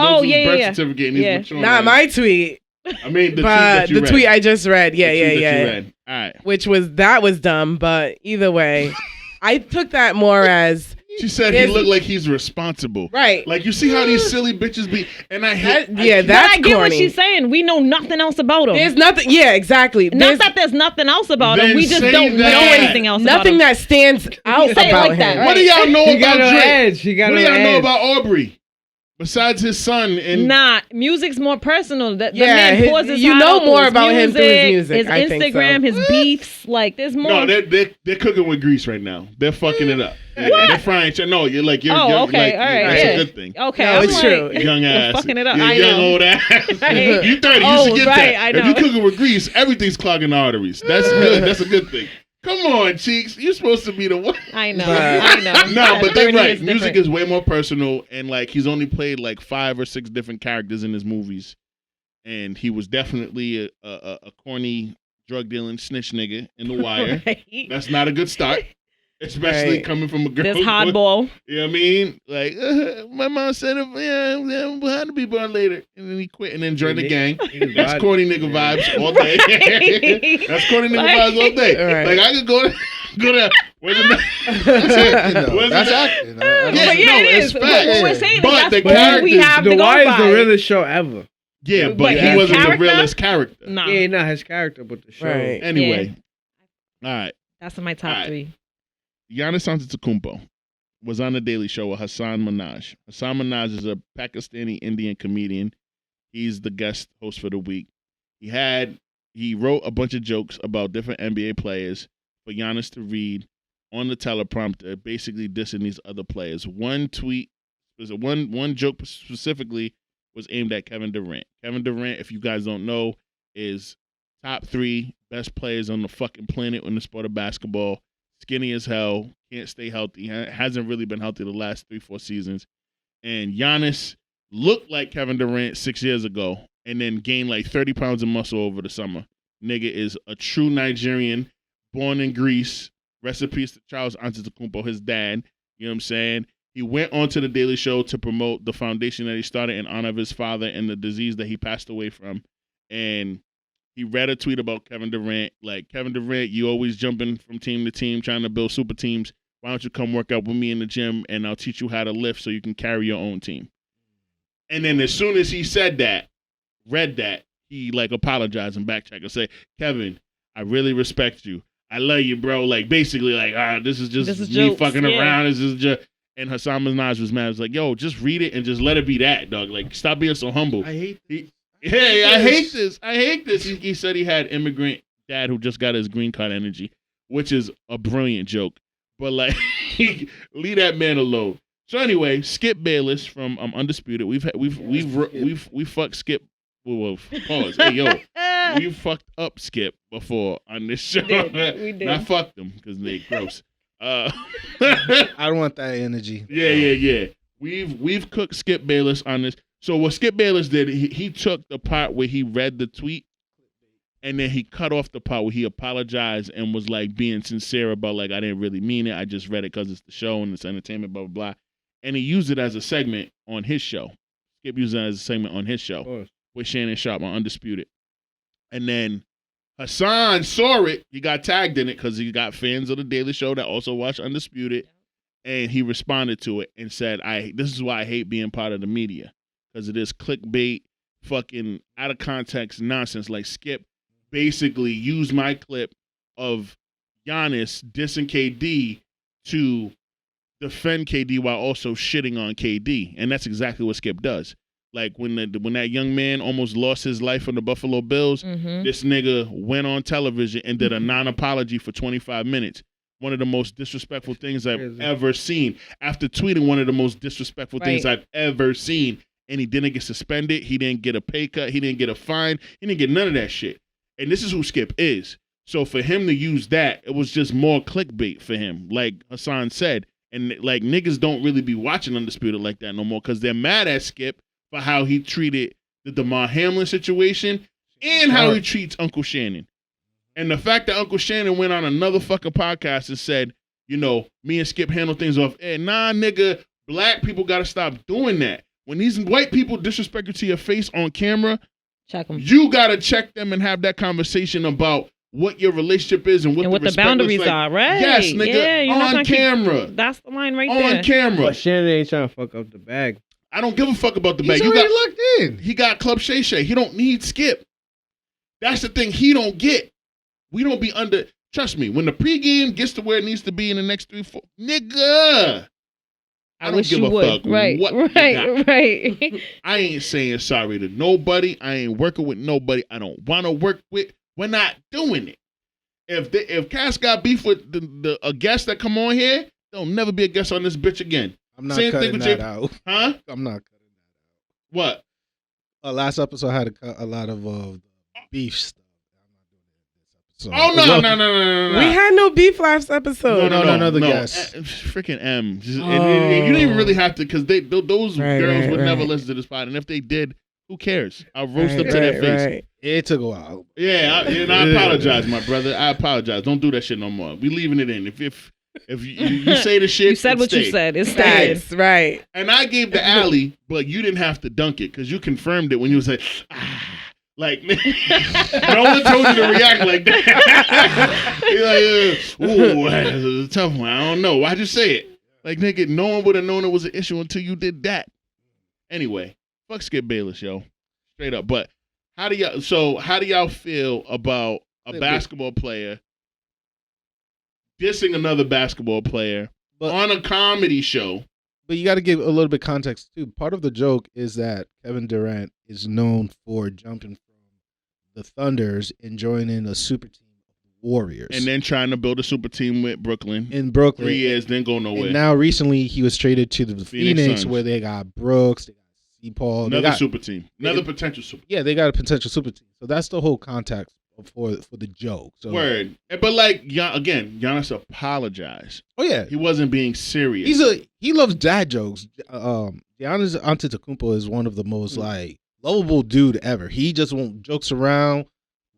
birth certificate and he's maturing. Not my tweet. I mean, the tweet I just read. Yeah. All right. Which was dumb, but either way, I took that more as... She said he looked like he's responsible. Right. Like, you see how these silly bitches be... And I hate... that's I get corny. what she's saying. We know nothing else about him. There's nothing... Yeah, exactly. Not that there's nothing else about him. We just don't know anything else about him. Nothing that stands out about him. That, right? What do y'all know about Drake? What do y'all know about Aubrey? Besides his son and... Nah, music's more personal. The man pours his you know more his about music, him through his music, his I Instagram, think so. his beefs. Like, there's more. No, they're cooking with grease right now. They're fucking it up. They're frying. No, you're like, you're okay, like, all right, that's a good thing. Okay, no, it's true. Young ass. Fucking it up. I young old ass. Right. You 30. You should get that. I know. If you cooking with grease, everything's clogging the arteries. That's good. That's a good thing. Come on, Cheeks. You're supposed to be the one. I know. No, but they're right. Music is way more personal, and like he's only played like 5 or 6 different characters in his movies, and he was definitely a corny drug dealing snitch nigga in The Wire. Right. That's not a good start, especially coming from a girl. This hardball. You know what I mean? Like my mom said, I'm behind the be born later, and then he quit and then joined the gang. That's corny nigga vibes all day. That's corny nigga vibes all day. Right. Like I could go to where's the That's acting. It's facts. What we're saying but is the characters, we have The to go Wire is by. the realest show ever. Yeah, but he wasn't the realest character. Nah. Yeah, not his character, but the show. Right. Anyway, all right. That's in my top 3. Giannis Antetokounmpo was on the Daily Show with Hassan Minhaj. Hassan Minhaj is a Pakistani Indian comedian. He's the guest host for the week. He wrote a bunch of jokes about different NBA players for Giannis to read on the teleprompter, basically dissing these other players. One joke specifically was aimed at Kevin Durant. Kevin Durant, if you guys don't know, is top 3 best players on the fucking planet in the sport of basketball. Skinny as hell, can't stay healthy, hasn't really been healthy the last 3-4 seasons. And Giannis looked like Kevin Durant 6 years ago and then gained like 30 pounds of muscle over the summer. Nigga is a true Nigerian, born in Greece. Rest in peace to Charles Antetokounmpo, his dad. You know what I'm saying? He went on to the Daily Show to promote the foundation that he started in honor of his father and the disease that he passed away from. And he read a tweet about Kevin Durant, like, Kevin Durant, you always jumping from team to team, trying to build super teams. Why don't you come work out with me in the gym, and I'll teach you how to lift so you can carry your own team. And then as soon as he said that, read that, he, like, apologized and backtracked and said, Kevin, I really respect you. I love you, bro. Like, basically, like, this is just me jokes, fucking around. This is just... And Hassan Minhaj was mad. He was like, yo, just read it and just let it be that, dog. Like, stop being so humble. I hate this. I hate this. He said he had immigrant dad who just got his green card energy, which is a brilliant joke. But, like, leave that man alone. So anyway, Skip Bayless from Undisputed. We fucked Skip. Whoa, pause. Hey, yo, we fucked up Skip before on this show. We did. Not fucked them because they gross. I don't want that energy. Yeah. We've cooked Skip Bayless on this. So what Skip Bayless did, he took the part where he read the tweet, and then he cut off the part where he apologized and was like being sincere about like, I didn't really mean it. I just read it because it's the show and it's entertainment, blah, blah, blah. And he used it as a segment on his show. Skip used it as a segment on his show with Shannon Sharpe on Undisputed. And then Hassan saw it. He got tagged in it because he got fans of The Daily Show that also watch Undisputed. And he responded to it and said, this is why I hate being part of the media. Because it is clickbait, fucking out of context nonsense. Like Skip basically used my clip of Giannis dissing KD to defend KD while also shitting on KD. And that's exactly what Skip does. Like when that young man almost lost his life on the Buffalo Bills, this nigga went on television and did a non-apology for 25 minutes. One of the most disrespectful things I've ever seen. After tweeting one of the most disrespectful things I've ever seen. And he didn't get suspended. He didn't get a pay cut. He didn't get a fine. He didn't get none of that shit. And this is who Skip is. So for him to use that, it was just more clickbait for him, like Hassan said. And like niggas don't really be watching Undisputed like that no more because they're mad at Skip for how he treated the DeMar Hamlin situation and how he treats Uncle Shannon. And the fact that Uncle Shannon went on another fucking podcast and said, you know, me and Skip handle things off air. Nah, nigga, black people got to stop doing that. When these white people disrespect you to your face on camera, check them. You got to check them and have that conversation about what your relationship is and what the boundaries are, right? Yes, nigga, yeah, you're on camera. That's the line right there. On camera. But Shannon ain't trying to fuck up the bag. I don't give a fuck about the bag. He's already locked in. He got Club Shay Shay. He don't need Skip. That's the thing he don't get. We don't be under. Trust me, when the pregame gets to where it needs to be in the next 3-4, nigga. I don't give a fuck what right. I ain't saying sorry to nobody. I ain't working with nobody I don't want to work with. We're not doing it. If Cass got beef with a guest that come on here, there'll never be a guest on this bitch again. I'm not cutting that out. Huh? I'm not cutting that out. What? Last episode had a lot of beef stuff. So, no. We had no beef last episode. No, the guest. Freaking M. You didn't even really have to, because those girls would never listen to this pod, and if they did, who cares? I'll roast them to their face. Right. It took a while. Yeah, I apologize, my brother. I apologize. Don't do that shit no more. We leaving it in. If you say the shit, you said what you said. It stays. Right. And I gave the alley, but you didn't have to dunk it because you confirmed it when you was like, like, no one told you to react like that. You're like, ooh, that's a tough one. I don't know. Why'd you say it? Like, nigga, no one would have known it was an issue until you did that. Anyway, fuck Skip Bayless, yo. Straight up. But how do y'all feel about a basketball player dissing another basketball player on a comedy show? But you got to give a little bit of context, too. Part of the joke is that Kevin Durant is known for jumping from the Thunders and joining a super team of the Warriors. And then trying to build a super team with Brooklyn. In Brooklyn. 3 years, then go nowhere. And now recently he was traded to the Phoenix where they got Brooks, they got C. Paul. Another super team. Another potential super team. Yeah, they got a potential super team. So that's the whole context for the joke. So, word. But like, again, Giannis apologized. Oh, yeah. He wasn't being serious. He loves dad jokes. Giannis Antetokounmpo is one of the most like lovable dude ever. He just won't jokes around.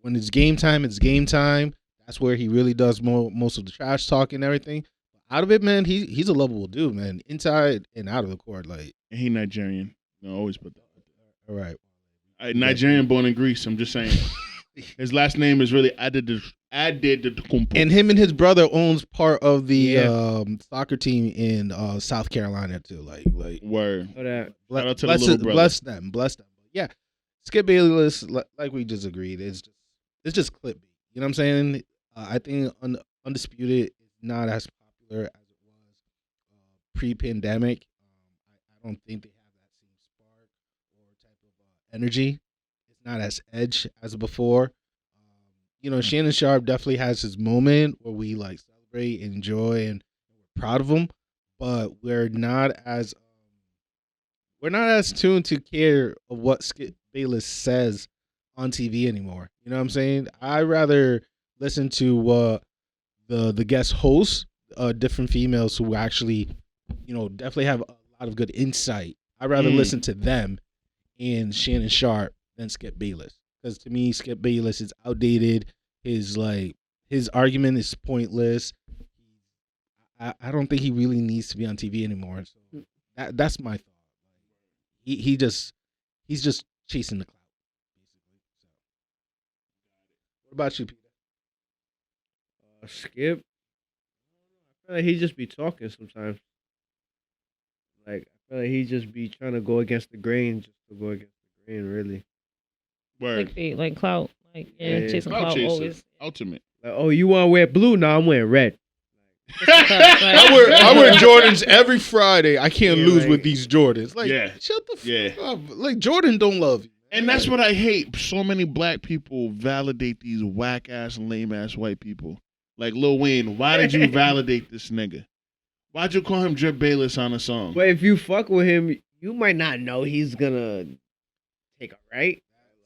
When it's game time, it's game time. That's where he really does most of the trash talk and everything. Out of it, man, he's a lovable dude, man. Inside and out of the court, like. And he Nigerian. No, always put that. All right. Nigerian born in Greece. I'm just saying. His last name is really Antetokounmpo. And him and his brother owns part of the soccer team in South Carolina too. Like word. Shout out to the little brother. Bless them. Yeah, Skip Bayless, like we just agreed, it's just clickbait. You know what I'm saying? I think Undisputed is not as popular as it was pre-pandemic. I don't think they have that same spark or type of energy. Not as edge as before. Shannon Sharpe definitely has his moment where we like celebrate, enjoy, and we're proud of him. But we're not as tuned to care of what Skip Bayless says on TV anymore. You know what I'm saying? I rather listen to what the guest hosts, different females who actually, definitely have a lot of good insight. I rather listen to them and Shannon Sharp than Skip Bayless. Because to me, Skip Bayless is outdated. His argument is pointless. I don't think he really needs to be on TV anymore. So that's my thought. He's just chasing the clout, basically. So, what about you, Peter? Skip. I feel like he just be talking sometimes. Like I feel like he just be trying to go against the grain, just to go against the grain, really. Word. Like clout, chasing Clout clout chaser. always. Ultimate. Like, oh, you want to wear blue? No, I'm wearing red. I wear Jordans every Friday. I can't lose with these Jordans. Like, shut the fuck up. Like, Jordan don't love you. And that's what I hate. So many black people validate these whack ass, lame ass white people. Like Lil Wayne, why did you validate this nigga? Why'd you call him Drip Bayless on a song? But if you fuck with him, you might not know he's gonna take a right.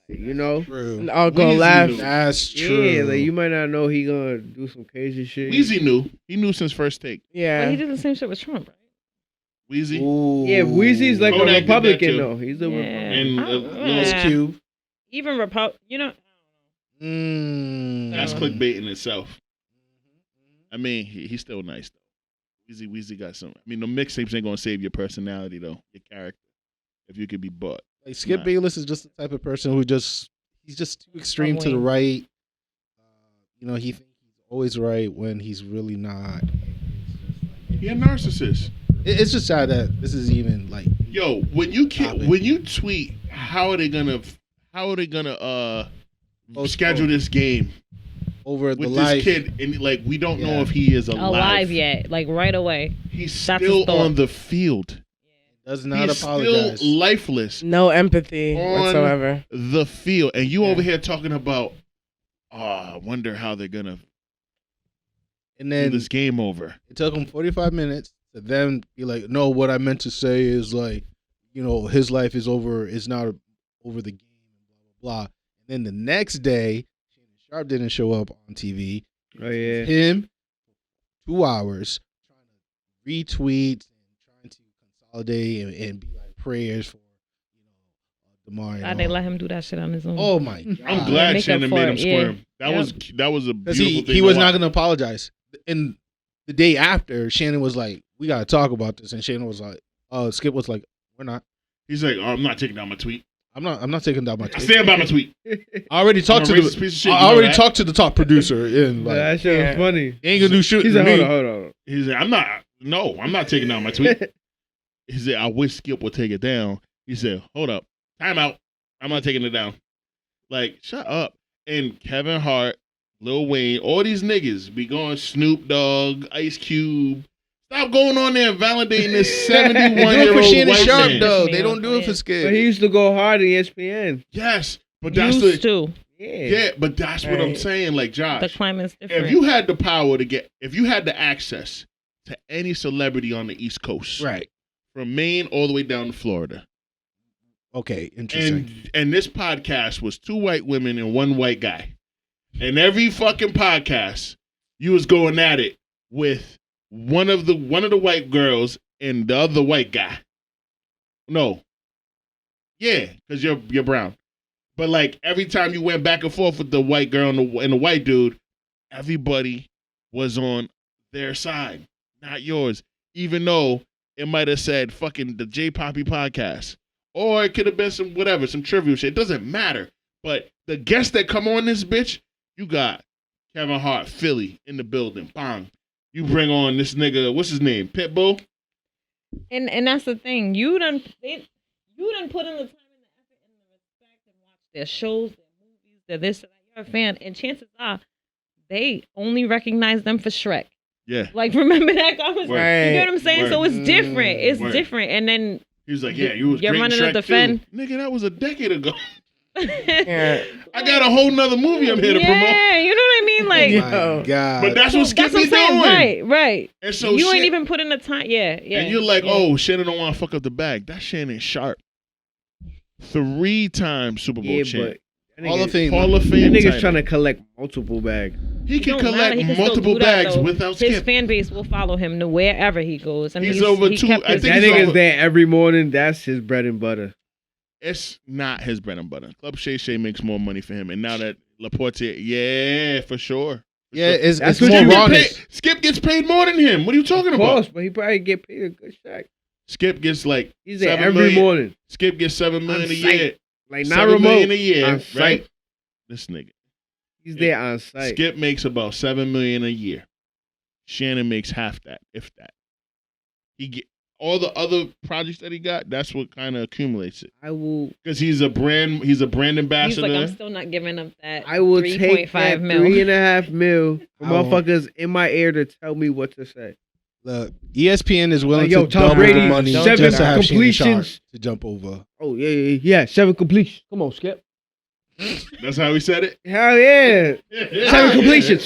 You know, I'll go left. That's true. Yeah, like you might not know he gonna do some crazy shit. Weezy knew. He knew since first take. Yeah, But he did the same shit with Trump, right? Weezy. Yeah, Weezy's like Kodak a did that Republican too. though. He's a And Lil Cube. Even That's clickbait in itself. I mean, he's still nice though. Weezy got some. I mean, the mixtapes ain't gonna save your personality though, your character. If you could be bought. Like Skip Bayless is just the type of person who he's just too extreme to the right. He thinks he's always right when he's really not. He a narcissist. It's just sad that this is even like. Yo, when you tweet, how are they gonna schedule this game over the with life? This kid? And like, we don't know if he is alive yet. Like right away. He's still on the field. Does not He's apologize. Still lifeless. No empathy whatsoever. The field, and you over here talking about, I wonder how they're gonna and then do this game over. It took him 45 minutes to then be like, no, what I meant to say is like, his life is over. It's not over the game. Blah blah blah. And then the next day, Shannon Sharp didn't show up on TV. Oh yeah, him 2 hours trying to retweet. Holiday and be like prayers for DeMar. God, they let him do that shit on his own. Oh my God! I'm glad Shannon made him squirm. That was a beautiful thing. He was not going to apologize. And the day after, Shannon was like, "We got to talk about this," and Shannon was like, Skip was like, "We're not." He's like, I'm not taking down my tweet. I'm not taking down my tweet. I stand by my tweet. I already talked to the top producer and like, that shit was funny. He ain't gonna do shit. He's like, hold on. He's like, I'm not taking down my tweet. He said, I wish Skip would take it down. He said, hold up. Time out. I'm not taking it down. Like, shut up. And Kevin Hart, Lil Wayne, all these niggas be going Snoop Dogg, Ice Cube. Stop going on there and validating this 71-year-old for Shannon white Sharp, man. though. They don't do it for Skip. But he used to go hard in ESPN. Yes, but that's but that's what I'm saying. Like, Josh, the climate's different. if you had the power if you had the access to any celebrity on the East Coast, right, from Maine all the way down to Florida. Okay, interesting. And this podcast was 2 white women and 1 white guy. And every fucking podcast, you was going at it with one of the white girls and the other white guy. No. Yeah, because you're brown. But like every time you went back and forth with the white girl and the white dude, everybody was on their side, not yours. Even though it might have said fucking the J Poppy podcast. Or it could have been some trivial shit. It doesn't matter. But the guests that come on this bitch, you got Kevin Hart, Philly, in the building. Bang. You bring on this nigga, what's his name? Pitbull? And that's the thing. You done put in the time and the effort and the respect and watch their shows, their movies, their this, that. You're a fan. And chances are, they only recognize them for Shrek. Yeah. Like, remember that conversation? Right. You get what I'm saying? So it's different. It's Word. different. And then He was like, yeah, you was you're great running Shrek to defend. too. Nigga, that was a decade ago. Yeah. I got a whole nother movie I'm here to promote. Yeah, you know what I mean? Like, Oh my God. But that's what Skip that's what be I'm saying. doing. Right. And so you ain't shit- even putting the time. Yeah. And you're like, oh, Shannon don't want to fuck up the bag. That's Shannon Sharp. 3-time Super Bowl champ. but Hall of Fame. Hall of that Fame. nigga's title. trying to collect multiple bags. He can Don't matter. collect He can still multiple do that, bags though. without His Skip. fan base will follow him to wherever he goes. And He's over 2. kept I his- think That he's nigga's over. there every morning. That's his bread and butter. it's not his bread and butter. Club Shay Shay makes more money for him, and now that Laporte, yeah, for sure. Yeah, sure. it's more rawness. Skip gets paid more than him. What are you talking about? But he probably get paid a good check. Skip gets like he's there every morning. Skip gets $7 million a year. Like not remote. $7 million a year, right? This nigga. He's there on site. Skip makes about $7 million a year. Shannon makes half that, if that. He get all the other projects that he got. That's what kind of accumulates it. I will, because he's a brand ambassador. He's like, I'm still not giving up that. I will take that $3.5 million for motherfuckers in my ear to tell me what to say. Look, ESPN is willing to Tom double Brady, the money 7 just to have completions to jump over. Oh yeah, 7 completions. Come on, Skip. That's how he said it. Hell yeah, 7 completions,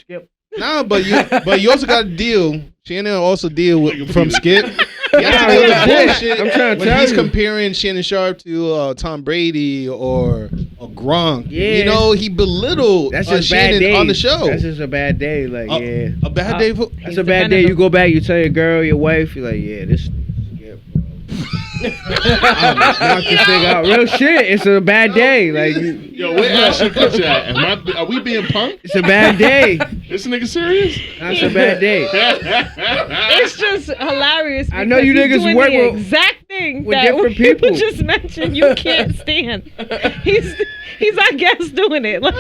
Skip. Nah, but you also got to deal. Shannon also deal with from Skip. Yeah, bullshit. I'm trying to when tell he's you. comparing Shannon Sharp to Tom Brady or Gronk. Yeah. You know, he belittled That's just Shannon bad day on the show. That's just a bad day. Like a bad day. That's a bad day. You go back, you tell your girl, your wife, you're like, yeah, this Skip. Knock this thing out. Real shit. It's a bad day. Like, yo, where Ashton Kutcher at? Are we being punked? It's a bad day. This nigga serious? That's a bad day. It's just hilarious. I know you he's niggas doing work the with exact thing with that different we people. just mentioned. You can't stand. He's I guess doing it like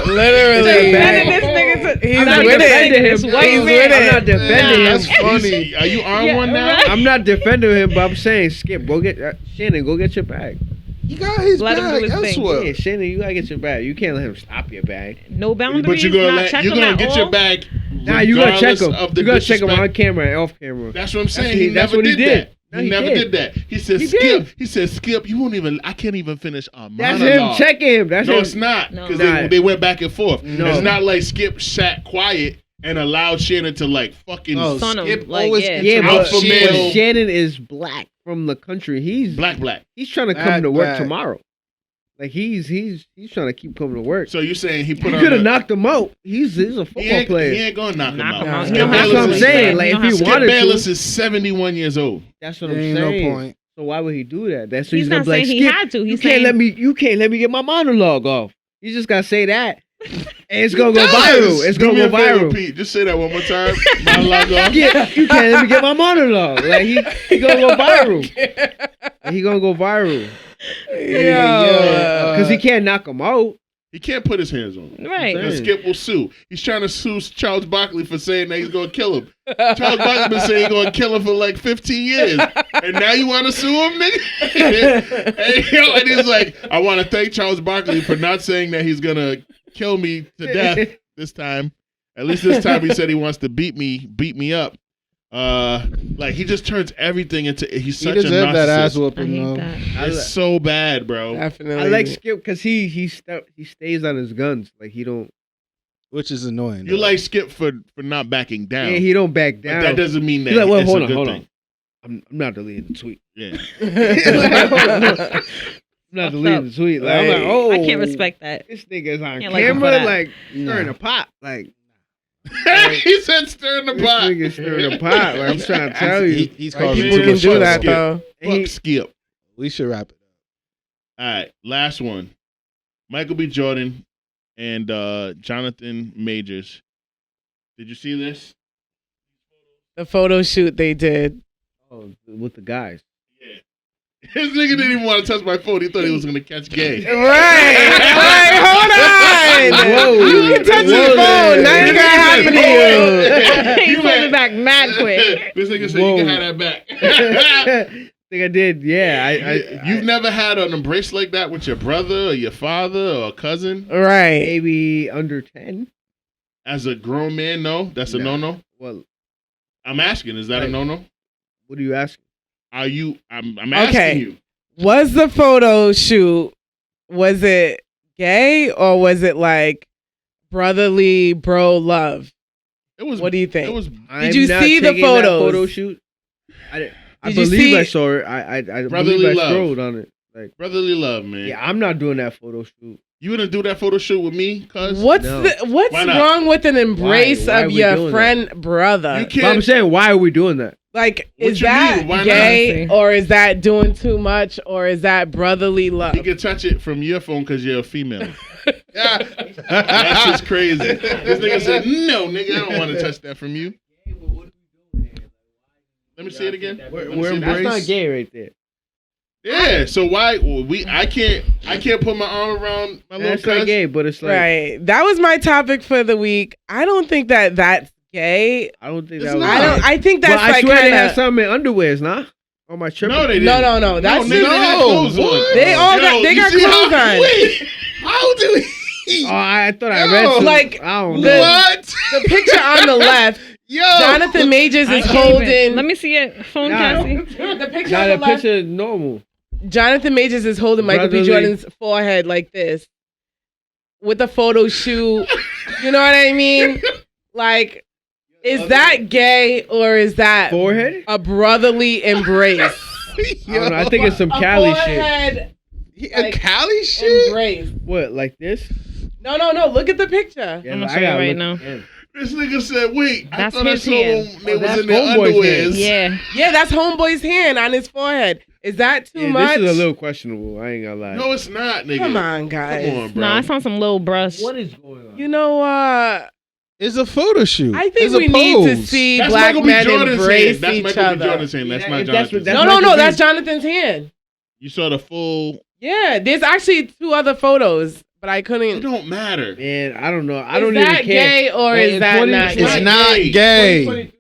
literally. this nigga He's I'm not with defending it. him. He's with I'm it. not defending him. That's funny. Are you on Yeah, one now? right. I'm not defending him, but I'm saying, Skip, go get Shannon, go get your bag. He got his Let him do bag his thing. elsewhere. Yeah, Shannon, you gotta get your bag. You can't let him stop your bag. no boundaries. But you're gonna not check you're him gonna at get all. your bag. Nah, you gotta check him. Of the You gotta check him disrespect. on camera and off camera. That's what I'm saying. That's He never what he did did. that. No, he he never did. did that. He said, He Skip. did. He said, Skip, you won't even. I can't even finish a That's monologue. him checking him. That's No, him. it's not. No. Because Nah. they went back and forth. No. It's not like Skip sat quiet and allowed Shannon to like fucking No, Son of, Skip like, always yeah. Yeah, but Alpha male. Shannon is black from the country. He's black. He's trying to come Black, to work black. tomorrow. Like he's trying to keep coming to work. So you saying he put You on? could have a- knocked him out. He's a He football ain't, player. he ain't gonna knock him Knock out. him out. Skip He don't have That's what I'm to saying. do Like that. if he Skip wanted Bayless to, is 71 years old. that's what There I'm ain't saying. no point. So why would he do that? That's He's he's gonna not be like, saying he Skip, had to. you He's can't saying let me get my monologue off. You just gotta say that, and it's gonna go Does. viral. It's Do gonna me go a favor, viral. Pete. Just say that one more time. Monologue off. Yeah, you can't let me get my monologue. Like he gonna go viral. He gonna go viral because he can't knock him out. He can't put his hands on him. Right. And Skip will sue. He's trying to sue Charles Barkley for saying that he's going to kill him. Charles Barkley been saying he's going to kill him for like 15 years. And now you want to sue him, nigga? And he's like, I want to thank Charles Barkley for not saying that he's going to kill me to death this time. At least this time he said he wants to beat me up. Like he just turns everything into. He's such a deserved that ass narcissist. I whooping. hate though. that. It's so bad, bro. Definitely. I like Skip because he stays on his guns. Like he don't. Which is annoying. You though. like Skip for not backing down. Yeah, he don't back But down. that doesn't mean that He's like, well, it's hold a on, good hold thing. on. I'm not deleting the tweet. Yeah. I'm not deleting the tweet. Like, I'm like, oh, I can't respect that. This nigga's on Can't like him for camera, that. like Nah. stirring a pot. Like He said stir in the this pot. nigga stirring a pot. Like I'm trying to tell you. He's Like, causing people too People can much do trouble. that Skip. though. And he- Fuck Skip. We should wrap it up. All right, last one. Michael B. Jordan and Jonathan Majors. Did you see this? The photo shoot they did. Oh, with the guys. This nigga didn't even want to touch my phone. He thought he was going to catch gay. Right. Like, hold on. Whoa. You can touch his phone. Nothing's gonna happen to you. He pulled it back mad quick. This nigga said Whoa. you can have that back. think I did. Yeah, You've never had an embrace like that with your brother or your father or a cousin? Right. maybe under 10. As a grown man, no? That's a Nah. no-no? Well, I'm asking, is that a Right. no-no? what are you asking? Are you, I'm asking Okay. you. Was the photo shoot, was it gay or was it like brotherly bro love? It was, What do you think? It was, I'm you not see the taking that photos? photo shoot? I Did you believe see I it? saw it. I Brotherly believe I love. scrolled on it. Like, brotherly love, man. yeah, I'm not doing that photo shoot. You gonna do that photo shoot with me, cuz? What's No. what's Why not? wrong with an embrace Why are of we your doing friend brother? You But can't. I'm saying, why are we doing that? Like, What is you that mean? Why gay, not? or is that doing too much, or is that brotherly love? You can touch it from your phone because you're a female. That's just crazy. This nigga said, no, nigga, I don't want to touch that from you. Let me see it again. We're that's not gay right there. Yeah, so why I can't put my arm around my little That's not cousin? gay, but it's like Right. That was my topic for the week. I don't think that that's gay. I don't think It's that was. not. I think that's Well, I like swear they had kind of. some in underwears, nah? On my trip. No, they didn't. No. That's nigga, they had clothes on. They all got. They you got see clothes on. Wait, how do he? Oh, I thought I read some. Like, I don't the- know. What? The picture on the left. Yo, Jonathan Majors is I can't holding. even- Let me see your phone, Nah. Cassie. The picture Nah, on the the left. picture is normal. Jonathan Majors is holding Michael B. Brotherly. Jordan's forehead like this, with a photo shoot. You know what I mean? Like, is that gay or is that Forehead? a brotherly embrace? I don't know. I think it's some A Cali shit. forehead A Cali shit? embrace. What, like this? No. Look at the picture. Yeah, I'm gonna I show you gotta right look now. again. This nigga said, wait, I That's thought I his saw hand. them. They Oh, was that's in their Homeboy's underwears. Yeah. Yeah, that's homeboy's hand on his forehead. Is that too Yeah, much? this is a little questionable. I ain't gonna lie. No, it's not, nigga. Come on, guys. Come on, bro. Nah, it's on some little brush. What is going on? You know, It's a photo shoot. I think It's a we need to pose. see That's black Michael B. men Jordan's embrace hand. That's each Michael B. other. Jordan's hand. That's Yeah, not if that's Jonathan's what- hand. Michael No, B. that's Jonathan's hand. You saw the full. Yeah, there's actually 2 other photos, but I It don't. don't matter. Man, I don't know. I Is don't that even care. gay or Like, is in that 20 not It's It's gay? not gay.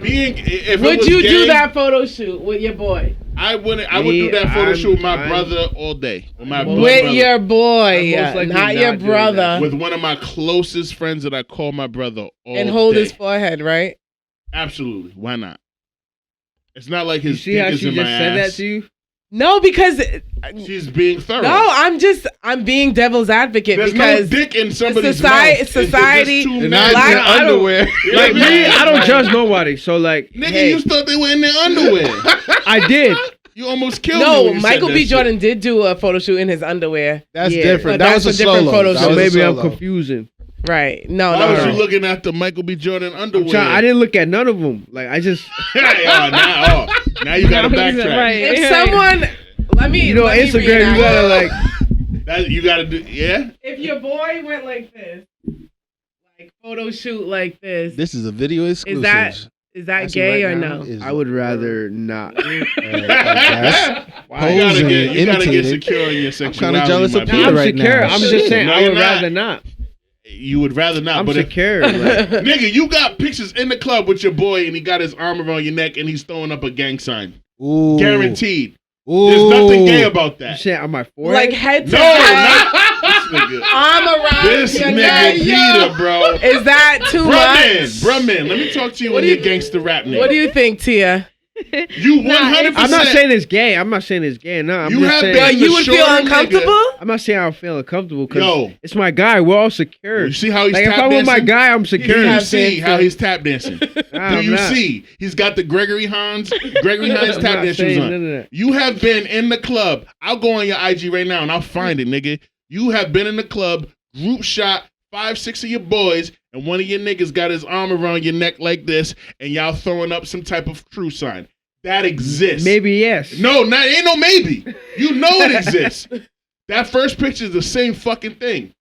Being, if it Would was you gay, do that photo shoot with your boy? I wouldn't. I would do that photo I'm- shoot with my I'm- brother all day. With my blood With brother. your boy, I'm most likely not not your doing brother. that. With one of my closest friends that I call my brother all And hold day. his forehead, right? Absolutely. Why not? It's not like You his see dick how is she in just my said ass. that to you? No, because She's being thorough. I'm being devil's advocate There's because no dick in somebody's society- mouth. It's just society- two They're men. not in Black- their underwear. You know Like what I me, mean? I don't judge nobody. So like, Nigga, hey, you thought they were in their underwear. I did. You almost killed me. no, when you said Michael that B. shit. Jordan did do a photo shoot in his underwear. That's Yeah, different. but That that's was a a different solo. photo That shoot. So was a maybe I'm solo. confusing. Right. No, Why was no. you looking at the Michael B. Jordan underwear? I didn't look at none of them. Like I just, now you gotta backtrack. Right. If someone, let me, you know, let me Instagram, reenact. you gotta like. You gotta do. Yeah. If your boy went like this, like photo shoot like this, This is a video exclusive. is that Actually, gay right or now no? is I would rather not. You gotta get secure in your I'm sexuality. kind of jealous my of boy. Peter I'm right secure. now. I'm Shit. just saying, No, I you're would not. rather not. You would rather not. I'm but if, secure. Like, nigga, you got pictures in the club with your boy, and he got his arm around your neck, and he's throwing up a gang sign. Ooh. Guaranteed. Ooh. There's nothing gay about you that. saying on my forehead? Like head to No, head, not this nigga. arm around This your nigga neck. Peter, bro. Is that too much? Bruhman, let me talk to you What when do you're you- gangster rap nigga. What do you think, Tia? You 100%. I'm not saying it's gay. I'm not saying it's gay. No, I'm You just have saying. been- But you would feel shorter uncomfortable? I'm not saying I would feel uncomfortable because Yo. it's my guy. We're all secure. You see how he's Like if tap I'm with my dancing? guy, I'm Do secure. you have see dancing. how he's tap dancing? Nah, Do I'm you not. see? He's got the Gregory Hines tap I'm dance not shoes saying on. none of that. You have been in the club. I'll go on your IG right now and I'll find it, nigga. You have been in the club, group shot 5, 6 of your boys, and one of your niggas got his arm around your neck like this, and y'all throwing up some type of crew sign. That exists. Maybe yes. No, ain't no maybe. You know it exists. That first picture is the same fucking thing.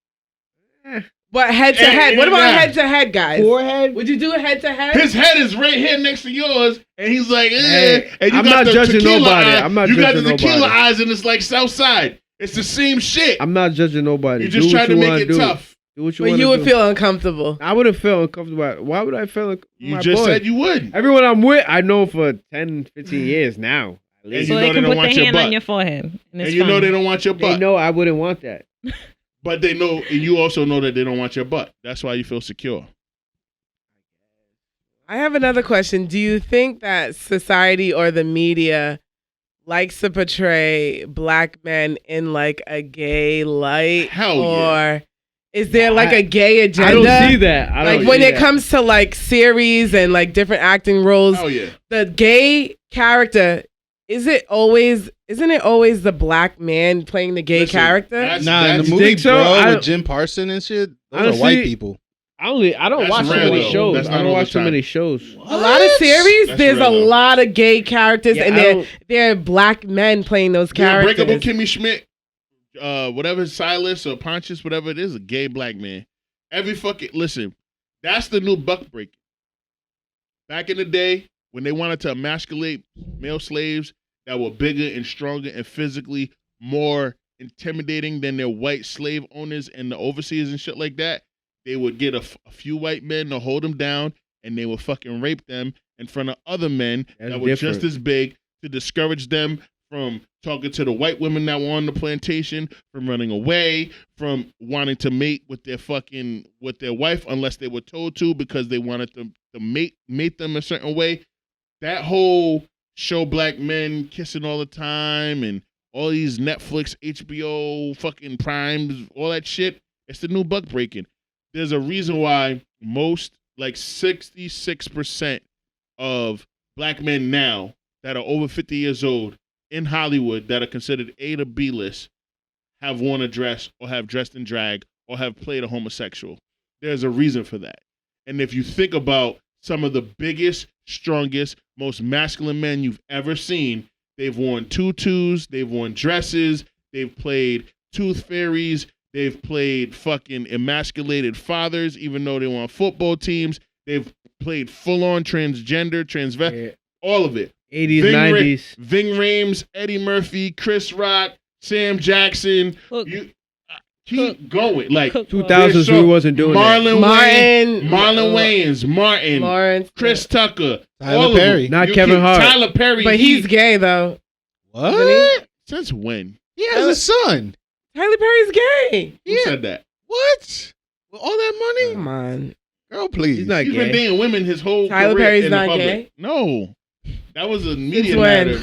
But head to Hey, head. What about nah. head to head, guys? Forehead. Would you do a head to head? His head is right here next to yours, and he's like, Hey, and you I'm got not the judging tequila nobody. eye. I'm not you got the judging tequila nobody. eyes, and it's like South Side. It's the same shit. I'm not judging nobody. You just do what trying to you make wanna it do. tough. Do what you But want you to would do. feel uncomfortable. I wouldn't feel uncomfortable. Why would I feel like You my just boy? said you would. Everyone I'm with, I know for 10, 15 years now. At And least. you So know they they can don't put want their your hand on butt. your forehead. And, And it's you know fine. they don't want your They butt. know I wouldn't want that. But they know, and you also know that they don't want your butt. That's why you feel secure. I have another question. Do you think that society or the media likes to portray black men in like a gay light? Hell or yeah. is there like a gay agenda? I don't see that. I don't Like when see it that. comes to like series and like different acting roles, Hell yeah. the gay character, isn't it always the black man playing the gay Listen, character? that's- Nah, in the that's- movie, think so? bro, I- with Jim Parson and shit, those Honestly, are white people. I don't watch so many shows. I don't watch so many shows. A lot of series, there's a lot of gay characters, Yeah, and they're black men playing those characters. Unbreakable Kimmy Schmidt, whatever, Silas or Pontius, whatever it is, a gay black man. Listen, that's the new buck breaking. Back in the day, when they wanted to emasculate male slaves that were bigger and stronger and physically more intimidating than their white slave owners and the overseers and shit like that, they would get a few white men to hold them down, and they would fucking rape them in front of other men that were just as big to discourage them from talking to the white women that were on the plantation, from running away, from wanting to mate with their wife unless they were told to, because they wanted to mate them a certain way. That whole show black men kissing all the time and all these Netflix, HBO, fucking Primes, all that shit, it's the new buck breaking. There's a reason why most, like 66% of black men now that are over 50 years old in Hollywood that are considered A to B list have worn a dress or have dressed in drag or have played a homosexual. There's a reason for that. And if you think about some of the biggest, strongest, most masculine men you've ever seen, they've worn tutus, they've worn dresses, they've played tooth fairies, they've played fucking emasculated fathers, even though they were on football teams. They've played full-on transgender, transvestite, all of it. 80s, 90s. Ving Rhames, Eddie Murphy, Chris Rock, Sam Jackson. Keep going. Like 2000s, we wasn't doing Marlon that. Martin, Chris Tucker, Tyler Perry. Not Kevin Hart. Tyler Perry. But he's gay, though. What? Since when? He has a son. Tyler Perry's gay. Who said that? What? With all that money? Come on. Girl, please. He's not He's gay. been dating women his whole Tyler career Perry's in not the public. gay? No. That was a media when? matter.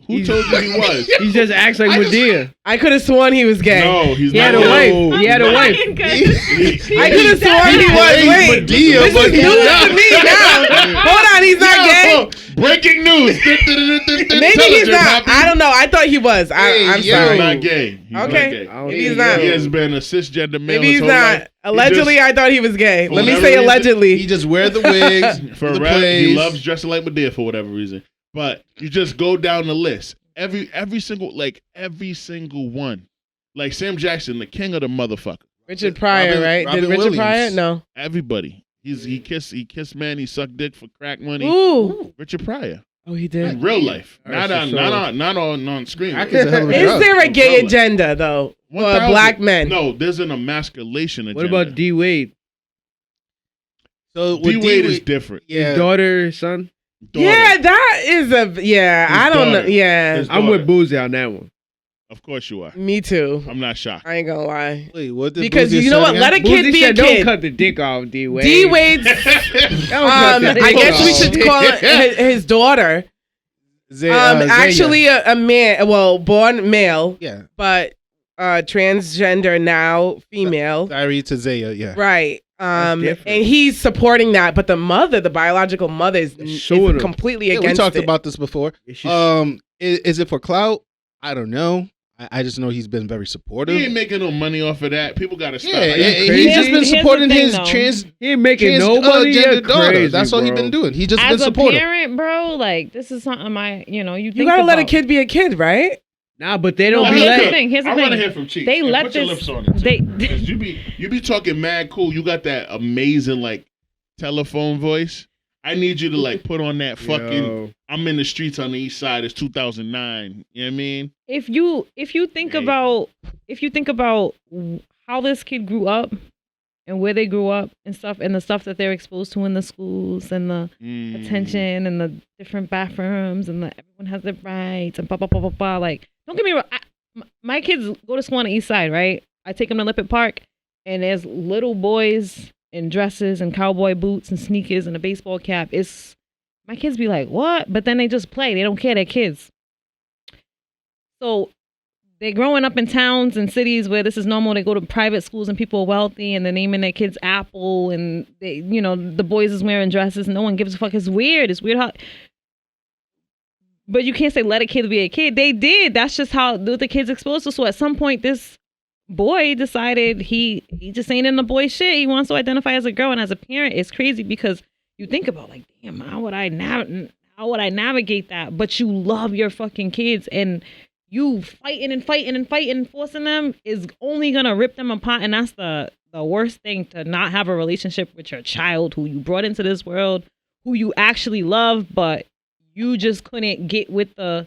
Who told you he was? He just acts like Madea. I could have sworn he was gay. No, he's He not. had a wife. He had a wife. I could have sworn he was. Wait, Madea, this but is news to me now. Hold on, he's not gay. Breaking news. Maybe he's not. I don't know. I thought he was. I'm He's sorry. not gay. He's not Okay. gay. Maybe he's not. He has been a cisgender male. Maybe he's his whole not. life. Allegedly, I thought he was gay. For Let me whatever say reason, allegedly. He just wear the wigs For the rap, he plays. loves dressing like Madea for whatever reason. But you just go down the list. Every single one. Like Sam Jackson, the king of the motherfucker. Richard Pryor, right? Robin Did Richard Williams. Pryor? No. Everybody. He kissed man, he sucked dick for crack money. Ooh. Richard Pryor. Oh, he In did. real life. Alright, Not on screen. Crack is a hell of a Is drug. there a gay Umbrella. agenda though for 1,000. black men? No, there's an emasculation agenda. What about D Wade? So D with Wade is different. yeah. His daughter, son? Daughter. Yeah, that is I don't know. daughter. Yeah, His I'm daughter. with Boozy on that one. Of course you are. me too. I'm not shocked. I ain't gonna lie. Wait, what did Because Boozy you know say what? again? Let a kid Boozy be a said, don't kid. cut the dick off, D Wade. D Wade's. I guess we should call it his daughter. Zaya. Actually, a man. Well, born male, Yeah. but transgender now, female. Diary to Zaya, yeah. Right. different. And he's supporting that, but the mother, the biological mother, is Showing him. completely Yeah, we against talked it. about this before. Is it for clout? I don't know. I just know he's been very supportive. He ain't making no money off of that. People gotta stop. Yeah, Like, he's just been Here's the supporting thing, his though. trans He ain't making nobody gender daughter. crazy, That's all he's bro. been doing. He just As been a supportive. parent, bro, like this is something you You think gotta let a about. kid be a kid, right? Nah, but they No, don't be here's the like. thing. Here's the I want to thing. hear from Chief. They And let put your this. lips on it. They. 'Cause you be talking mad cool. You got that amazing like telephone voice. I need you to like put on that fucking. Yo. I'm in the streets on the east side. It's 2009. You know what I mean? If you think Hey. about how this kid grew up and where they grew up and stuff and the stuff that they're exposed to in the schools and the attention and the different bathrooms and everyone has their rights and blah blah blah blah blah. Like, don't get me wrong. My kids go to school on the east side, right? I take them to Lippert Park, and there's little boys in dresses and cowboy boots and sneakers and a baseball cap. My kids be like, what? But then they just play. They don't care. They're kids. So they're growing up in towns and cities where this is normal. They go to private schools and people are wealthy and they're naming their kids Apple and they, the boys is wearing dresses. No one gives a fuck. It's weird. It's weird how. But you can't say let a kid be a kid. They did. That's just how the kids exposed to. So at some point, this boy decided he just ain't in the boy shit. He wants to identify as a girl, and as a parent, it's crazy because you think about like, damn, how would I navigate that? But you love your fucking kids, and you fighting and forcing them is only gonna rip them apart, and that's the worst thing, to not have a relationship with your child who you brought into this world, who you actually love, but you just couldn't get with how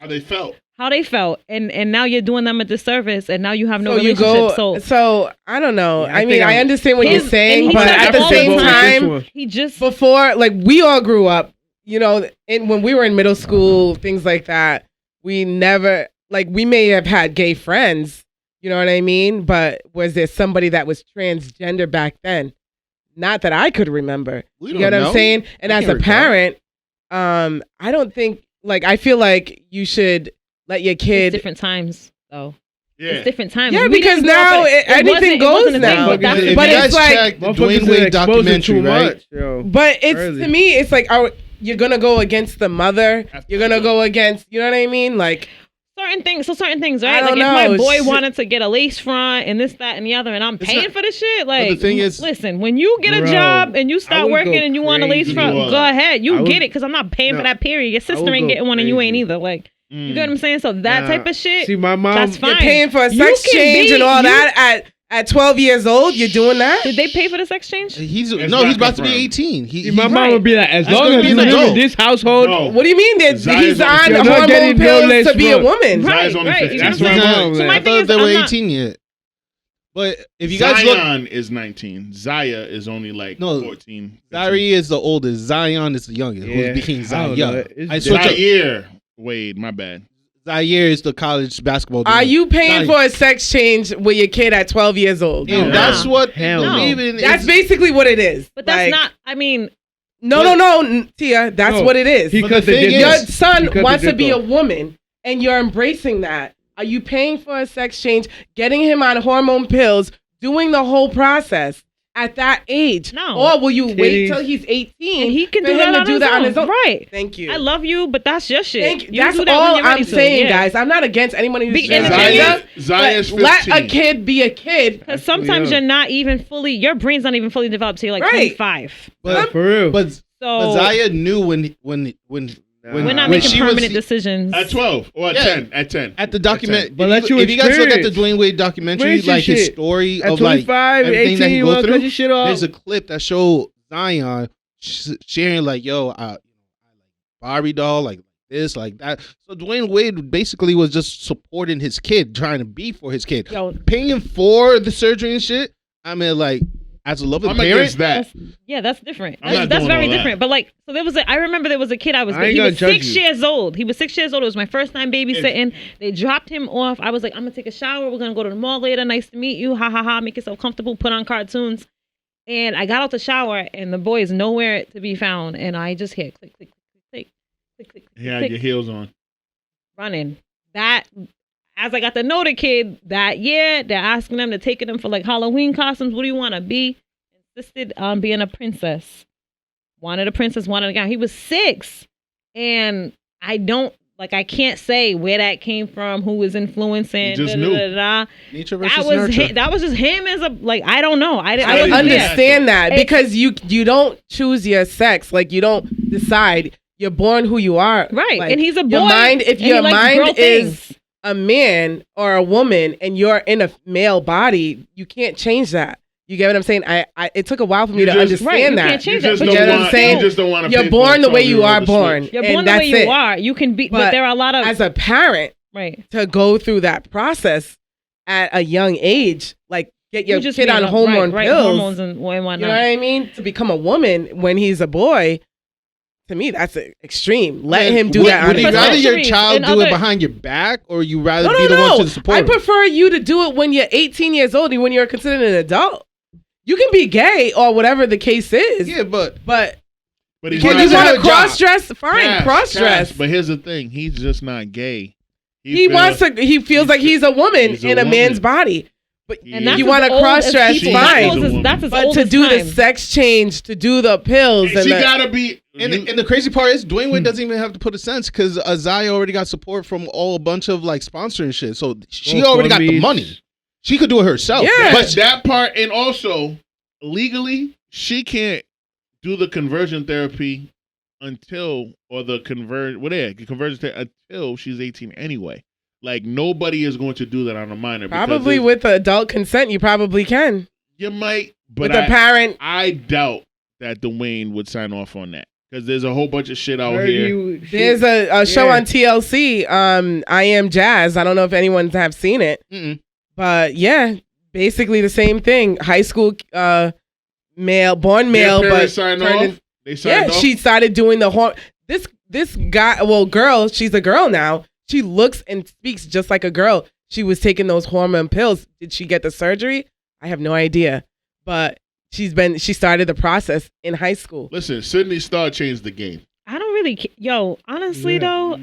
they felt, and now you're doing them a disservice, and now you have no relationship. So I don't know. Yeah, I mean, I understand what you're saying, he but said at the all same the time, he just before, like, we all grew up, you know, when we were in middle school, things like that. We never, like, we may have had gay friends, you know what I mean? But was there somebody that was transgender back then? Not that I could remember. You know what I'm saying? And as a parent, I don't think, like, I feel like you should let your kid. It's different times, though. Yeah. It's different times. Yeah, because now anything goes now. But it's like the Dwayne Wade documentary, right? But it's, to me, it's like, you're gonna go against the mother. You're gonna go against, you know what I mean? Like certain things, right? Like if my boy wanted to get a lace front and this, that, and the other, and I'm paying for the shit. Like, the thing is, listen, when you get a job and you start working and you want a lace front, go ahead, get it, because I'm not paying for that. Period. Your sister ain't getting one, and you ain't either. Like, you get what I'm saying? So that type of shit. See, my mom, that's fine. You're paying for a sex change and all that at 12 years old. You're doing that? Did they pay for the sex change? He's about to be 18. My mom would be like, as long as you live in this household. No. What do you mean? He's on the hormone pills to be a woman. Right. That's my mom. So I thought they were 18 yet. But if you guys look, Zion is 19. Zaya is only like 14. Zari is the oldest. Zion is the youngest. Yeah. Who became Zaya. Zaire. Wade, my bad. Zaire is the college basketball. Are you paying for a sex change with your kid at 12 years old? Yeah, that's what believe in. That's basically what it is. But that's not, I mean. No, Tia. That's what it is. Because your son wants to be a woman, and you're embracing that. Are you paying for a sex change, getting him on hormone pills, doing the whole process at that age? No. Or will you wait till he's 18 and he can for do him that to do that on his own? Right. Thank you. I love you, but that's your shit. Thank you. You That's do that all when you're ready I'm to. saying, guys. I'm not against anyone who's transgender. Zaya's 15. Let a kid be a kid. Because sometimes you're not even fully, your brain's not even fully developed till you're like 25. But for real. But Zaya knew when we're not making permanent decisions. At 12 or at 10. At 10. At the document. But let you if you guys look at the Dwayne Wade documentary, like his story at of 25, like everything 18, that he go through, shit off. there's a clip that showed Zion sharing like, yo, I like Barbie doll, like this, like that. So Dwayne Wade basically was just supporting his kid, trying to be for his kid, paying for the surgery and shit. I mean, like, as a loving parent, that's different. That's very different. But like, so I remember there was a kid he was 6 years old. He was 6 years old. It was my first time babysitting. They dropped him off. I was like, I'm gonna take a shower. We're gonna go to the mall later. Nice to meet you. Ha ha ha. Make yourself comfortable. Put on cartoons. And I got out the shower, and the boy is nowhere to be found. And I just hear click, click, click, click, click. Yeah, your heels on. Running. That. As I got to know the kid that year, they're asking them to take them for like Halloween costumes. What do you want to be? Insisted on being a princess. Wanted a princess, wanted a gown. He was 6. And I can't say where that came from, who was influencing. Just knew. Nature versus nurture. That was just him as I don't know. I understand that because you don't choose your sex. Like, you don't decide. You're born who you are. Right. Like, and he's a boy. If your mind is a man or a woman and you're in a male body, you can't change that. You get what I'm saying? It took a while for me to understand that. You can't change you that. get what I'm saying? You just don't want to. You're born the way you are born. You're born the way you are. You can be, but there are a lot of, as a parent, to go through that process at a young age, like get your kid on hormone pills, hormones and whatnot. You know what I mean? To become a woman when he's a boy. To me, that's extreme. Let him do that on his own. Would you rather your child do it behind your back, or you rather be the one to support him? I prefer you to do it when you're 18 years old and when you're considered an adult. You can be gay or whatever the case is. Yeah, but he's you want to cross dress? Fine, cross dress. But here's the thing: he's just not gay. He feels like he's a woman in a man's body. And that's you want to cross-dress, fine. That's as but old to as do time. the sex change, to do the pills, she gotta be. And the crazy part is, Dwayne Wade doesn't even have to put a sense because Zaya already got support from a bunch of like sponsoring shit. So she already got the money. She could do it herself. Yeah. But that part, and also legally, she can't do the conversion therapy until conversion therapy until she's 18 anyway. Like nobody is going to do that on a minor. Probably with adult consent, you probably can. You might, but with a parent. I doubt that Dwayne would sign off on that because there's a whole bunch of shit out here. There's a show on TLC, I Am Jazz. I don't know if anyone's have seen it. But yeah, basically the same thing. High school born male, but signed off. They signed off. She started doing the this guy, girl, she's a girl now. She looks and speaks just like a girl. She was taking those hormone pills. Did she get the surgery? I have no idea. But she started the process in high school. Listen, Sydney Starr changed the game. I don't really, honestly though,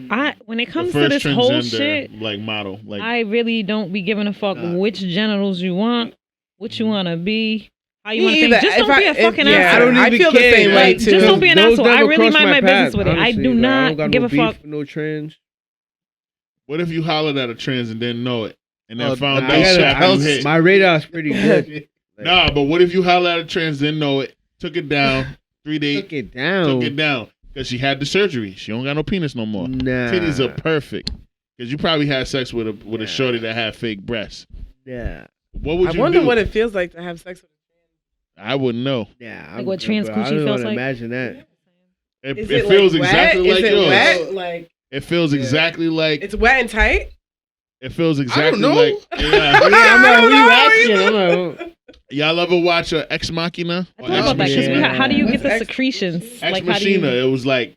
when it comes to this whole shit, like model, like I really don't be giving a fuck which genitals you want, what you want to be, how you want to think. Just don't be a fucking asshole. I feel the same way too. Just don't be an asshole. I really mind my business with it. I do not give a fuck. No trans. What if you hollered at a trans and didn't know it, and then found out hit? My radar's pretty good. Nah, but what if you hollered at a trans, didn't know it, took it down, 3 days, took it down. Because she had the surgery. She don't got no penis no more. Nah. Titties are perfect. Because you probably had sex with a shorty that had fake breasts. Yeah. What would you do? I wonder what it feels like to have sex with a trans. I wouldn't know. Yeah. Like what trans coochie feels like? Imagine that. It feels like exactly like yours. Wet? Like it feels exactly like. It's wet and tight? It feels exactly I don't know. like. Yeah. I'm like, Y'all ever watch Ex Machina? I thought about that because how do you get the secretions? Ex Machina, it was like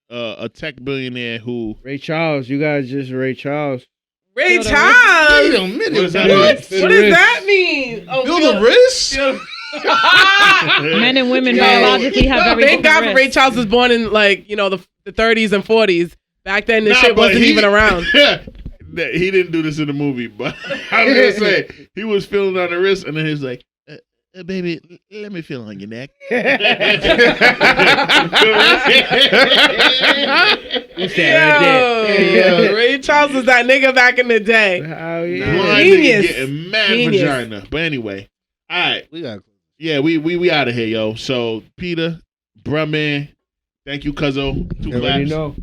a tech billionaire who. Ray Charles, you guys just Ray Charles. Ray Charles? Wait a minute. What does that mean? What does that mean? Feel the wrist? Men and women biologically have very Thank God for Ray Charles was born in the 30s and 40s. Back then, this shit wasn't even around. He didn't do this in the movie, but I was gonna say he was feeling on the wrist, and then he's like, "Baby, let me feel on your neck." Ray Charles was that nigga back in the day. Genius, getting mad vagina. But anyway, all right, we out of here, yo. So Peter, BruhMan, thank you, Cuzzo. 2 claps. Know.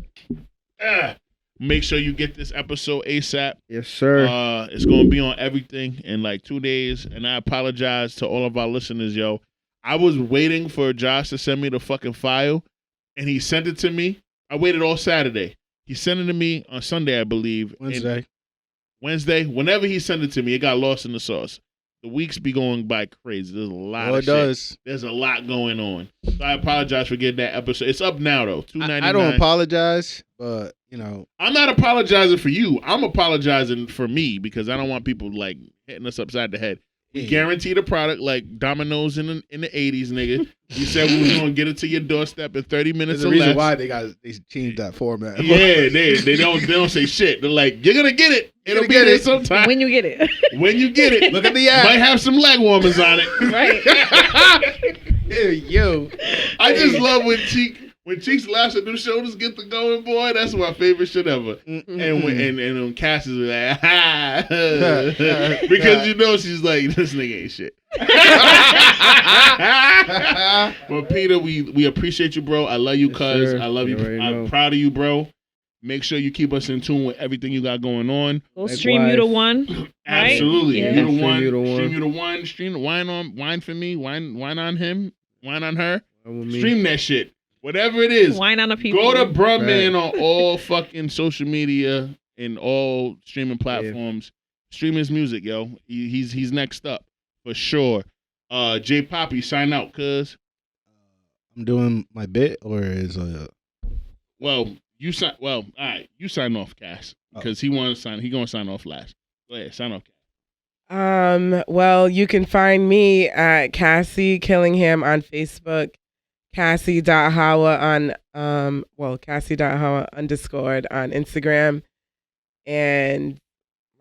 Make sure you get this episode ASAP. Yes, sir. It's going to be on everything in like 2 days. And I apologize to all of our listeners, yo. I was waiting for Josh to send me the fucking file, and he sent it to me. I waited all Saturday. He sent it to me on Sunday, I believe. Wednesday. Whenever he sent it to me, it got lost in the sauce. The weeks be going by crazy. There's a lot of shit. Does. There's a lot going on. So I apologize for getting that episode. It's up now, though. $2.99. I don't apologize, but, I'm not apologizing for you. I'm apologizing for me because I don't want people, like, hitting us upside the head. We guarantee the product like Domino's in the 80s, nigga. You said we was going to get it to your doorstep in 30 minutes or less. There's a reason why they changed that format. Yeah, they don't say shit. They're like, you're going to get it. It'll be there sometime. When you get it. When you get it. Look at the app. Might have some leg warmers on it. Right. Yo. I just love when Cheeks laughs and them shoulders get to going, boy. That's my favorite shit ever. And when Cass is like, ha, because she's like, this nigga ain't shit. Well, Peter, we appreciate you, bro. I love you, cuz. I love you. I'm proud of you, bro. Make sure you keep us in tune with everything you got going on. Go stream You the One. Absolutely. Right? You the one. Stream You the One. Stream wine for me. Wine on him. Wine on her. Stream that shit. Whatever it is. Wine on the people. Go to BruhMan on all fucking social media and all streaming platforms. Stream his music, yo. He's next up for sure. J Poppy, sign out, cuz. I'm doing my bit, or is Well, you sign. Well, all right. You sign off, Cass, because he wants to sign. He gonna sign off last. Go ahead, sign off, Cass. Well, you can find me at Cassie Killingham on Facebook, Cassie.Howa on Cassie.Howa _ on Instagram. And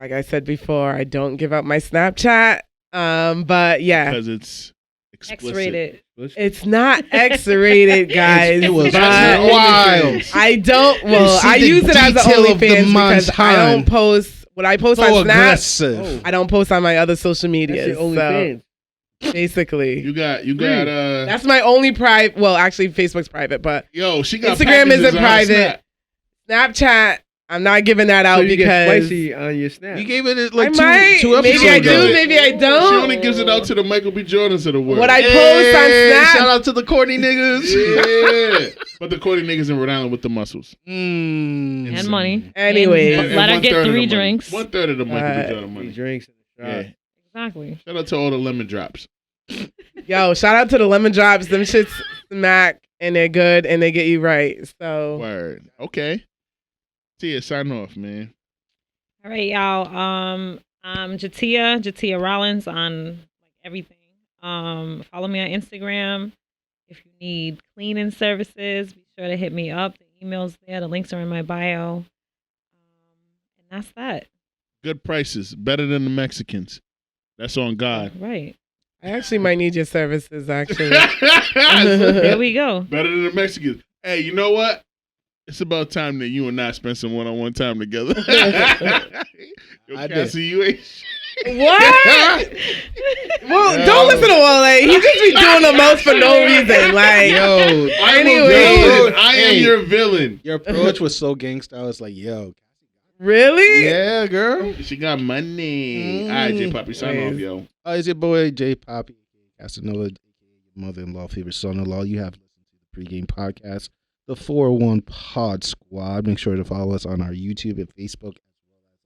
like I said before, I don't give up my Snapchat. But yeah, because it's explicit. X-rated. It's not X-rated, guys. It was but wild. I don't. Well, You see I the use it as an detail of the OnlyFans man's because I hand. don't post. What I post So on Snap, aggressive. I don't post on my other social media. That's your OnlyFans. So basically, You got that's my only private. Well, actually, Facebook's private, but yo, she got Instagram packages isn't on private. Snap. Snapchat, I'm not giving that out So you get because spicy on your Snap. You gave it I like might. two episodes Maybe I ago. do. Maybe I She don't. only gives it out to the Michael B. Jordans of the world. What I post Hey, on Snap. shout out to the corny niggas. Yeah. But the corny niggas in Rhode Island with the muscles. And money. Anyway. And let her get 1/3 of 3 the money. drinks. 1/3 of the Michael B. Jordan Three money. drinks and a shot. Yeah. Exactly. Shout out to all the lemon drops. Yo, shout out to the lemon drops. Them shits smack and they're good and they get you right. So Word. Okay. Tia, sign off, man. All right, y'all. I'm JaTia Rollins on like everything. Follow me on Instagram. If you need cleaning services, be sure to hit me up. The email's there. The links are in my bio. And that's that. Good prices. Better than the Mexicans. That's on God. Right. I actually might need your services actually. There we go. Better than the Mexicans. Hey, you know what? It's about time that you and I spend some one-on-one time together. Yo, I did. Cassie, you ain't What? Well, Yo. don't listen to Wole. He just be doing the most for no reason. Like, Yo, I'm Anyway. a villain. I am Hey. your villain. your approach was so gangsta. I was like, yo, really? yeah, girl. She got money. All right, J Poppy, sign off, yo. It's your boy J Poppy, Casanova, aka your mother-in-law, favorite son-in-law. You have listened to the Pregame podcast, the 401 Pod Squad. Make sure to follow us on our YouTube and Facebook as well as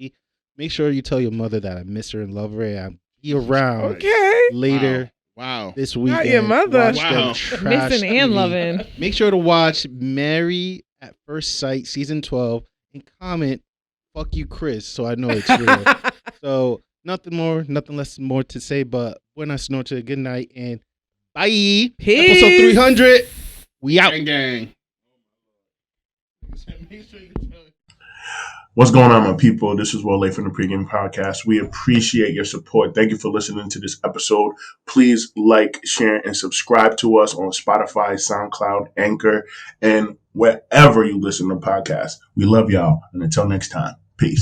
our IG. Make sure you tell your mother that I miss her and love her, and I'll be around Okay. later Wow. this weekend. your mother. Watch them Wow. trash Missing and TV. loving. Make sure to watch Married at First Sight season 12 and comment "fuck you, Chris," so I know it's real. So nothing less to say, but buenas noches, good night, and bye. Peace. Episode 300. We out. Gang, gang. What's going on, my people? This is Wole from the Pregame Podcast. We appreciate your support. Thank you for listening to this episode. Please like, share, and subscribe to us on Spotify, SoundCloud, Anchor, and wherever you listen to podcasts. We love y'all. And until next time, peace.